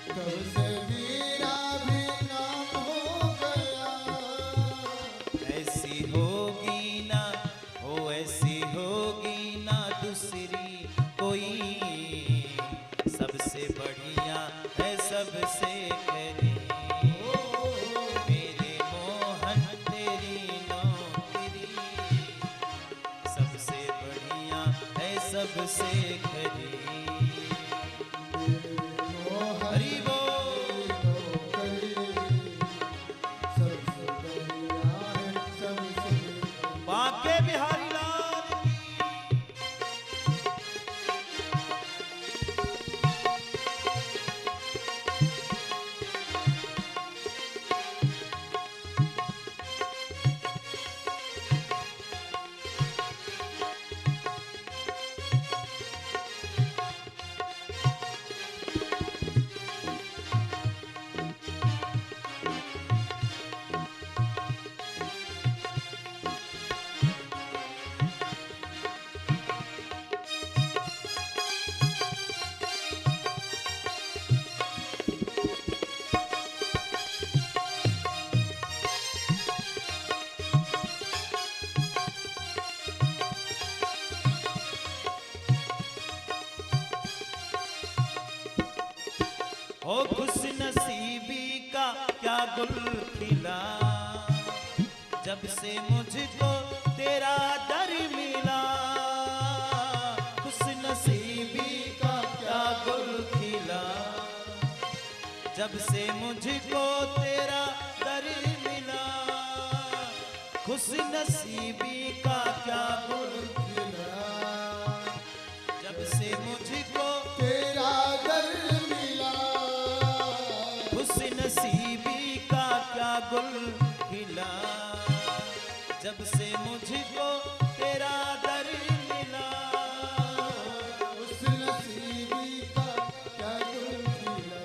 तब से मेरा भी नाम हो गया। ऐसी होगी ना हो, ऐसी होगी ना दूसरी कोई, सबसे बढ़िया है सबसे खरी, मेरे मोहन तेरी नौकरी सबसे बढ़िया है सबसे खरी। हरि बोल। बांके बिहारी लाल की। ओ खुश नसीबी का क्या गुल खिला, जब से मुझको तेरा दर मिला, खुश नसीबी का क्या गुल खिला, जब से मुझको तेरा दर मिला, खुश नसीबी का क्या गुल खिला, जब से मुझको तेरा दर मिला, खुश नसीबी का क्या गुल खिला, जब से मुझको तेरा दर मिला, खुश नसीबी का क्या गुल खिला,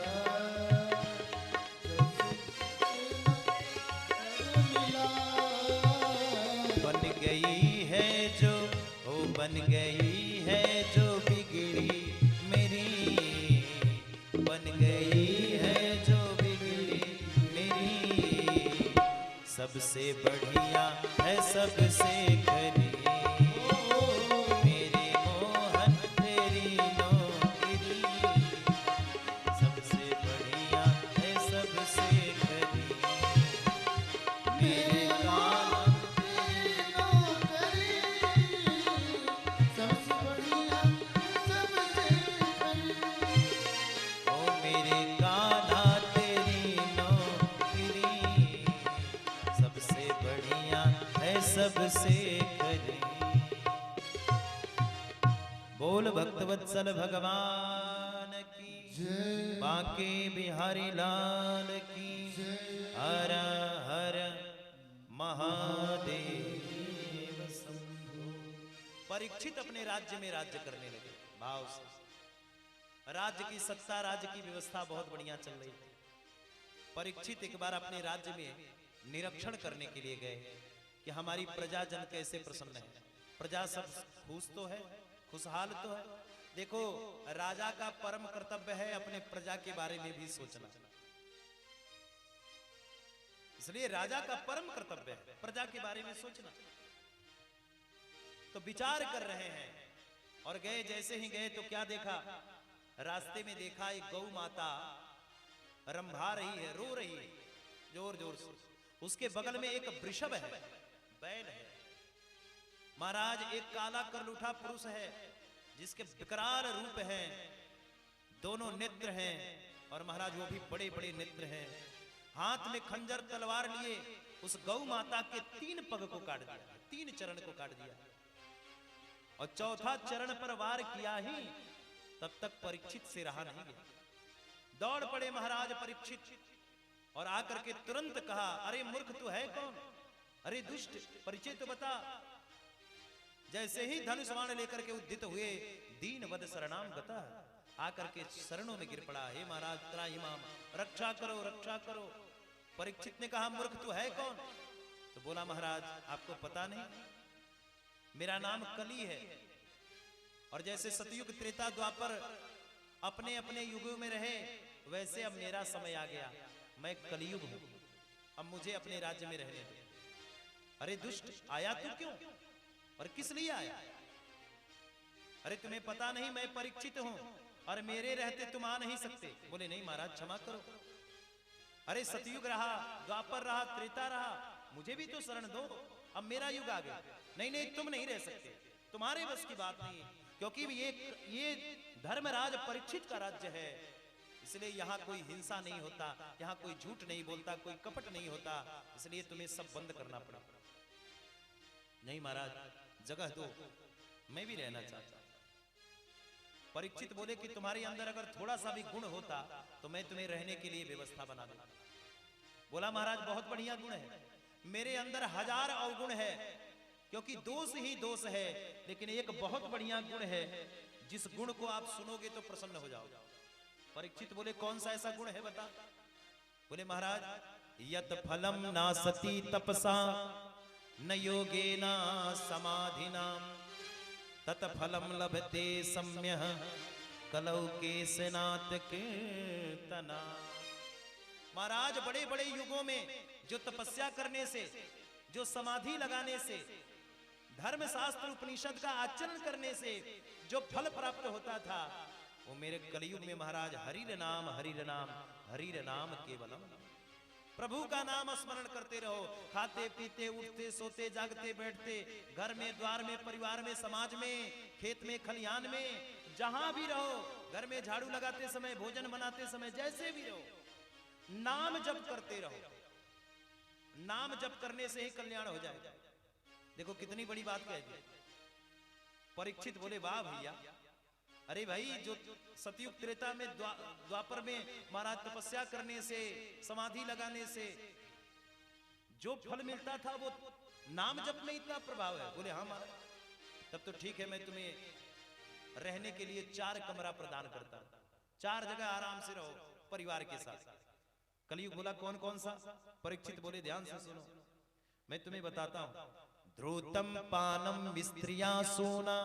बन गई है जो ओ बन गई है जो बिगड़ी मेरी, बन गई है जो बिगड़ी मेरी, सबसे बढ़िया है सबसे खरी, मेरे मोहन तेरी नौकरी सबसे बढ़िया है सबसे खरी। सबसे करे। बोल भक्तवत्सल भगवान की जय, बांके बिहारी लाल की जय। हर हर महादेव शंभो। परीक्षित अपने राज्य में राज्य करने लगे भाव से। राज्य की सत्ता, राज्य की व्यवस्था बहुत बढ़िया चल रही थी। परीक्षित एक बार अपने राज्य में निरीक्षण करने के लिए गए कि हमारी प्रजा जन कैसे प्रसन्न है, प्रजा सब खुश तो है, खुशहाल तो है। देखो, राजा का परम कर्तव्य है अपने प्रजा के बारे में भी सोचना, इसलिए राजा का परम कर्तव्य है प्रजा के बारे में सोचना। तो विचार कर रहे हैं और गए। जैसे ही गए तो क्या देखा, रास्ते में देखा एक गौ माता रंभा रही है, रो रही है जोर जोर से। उसके बगल में एक वृषभ है, बैल है। महाराज एक काला करलूठा पुरुष है जिसके विकराल रूप हैं, दोनों नेत्र हैं, और महाराज वो भी बड़े बड़े नेत्र हैं। हाथ में खंजर तलवार लिए उस गौ माता के 3 पग को काट दिया, 3 चरण को काट दिया, और चौथा चरण पर वार किया ही तब तक परीक्षित से रहा नहीं गया। दौड़ पड़े महाराज परीक्षित और आकर के तुरंत कहा, अरे मूर्ख तू है कौन, अरे दुष्ट परिचय तो बता। जैसे ही धनुष बाण लेकर के उद्धित हुए, दीन वद शरणाम गता, आकर के शरणों में गिर पड़ा। हे महाराज त्राहि माम, रक्षा करो रक्षा करो। परीक्षित ने कहा, मूर्ख तू है कौन? तो बोला, महाराज आपको पता नहीं, मेरा नाम कली है। और जैसे सतयुग त्रेता द्वापर अपने अपने युगों में रहे, वैसे अब मेरा समय आ गया, मैं कलियुग हूं, अब मुझे अपने राज्य में रहने दो। अरे दुष्ट, आया तू क्यों और किस लिए आया? अरे तुम्हें पता नहीं मैं परीक्षित हूं और मेरे रहते तुम आ नहीं सकते। बोले, नहीं महाराज क्षमा करो। अरे सतयुग रहा, द्वापर रहा, त्रेता रहा, मुझे भी तो शरण दो, अब मेरा युग आ गया। नहीं नहीं, तुम नहीं रह सकते, तुम्हारे बस की बात नहीं है, क्योंकि ये धर्मराज परीक्षित का राज्य है, इसलिए यहाँ कोई हिंसा नहीं होता, यहाँ कोई झूठ नहीं बोलता, कोई कपट नहीं होता, इसलिए तुम्हें सब बंद करना पड़ा। नहीं महाराज जगह दो, मैं भी रहना चाहता। परीक्षित बोले कि तुम्हारे अंदर अगर थोड़ा सा भी गुण होता तो मैं तुम्हें रहने के लिए व्यवस्था बना देता। बोला, महाराज बहुत बढ़िया गुण है, मेरे अंदर 1000 अवगुण है, क्योंकि दोष ही दोष है, लेकिन एक बहुत बढ़िया गुण है, जिस गुण को आप सुनोगे तो प्रसन्न हो जाओगे। परीक्षित बोले, कौन सा ऐसा गुण है बता। बोले, महाराज यत फलम नासति तपसा न योगेना समाधिना तत फलम लभते सम्यः कलौ केशनाथ कीर्तना। महाराज बड़े बड़े युगों में जो तपस्या करने से, जो समाधि लगाने से, धर्म शास्त्र उपनिषद का आचरण करने से जो फल प्राप्त होता था, वो मेरे कलयुग में महाराज हरि नाम केवलम। प्रभु का नाम स्मरण करते रहो, खाते पीते उठते सोते जागते बैठते, घर में द्वार में परिवार में समाज में खेत में खलिहान में जहां भी रहो, घर में झाड़ू लगाते समय भोजन बनाते समय जैसे भी रहो, नाम जप करते रहो। नाम जप करने से ही कल्याण हो जाएगा। देखो कितनी बड़ी बात कह दी। परीक्षित बोले, वाह भैया, अरे भाई जो सतयुग त्रेता में द्वापर में महाराज तपस्या करने से, समाधि लगाने से जो फल मिलता था वो नाम जप में इतना प्रभाव है। बोले, हाँ महाराज, तब तो ठीक है, मैं तुम्हें रहने के लिए 4 कमरा प्रदान करता, 4 जगह आराम से रहो परिवार के साथ। कलयुग बोला, कौन कौन सा? परीक्षित बोले, ध्यान से सुनो, मैं तुम्हें बताता हूं। ध्रुतम पानम स्त्रिया सोना,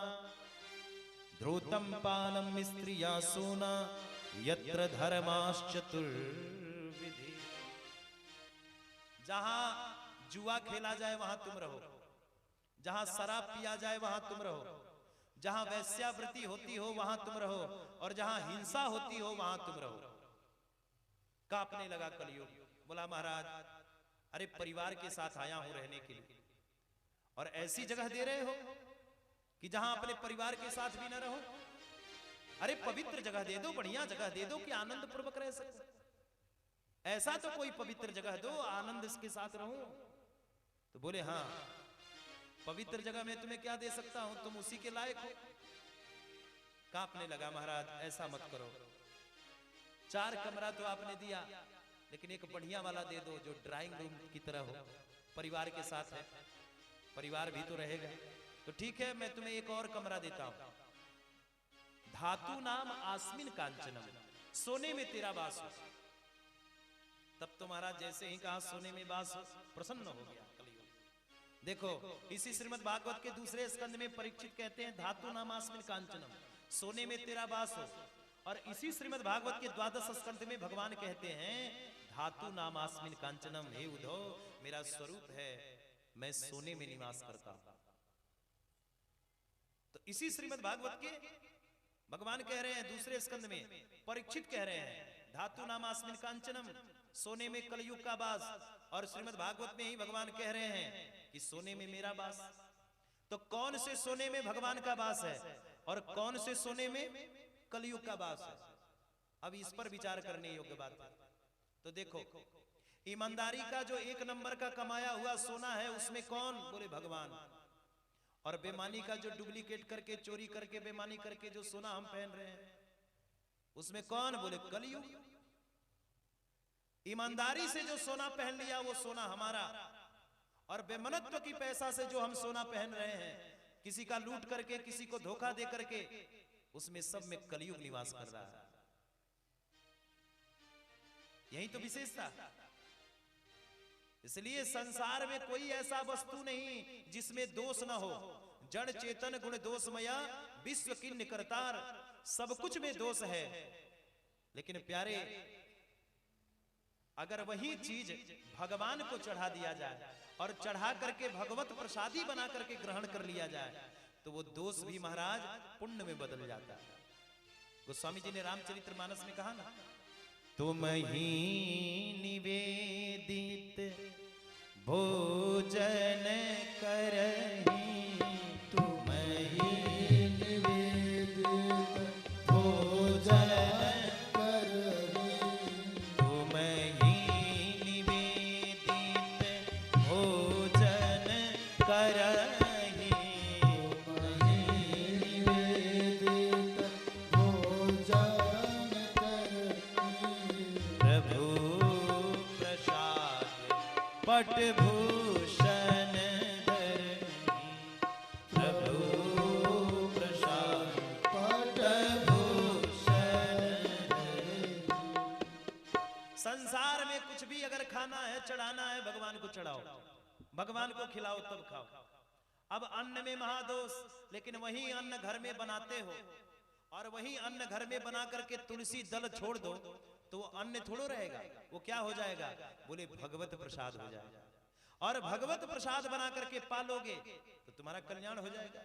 ध्रुतम पानम स्त्रिया सोना, यत्र धर्माश्चतुर्विधि। जहां जुआ खेला जाए वहां तुम रहो, जहां शराब पिया जाए वहां तुम रहो, जहां वैश्यावृत्ति होती हो वहां तुम रहो, और जहां हिंसा होती हो वहां तुम रहो। कांपने लगा कलयुग। बोला, महाराज अरे परिवार के साथ आया हूं रहने के लिए, और ऐसी जगह दे रहे हो कि जहां अपने परिवार के साथ भी न रहो। अरे पवित्र जगह दे दो, बढ़िया जगह दे दो कि आनंद पूर्वक रह सके। ऐसा तो कोई पवित्र जगह दो, आनंद इसके साथ रहो। तो बोले, हाँ पवित्र जगह में तुम्हें क्या दे सकता हूं, तुम उसी के लायक हो। कांपने लगा, महाराज ऐसा मत करो, 4 कमरा तो आपने दिया, लेकिन एक बढ़िया वाला दे दो जो ड्राइंग रूम की तरह हो, परिवार के साथ है, परिवार भी तो रहेगा। तो ठीक है, मैं तुम्हें एक और कमरा देता हूं। धातु नाम आस्मिन कांचनम, सोने में तेरा वास हो। तब तो महाराज जैसे ही कहा सोने में वास हो, प्रसन्न हो गया कलियुग। देखो इसी श्रीमद् भागवत के दूसरे स्कंद में परीक्षित कहते हैं धातु नाम आस्मिन कांचनम, सोने में तेरा वास हो। और इसी श्रीमद् भागवत के 12 स्कंद में भगवान कहते हैं धातु नाम आस्मिन कांचनम, हे उद्धव मेरा स्वरूप है, मैं सोने में निवास करता हूं। तो इसी श्रीमद् भागवत के भगवान कह रहे हैं दूसरे स्कंद में, परीक्षित कह रहे हैं धातु नामास्मिन कांचनम, सोने में कलयुग का वास। और श्रीमद् भागवत में ही भगवान कह रहे हैं कि सोने में मेरा वास। तो कौन से सोने में भगवान का वास है और कौन से सोने में कलयुग का वास है, अब इस पर विचार करने योग्य बात है। तो देखो ईमानदारी का जो 1 नंबर का कमाया हुआ सोना है उसमें कौन, बोले भगवान। और बेईमानी का जो डुप्लीकेट करके, चोरी करके, बेईमानी करके जो सोना हम पहन रहे हैं उसमें कौन, बोले कलयुग। ईमानदारी से जो सोना पहन लिया वो सोना हमारा, और बेमनत्व की पैसा से जो हम सोना पहन रहे हैं, किसी का लूट करके, किसी को धोखा दे करके, उसमें सब में कलयुग निवास कर रहा है। यही तो विशेषता। इसलिए संसार में कोई ऐसा वस्तु नहीं जिसमें दोष न हो। जड़ चेतन गुण दोषमया विश्व किन्नी करतार, सब कुछ में दोष है। लेकिन प्यारे अगर वही चीज भगवान को चढ़ा दिया जाए और चढ़ा करके भगवत प्रसादी बना करके ग्रहण कर लिया जाए तो वो दोष भी महाराज पुण्य में बदल जाता है। गोस्वामी जी ने रामचरितमानस में कहा ना, तुम ही निवेदित भोजन करही, तुम ही निवेदित भोजन करही, तुम ही निवेदित भोजन करही, तुम ही निवेदित भोजन करही, प्रभु प्रसाद पटभूषण धरही, प्रभु प्रसाद पटभूषण धरही। संसार में कुछ भी अगर खाना है, चढ़ाना है, भगवान को चढ़ाओ, भगवान को खिलाओ तब खाओ। अब अन्न में महादोष, लेकिन वही अन्न घर में बनाते हो और वही अन्न घर में बना करके तुलसी दल छोड़ दो तो वो अन्न थोड़ो रहेगा, वो क्या हो जाएगा, बोले भगवत प्रसाद हो जाएगा। और भगवत प्रसाद बना करके पालोगे तो तुम्हारा कल्याण हो जाएगा।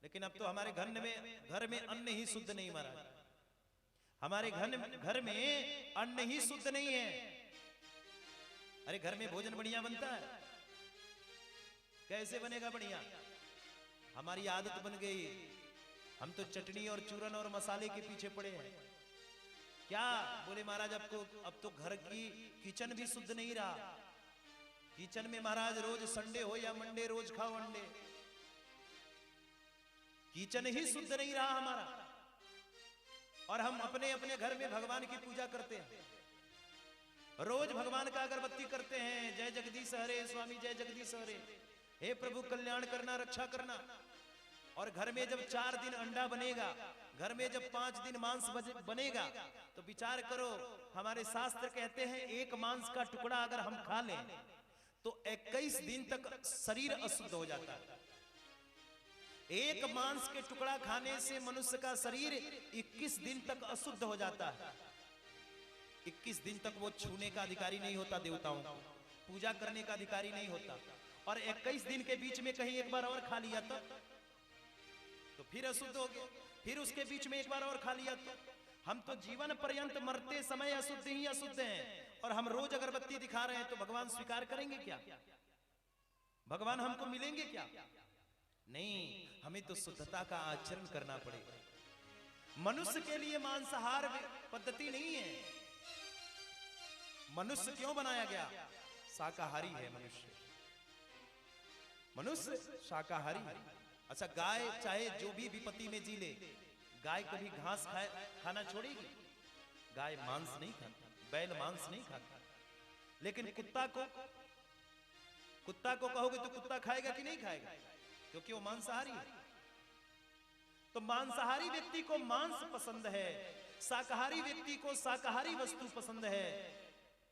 लेकिन अब तो हमारे घर में अन्न ही शुद्ध नहीं महाराज, हमारे घर में अन्न ही शुद्ध नहीं है। अरे घर में भोजन बढ़िया बनता है, कैसे बनेगा बढ़िया, हमारी आदत बन गई, हम तो चटनी और चूरन और मसाले के पीछे पड़े हैं। क्या बोले महाराज अब तो घर की किचन भी शुद्ध नहीं रहा। किचन में महाराज रोज संडे हो या मंडे रोज खाओ अंडे, किचन ही शुद्ध नहीं रहा हमारा। और हम अपने अपने घर में भगवान की पूजा करते हैं, रोज भगवान का अगरबत्ती करते हैं, जय जगदीश हरे स्वामी जय जगदीश हरे, हे प्रभु कल्याण करना रक्षा करना। और घर में जब 4 दिन अंडा बनेगा, घर में जब 5 दिन मांस बनेगा तो विचार करो, हमारे शास्त्र कहते हैं एक मांस का टुकड़ा अगर हम खा लें तो 21 दिन तक शरीर अशुद्ध हो जाता है। एक मांस के टुकड़ा खाने से मनुष्य का शरीर 21 दिन तक अशुद्ध हो जाता है। 21 दिन तक वो छूने का अधिकारी नहीं होता, देवताओं को पूजा करने का अधिकारी नहीं होता। और 21 दिन के बीच में कहीं एक बार और खा लिया तो फिर अशुद्ध हो गया, फिर उसके बीच में एक बार और खा लिया तो हम तो जीवन पर्यंत मरते समय अशुद्ध ही अशुद्ध हैं। और हम रोज अगरबत्ती दिखा रहे हैं तो भगवान स्वीकार करेंगे क्या, भगवान हमको मिलेंगे क्या? नहीं, हमें तो शुद्धता का आचरण करना पड़ेगा। मनुष्य के लिए मांसाहार पद्धति नहीं है। मनुष्य क्यों बनाया गया? शाकाहारी है मनुष्य। मनुष्य शाकाहारी। अच्छा, गाय चाहे जो भी विपत्ति में जी ले, गाय कभी घास खाना छोड़ेगी? गाय मांस नहीं खाती, बैल मांस नहीं खाता। लेकिन कुत्ता को कहोगे तो कुत्ता खाएगा कि नहीं खाएगा? क्योंकि वो मांसाहारी है। तो मांसाहारी व्यक्ति को मांस पसंद है, शाकाहारी व्यक्ति को शाकाहारी वस्तु पसंद है।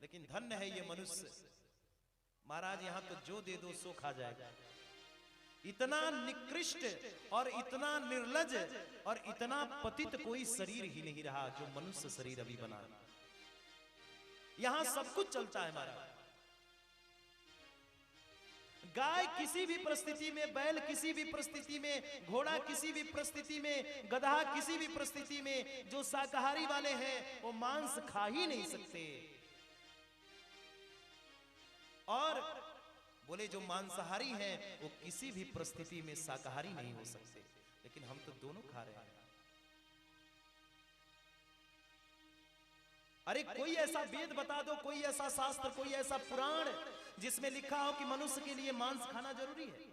लेकिन धन्य है ये मनुष्य, महाराज यहां तो जो दे दो सो खा जाएगा। इतना निकृष्ट और इतना निर्लज और इतना पतित कोई शरीर ही नहीं रहा जो मनुष्य शरीर अभी बना। यहां सब कुछ चलता है महाराज। गाय किसी भी परिस्थिति में, बैल किसी भी परिस्थिति में, घोड़ा किसी भी परिस्थिति में, गधा किसी भी परिस्थिति में, जो शाकाहारी वाले हैं वो मांस खा ही नहीं सकते। और बोले जो मांसाहारी हैं वो किसी भी परिस्थिति में शाकाहारी नहीं हो सकते। लेकिन हम तो दोनों खा रहे हैं। अरे कोई ऐसा वेद बता दो, कोई ऐसा शास्त्र, कोई ऐसा पुराण जिसमें लिखा हो कि मनुष्य के लिए मांस खाना जरूरी है,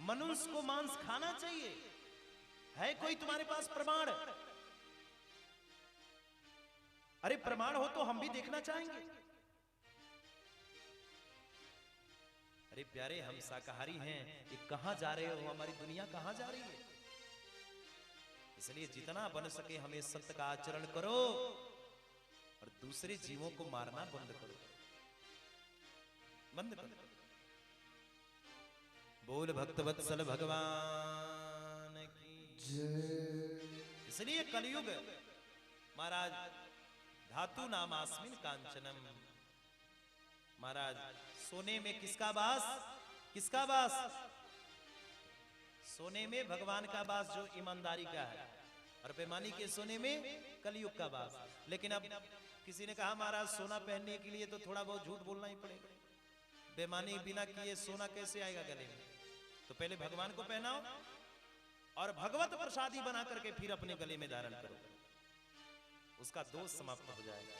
मनुष्य को मांस खाना चाहिए। है कोई तुम्हारे पास प्रमाण? अरे प्रमाण हो तो हम भी देखना चाहेंगे। अरे प्यारे, हम शाकाहारी हैं, ये कहां जा रहे हो? हमारी दुनिया कहां जा रही है? इसलिए जितना बन सके हमें सत्य का आचरण करो और दूसरे जीवों को मारना बंद करो, बंद करो। बोल भक्तवत्सल भगवान की जय। इसलिए कलयुग महाराज धातु नामास्मिन कांचनम। महाराज सोने में किसका वास? किसका वास? सोने में भगवान का वास जो ईमानदारी का है, और बेईमानी के सोने में कलयुग का वास। लेकिन अब किसी ने कहा महाराज सोना पहनने के लिए तो थोड़ा बहुत झूठ बोलना ही पड़ेगा, बेईमानी बिना किए सोना कैसे आएगा गले में? तो पहले भगवान को पहनाओ और भगवत प्रसादी बना करके फिर अपने गले में धारण करो, उसका दोष समाप्त हो जाएगा।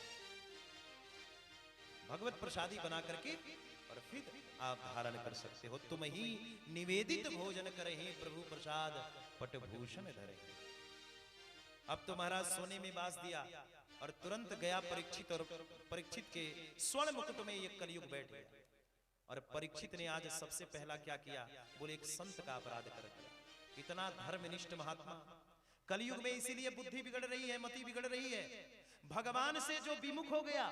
भगवत प्रसादी बना करके और फिर आप धारण कर सकते हो। तुम ही निवेदित भोजन करहि प्रभु प्रसाद पटभूषण धरे। अब तो महाराज सोने में बास दिया और तुरंत गया परीक्षित, और परीक्षित के स्वर्ण मुकुट में ये कलयुग बैठ गया। और परीक्षित ने आज सबसे पहला क्या किया? बोले एक संत का अपराध कर दिया। इतना धर्मनिष्ठ महात्मा कलयुग में, इसीलिए बुद्धि बिगड़ रही है, मति बिगड़ रही है। भगवान से जो विमुख हो गया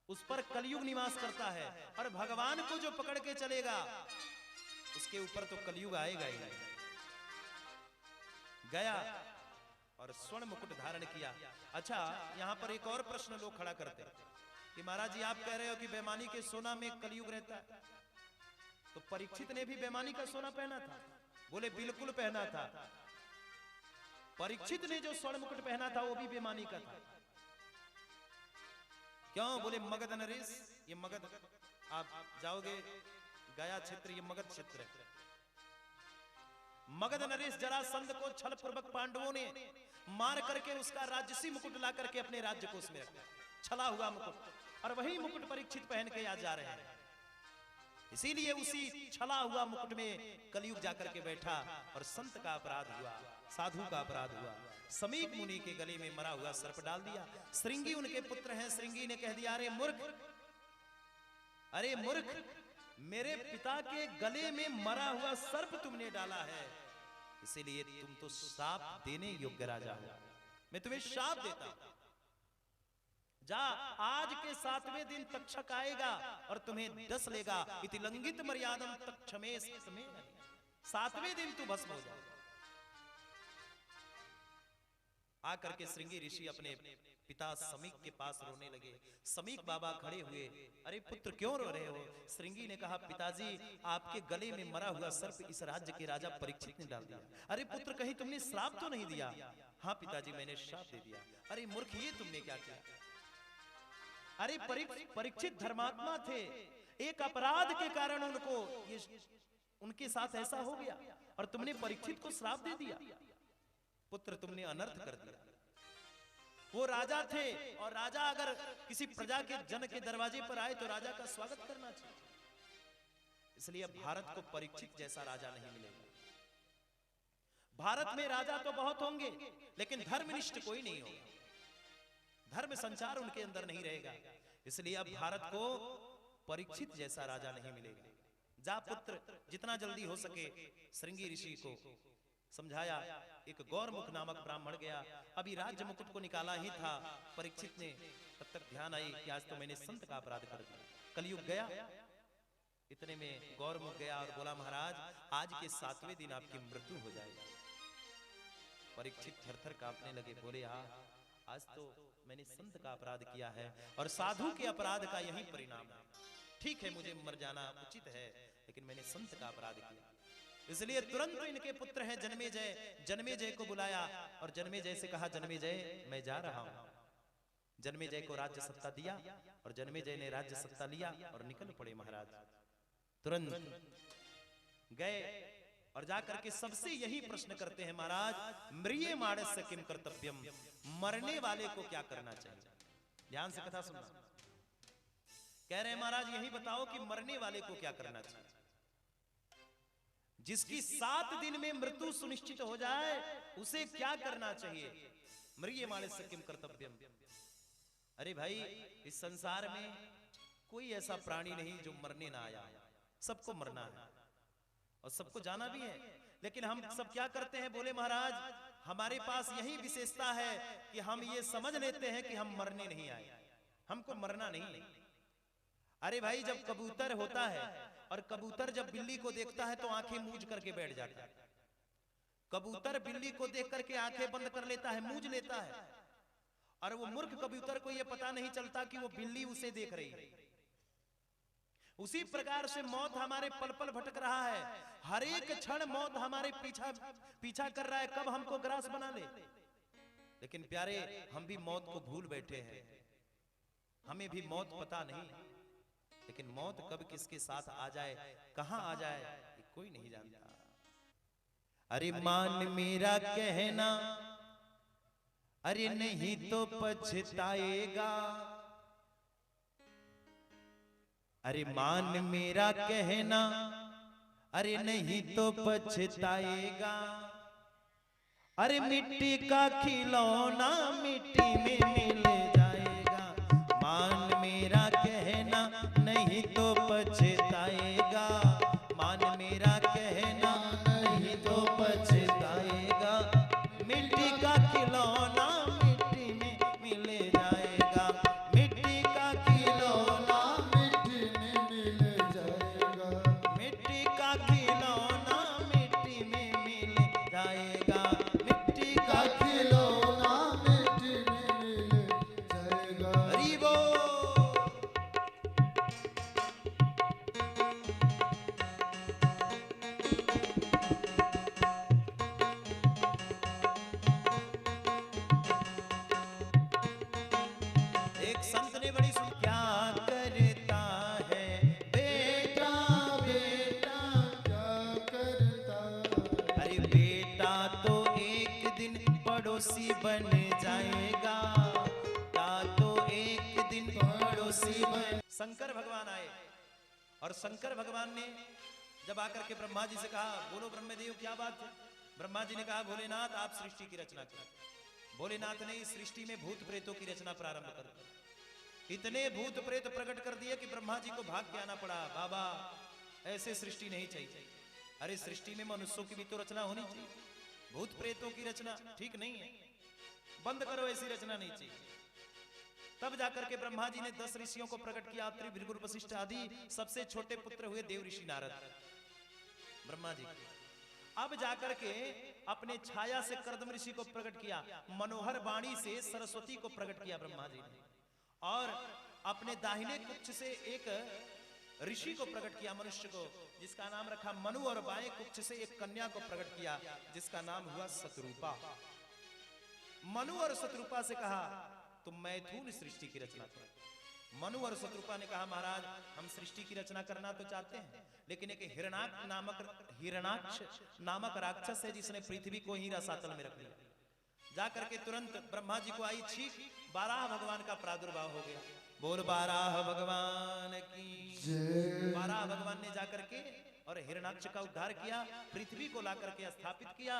उस पर कलयुग निवास करता है, और भगवान को जो पकड़ के चलेगा उसके ऊपर तो कलयुग आएगा ही। गया और स्वर्ण मुकुट धारण किया। अच्छा, यहां पर एक और प्रश्न लोग खड़ा करते कि महाराज जी आप कह रहे हो कि बेईमानी के सोना में कलयुग रहता है, तो परीक्षित ने भी बेईमानी का सोना पहना था? बोले बिल्कुल पहना था। परीक्षित ने जो स्वर्ण मुकुट पहना था वो भी बेईमानी का था। क्यों? बोले मगध नरेश, ये मगध, आप जाओगे गया क्षेत्र, ये मगध क्षेत्र है। मगध नरेश जरासंध को छल पूर्वक पांडवों ने मार करके उसका राजसी मुकुट ला करके अपने राज्य को उसमें रखा, छला हुआ मुकुट, और वही मुकुट परीक्षित पहन के आज जा रहे हैं। इसीलिए उसी छला हुआ मुकुट में कलयुग जाकर के बैठा और संत का अपराध हुआ, साधु का अपराध हुआ। समीक मुनि के गले में मरा हुआ सर्प डाल दिया। श्रृंगी उनके पुत्र हैं, श्रृंगी ने कह दिया अरे मूर्ख, अरे मूर्ख, मेरे पिता के गले में मरा हुआ सर्प तुमने डाला है, इसीलिए तुम तो शाप देने योग्य राजा हो, मैं तुम्हें शाप देता हूं। जा, आज के 7वें दिन तक्षक आएगा और तुम्हें डस लेगा। इति लंघित मर्यादम तक्षमे समय, 7वें दिन तू भस्म हो जा। आकर के श्रृंगी ऋषि अपने पिता समीक के पास रोने लगे। समीक बाबा खड़े हुए, अरे पुत्र क्यों रो रहे हो? श्रृंगी ने कहा पिताजी आपके गले में मरा हुआ सर्प इस राज्य के राजा परीक्षित ने डाल दिया। अरे पुत्र कहीं तुमने श्राप तो नहीं दिया? हाँ पिताजी मैंने श्राप दे दिया। अरे मूर्ख, ये तुमने क्या किया? अरे परीक्षित धर्मात्मा थे, एक अपराध के कारण उनको ये उनके साथ ऐसा हो गया और तुमने परीक्षित को श्राप दे दिया। पुत्र तुमने अनर्थ कर दिया। वो राजा थे और राजा अगर किसी प्रजा के जन के दरवाजे पर आए तो राजा का स्वागत करना चाहिए। इसलिए भारत को परीक्षित जैसा राजा नहीं मिलेगा। भारत में राजा तो बहुत होंगे लेकिन धर्मनिष्ठ कोई नहीं होगा, धर्म संचार उनके अंदर नहीं रहेगा। इसलिए अब भारत को परीक्षित जैसा राजा नहीं मिलेगा। जा पुत्र जितना जल्दी हो सके श्रृंगी ऋषि को समझाया। एक गौरमुख नामक ब्राह्मण गया, अभी राज्य मुकुट को निकाला ही था, परीक्षित ने तब तक ध्यान आई कि आज तो मैंने संत का अपराध कर दिया, कलयुग गया। इतने में गौरमुख गया और बोला महाराज आज के 7वें दिन आपकी मृत्यु हो जाएगी। परीक्षित थरथर कांपने लगे, बोले आज तो मैंने संत का अपराध किया है और साधु के अपराध का यही परिणाम है। ठीक है मुझे मर जाना उचित है लेकिन मैंने संत का अपराध किया। इसलिए तुरंत इनके पुत्र हैं जन्मेजय, जन्मेजय को बुलाया और जन्मेजय से कहा जन्मेजय मैं जा रहा हूं। जन्मेजय को राज्य सत्ता दिया और जन्मेजय ने राज्य सत्ता लिया और निकल पड़े महाराज। तुरंत गए और जाकर के सबसे यही प्रश्न करते हैं महाराज म्रियमाणस्य किम कर्तव्यम, मरने वाले को क्या करना चाहिए। ध्यान से कथा सुनना। कह रहे हैं महाराज यही बताओ कि मरने वाले को क्या करना चाहिए। जिसकी 7 दिन में मृत्यु सुनिश्चित हो जाए उसे क्या करना चाहिए। म्रियमाणस्य किम कर्तव्यम। अरे भाई इस संसार में कोई ऐसा प्राणी नहीं जो मरने ना आया, सबको मरना है और सबको जाना भी है। लेकिन हम सब क्या करते हैं, बोले महाराज हमारे पास यही विशेषता है कि हम ये समझ लेते हैं कि हम मरने नहीं आए, हमको मरना नहीं। अरे भाई जब कबूतर होता है और कबूतर जब बिल्ली को देखता है तो आंखें मूंझ करके बैठ जाता है। कबूतर बिल्ली को देख करके आंखें बंद कर लेता है, मूंझ लेता है, और वो मूर्ख कबूतर को ये पता नहीं चलता कि वो बिल्ली उसे देख रही है। उसी प्रकार से मौत हमारे पल पल भटक रहा है, हर एक क्षण मौत हमारे पीछा कर रहा है, कब हमको ग्रास बना ले। लेकिन प्यारे हम भी मौत को भूल बैठे हैं, हमें भी मौत पता नहीं, लेकिन मौत कब किसके साथ आ जाए, कहां आ जाए ये कोई नहीं जानता। अरे मान मेरा कहना अरे नहीं तो पछताएगा, अरे मान मेरा कहना अरे नहीं तो पछताएगा। अरे मिट्टी का खिलौना मिट्टी में मिल जाएगा, मान मेरा कहना नहीं तो पछताएगा, मान मेरा कहना नहीं तो पछताएगा। मिट्टी का खिलौना मिट्टी में मिल जाएगा, मिट्टी का खिलौना मिट्टी में मिल जाएगा, मिट्टी का खिलौना मिट्टी में मिल जाएगा, मिट्टी का खिलौना मिट्टी में मिल जाएगा। हरि बोल। एक संत ने बड़ी सुन क्या करता है बेटा, बेटा क्या करता। अरे बेटा तो एक दिन पड़ोसी बन जाएगा, बेटा तो एक दिन पड़ोसी बन। शंकर भगवान आए और शंकर भगवान ने जब आकर के ब्रह्मा जी से कहा बोलो ब्रह्मदेव क्या बात है। ब्रह्मा जी ने कहा भोलेनाथ आप सृष्टि की रचना करें। भोलेनाथ ने इस सृष्टि में भूत प्रेतों की रचना प्रारंभ कर दी। इतने भूत प्रेत प्रकट कर दिए कि ब्रह्मा जी को भाग के आना पड़ा, बाबा ऐसे सृष्टि नहीं चाहिए। अरे सृष्टि में मनुष्यों की भी तो रचना होनी चाहिए, भूत प्रेतों की रचना ठीक नहीं है, बंद करो ऐसी रचना नहीं चाहिए। तब जाकर के ब्रह्मा जी ने 10 ऋषियों को प्रकट किया, अत्रि भृगु वशिष्ठ आदि। सबसे छोटे पुत्र हुए देव ऋषि नारद ब्रह्मा जी। अब जाकर के अपने छाया से कर्दम ऋषि को प्रकट किया, मनोहर वाणी से सरस्वती को प्रकट किया ब्रह्मा जी ने, और अपने दाहिने कुक्ष से एक ऋषि को प्रकट किया मनुष्य को, जिसका नाम रखा मनु, और बाएं कुक्ष से एक कन्या को प्रकट किया जिसका नाम हुआ शतरूपा। मनु और शतरूपा से कहा तुम मैथुन सृष्टि की रचना करो। मनु और शतरूपा ने कहा महाराज हम सृष्टि की रचना करना तो चाहते हैं, लेकिन एक हिरणाक्ष नामक राक्षस है जिसने पृथ्वी को ही रसातल में रख लिया। जाकर के तुरंत ब्रह्मा जी को आई छींक, बाराह भगवान का प्रादुर्भाव हो गया। बोल बाराह भगवान की जय। बाराह भगवान ने जाकर के और हिरणाक्ष का उद्धार किया, पृथ्वी को ला करके स्थापित किया,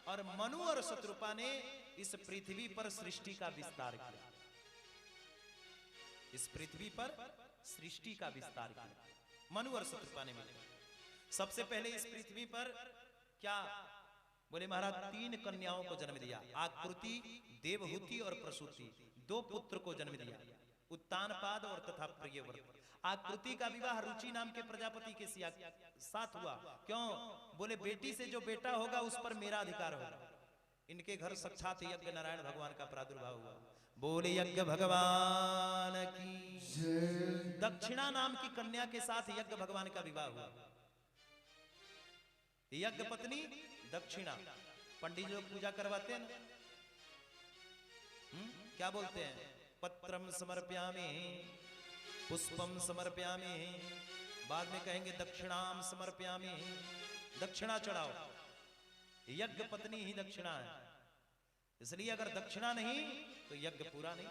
और मनु और शत्रुपा ने इस पृथ्वी पर सृष्टि का विस्तार किया। इस पृथ्वी पर सृष्टि का विस्तार किया मनु और शत्रुपा ने मिलकर। सबसे पहले इस पृथ्वी पर क्या बोले महाराज, 3 कन्याओं को जन्म दिया, आकृति, देवहूति और प्रसूति। 2 पुत्र को जन्म दिया, उत्तानपाद और तथा प्रियव्रत। आकृति का विवाह रुचि नाम के प्रजापति के साथ हुआ। क्यों? बोले बेटी से जो बेटा होगा उस पर मेरा अधिकार होगा। इनके घर साक्षात यज्ञ नारायण भगवान का प्रादुर्भाव हुआ। बोले यज्ञ भगवान की जय। दक्षिणा नाम की कन्या के साथ यज्ञ भगवान का विवाह हुआ। यज्ञ पत्नी दक्षिणा, पंडित लोग पूजा करवाते हैं, क्या बोलते हैं? पत्रम समर्प्यामि, पुष्पम समर्प्यामि, बाद में कहेंगे दक्षिणाम समर्प्यामि, दक्षिणा चढ़ाओ। यज्ञ पत्नी ही दक्षिणा है, इसलिए अगर दक्षिणा नहीं तो यज्ञ पूरा नहीं।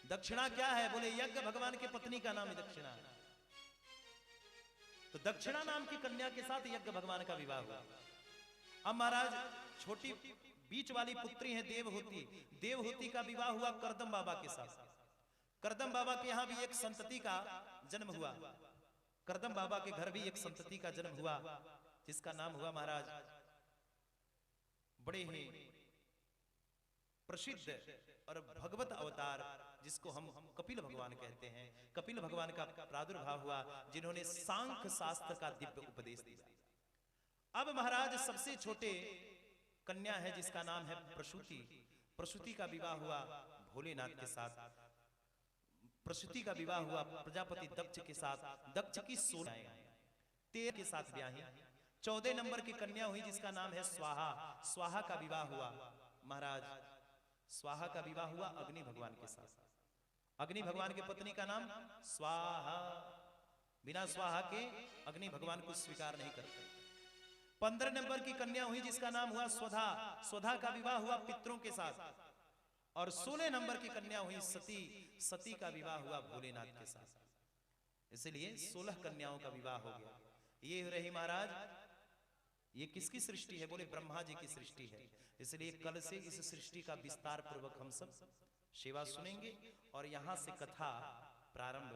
दक्षिणा क्या है? बोले यज्ञ भगवान के पत्नी का नाम ही दक्षिणा है। तो दक्षिणा नाम की कन्या के साथ यज्ञ भगवान का विवाह हुआ। अब महाराज छोटी बीच वाली पुत्री है देवहूति। देवहूति का विवाह हुआ करदम बाबा के साथ। करदम बाबा के यहाँ भी एक संतति का जन्म हुआ। करदम बाबा के घर भी एक संतति का जन्म हुआ, जिसका नाम हुआ महाराज बड़े ही प्रसिद्ध और भगवत अवतार, जिसको हम कपिल भगवान कहते हैं। कपिल भगवान का प्रादुर्भाव हुआ, जिन्होंने सांख्य शास्त्र का दिव्य उपदेश दिया। अब महाराज सबसे छोटे कन्या है जिसका नाम है प्रसूति। प्रसूति का विवाह हुआ भोलेनाथ के साथ। प्रसूति का विवाह हुआ प्रजापति दक्ष के साथ। दक्ष की 13 के साथ ब्याही। 14 नंबर की कन्या हुई जिसका नाम है स्वाहा। स्वाहा का विवाह हुआ महाराज, स्वाहा का विवाह हुआ अग्नि भगवान के साथ। अग्नि भगवान के पत्नी का नाम स्वाहा। बिना स्वाहा के अग्नि भगवान को स्वीकार नहीं करते। 15 नंबर की कन्या हुई जिसका नाम हुआ स्वधा। स्वधा का विवाह हुआ पितरों के साथ। और 16 नंबर की कन्या हुई सती। सती का विवाह हुआ भोलेनाथ के साथ। इसलिए 16 कन्याओं का विवाह हो गया। ये रही महाराज, ये किसकी सृष्टि है? बोले ब्रह्मा जी की सृष्टि है। इसलिए कल से इस सृष्टि का विस्तार पूर्वक हम सब सेवा सुनेंगे, और यहां से कथा प्रारंभ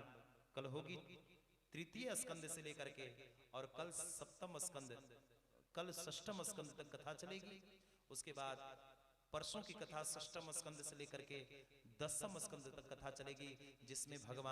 कल होगी 3य स्कंद से लेकर के, और कल 7म स्कंद, कल 6म स्कंद तक कथा चलेगी। उसके बाद परसों की कथा 6म स्कंद से लेकर के 10म स्कंद तक कथा चलेगी, जिसमें भगवान